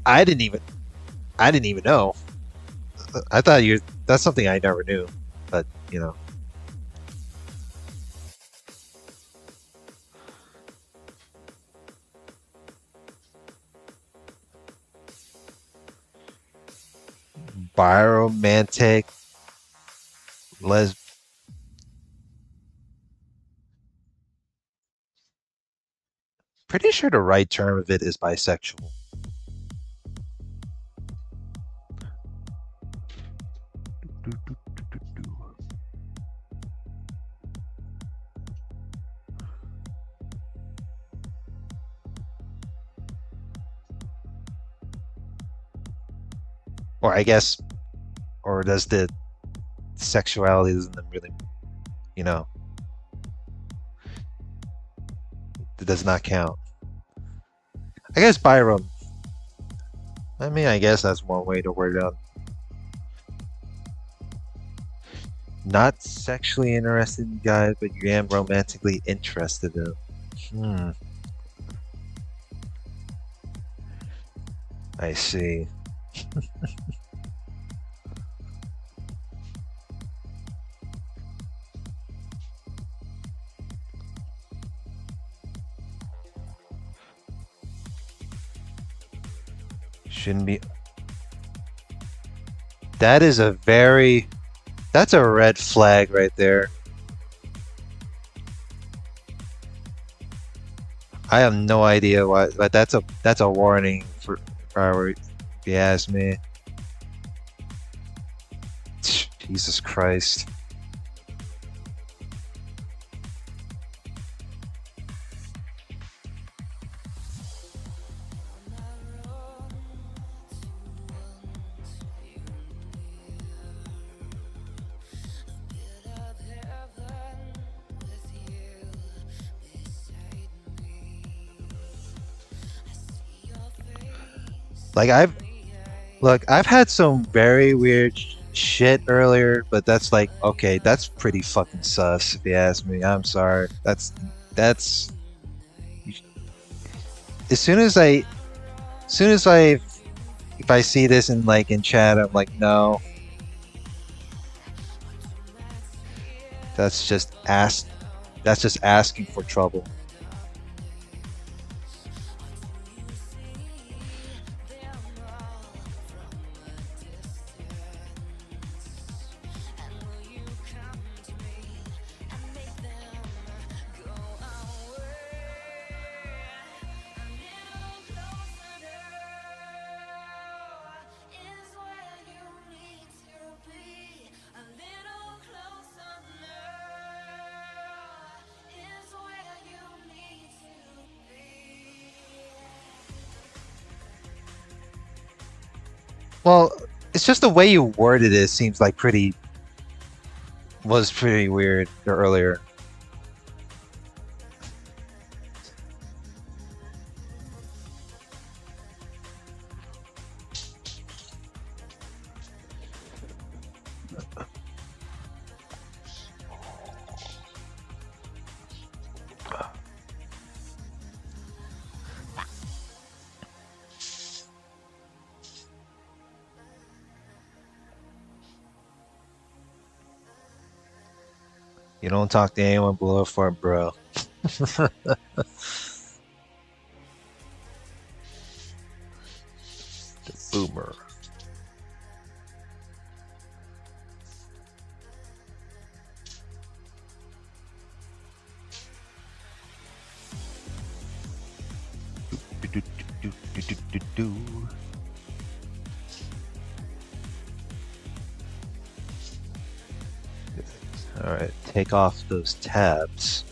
I didn't even know. I thought that's something I never knew, but you know. Biromantic les pretty sure the right term of it is bisexual. Or I guess, or does the sexuality doesn't really, you know, it does not count. I guess Byron. I mean, I guess that's one way to word it out. Not sexually interested in guys, but you am romantically interested in them. I see. Shouldn't be. That's a red flag right there. I have no idea why, but that's a warning for if you ask me. Jesus Christ. Like I've had some very weird shit earlier, but that's like okay, that's pretty fucking sus if you ask me. I'm sorry. That's as soon as I if I see this in like in chat, I'm like, no, that's just ask that's just asking for trouble. Well, it's just the way you worded it seems like pretty weird earlier. You don't talk to anyone below Fort Bro. The boomer. Do, do, do, do, do, do. All right, take off those tabs.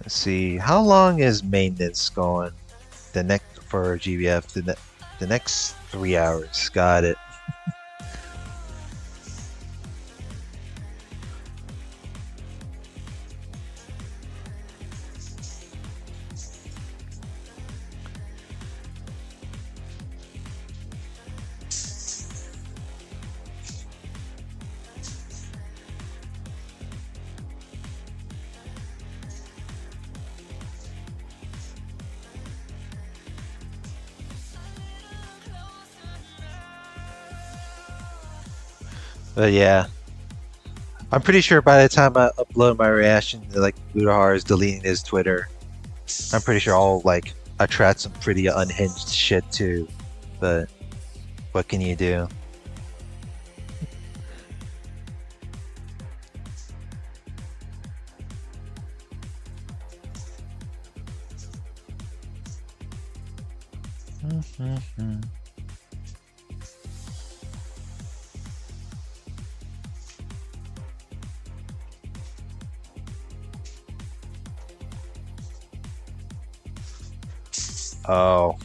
Let's see, how long is maintenance going? The next for GBF, the next 3 hours. Got it. But yeah, I'm pretty sure by the time I upload my reaction to like Budahar is deleting his Twitter, I'm pretty sure I'll like attract some pretty unhinged shit too. But what can you do? Oh.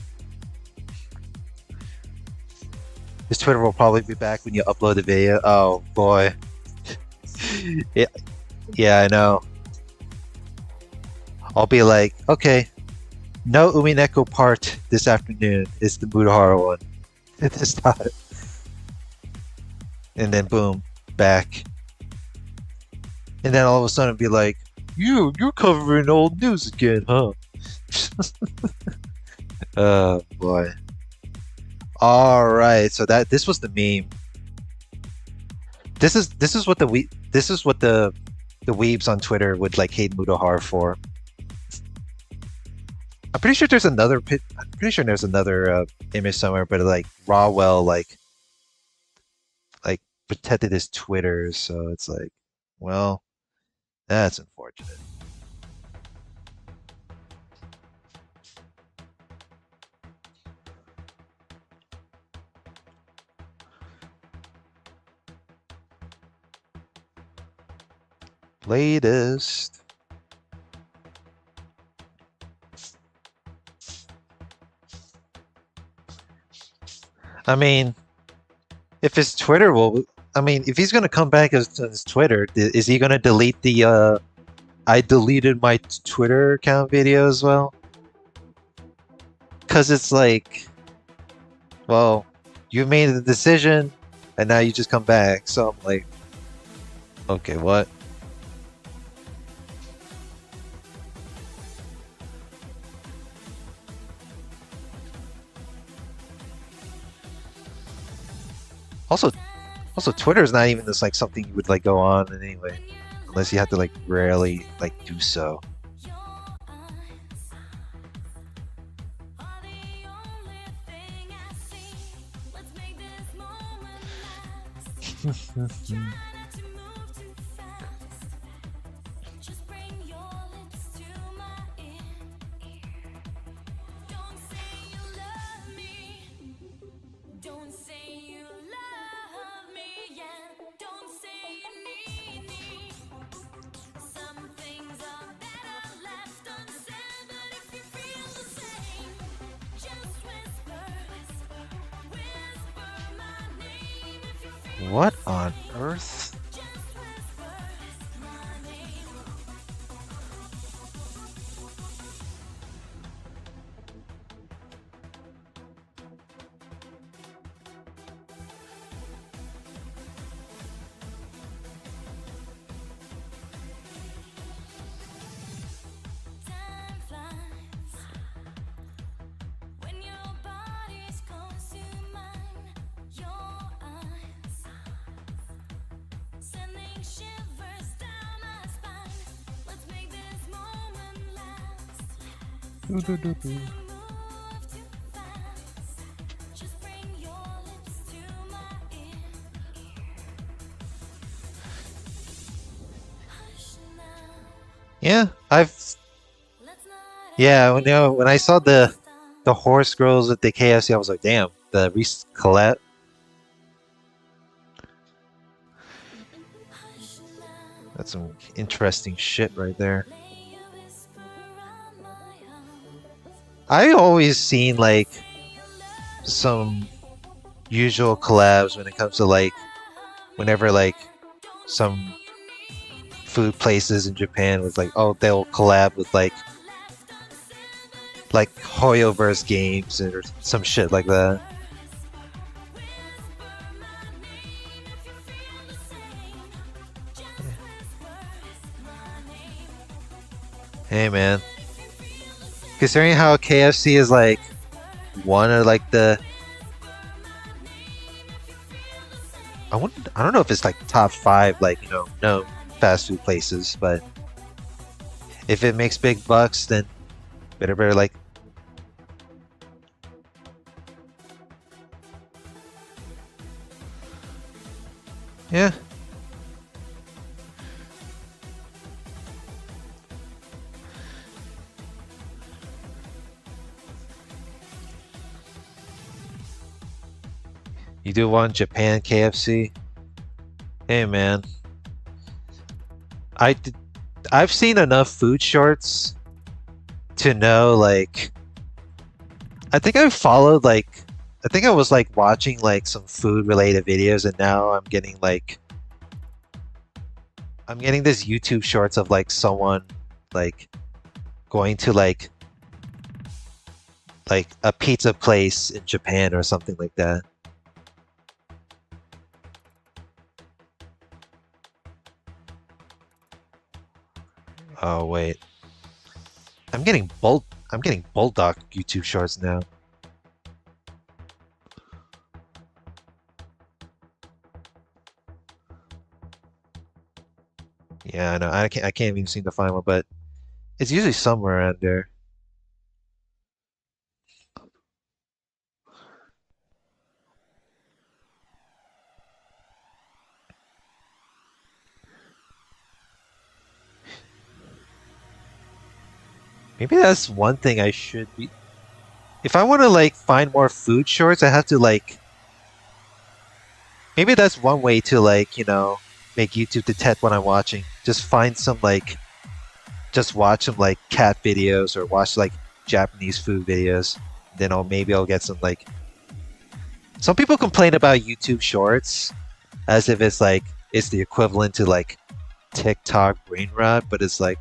His Twitter will probably be back when you upload the video. Oh boy. Yeah, yeah, I know. I'll be like, okay, no Umineko part this afternoon. It's the Budahara one. This time. And then boom, back. And then all of a sudden be like, you're covering old news again, huh? Oh boy. Alright, so this was the meme. This is what the weebs on Twitter would like hate Mudahar for. I'm pretty sure there's another image somewhere, but like Rawwell like protected his Twitter, so it's like, well, that's unfortunate. Latest. I mean, if his Twitter will, I mean, if he's gonna come back as his Twitter, is he gonna delete the I deleted my Twitter account video as well? Cause it's like, well, you made the decision, and now you just come back. So I'm like, okay, what? Also, Twitter is not even just like something you would like go on in anyway, unless you have to like rarely like do so. What on earth? Yeah, when I saw the horse girls at the KFC, I was like, damn, the Reese Colette. That's some interesting shit right there. I always seen like some usual collabs when it comes to like whenever like some food places in Japan was like, oh, they'll collab with like Hoyoverse games or some shit like that. Hey man, considering how KFC is like one of like the I don't know if it's like top 5 like known fast food places, but if it makes big bucks, then better like yeah. You do want Japan KFC? Hey man, I've seen enough food shorts to know like I think I followed like I think I was like watching like some food related videos, and now I'm getting this YouTube shorts of like someone like going to like a pizza place in Japan or something like that. Oh wait, I'm getting bulldog YouTube shorts now. Yeah, I know. I can't even seem to find one, but it's usually somewhere around there. Maybe that's one thing I should be. If I want to like find more food shorts, I have to like. Maybe that's one way to like make YouTube detect what I'm watching. Just find some like, just watch some like cat videos or watch like Japanese food videos. Then I'll get some like. Some people complain about YouTube Shorts as if it's like it's the equivalent to like TikTok brain rot, but it's like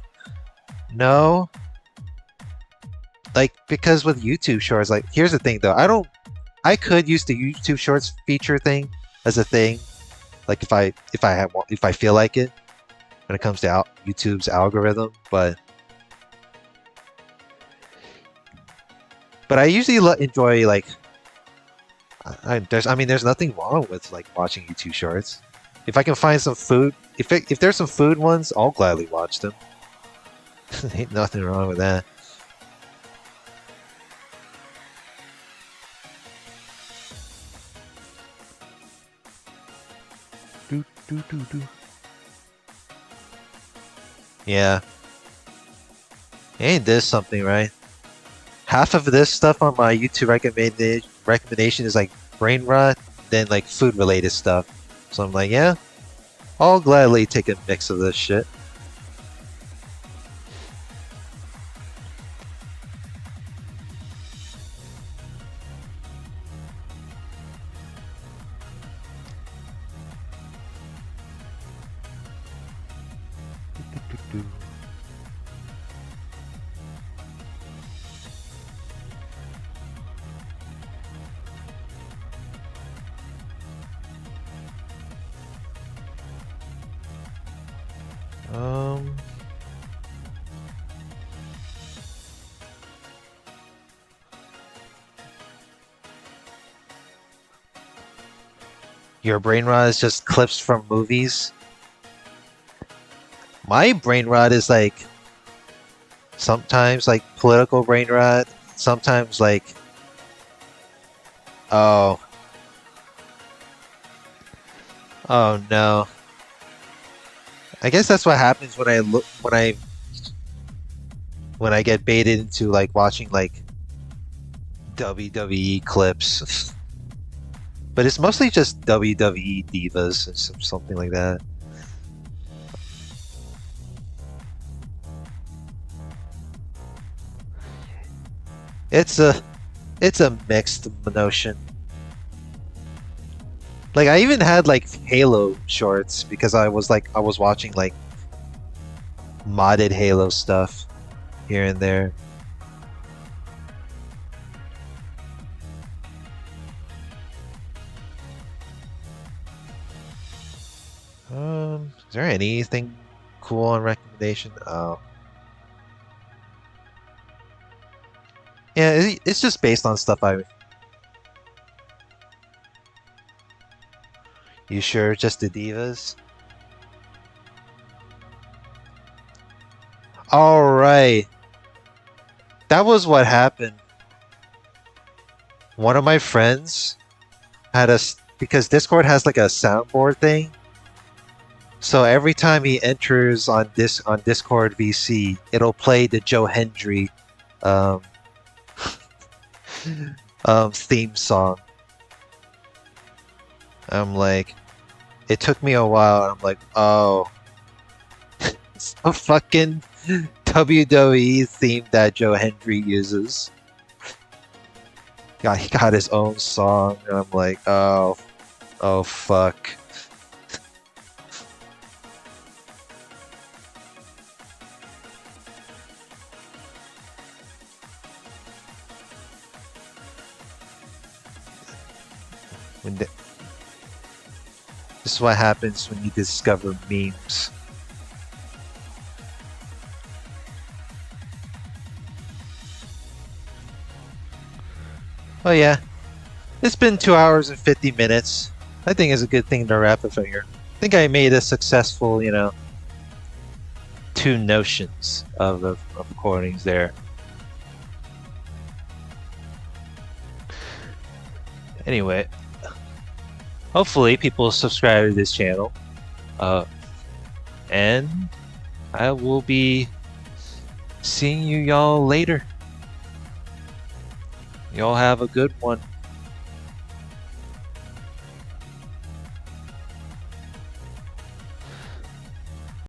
no. Like because with YouTube Shorts, like here's the thing though, I could use the YouTube Shorts feature thing as a thing, like if I feel like it when it comes to YouTube's algorithm, but I usually enjoy like there's nothing wrong with like watching YouTube Shorts. If I can find some food, if there's some food ones, I'll gladly watch them. Ain't nothing wrong with that. Yeah. Ain't this something, right? Half of this stuff on my YouTube recommendation is like brain rot, then like food related stuff. So I'm like, yeah, I'll gladly take a mix of this shit. Your brain rot is just clips from movies. My brain rot is like sometimes like political brain rot, sometimes like oh no. I guess that's what happens when I get baited into like watching like WWE clips. But it's mostly just WWE divas and something like that. It's a mixed notion. Like I even had like Halo shorts because I was watching like modded Halo stuff here and there. Is there anything cool on recommendation? Oh. Yeah, it's just based on stuff You sure just the divas? Alright. That was what happened. One of my friends had because Discord has like a soundboard thing. So every time he enters on Discord VC, it'll play the Joe Hendry theme song. I'm like, it took me a while. I'm like, oh, it's a fucking WWE theme that Joe Hendry uses. God, he got his own song, and I'm like, oh fuck. This is what happens when you discover memes. Oh yeah, it's been 2 hours and 50 minutes. I think it's a good thing to wrap it here. I think I made a successful, 2 notions of recordings there. Anyway, hopefully people subscribe to this channel. And I will be seeing y'all later. Y'all have a good one.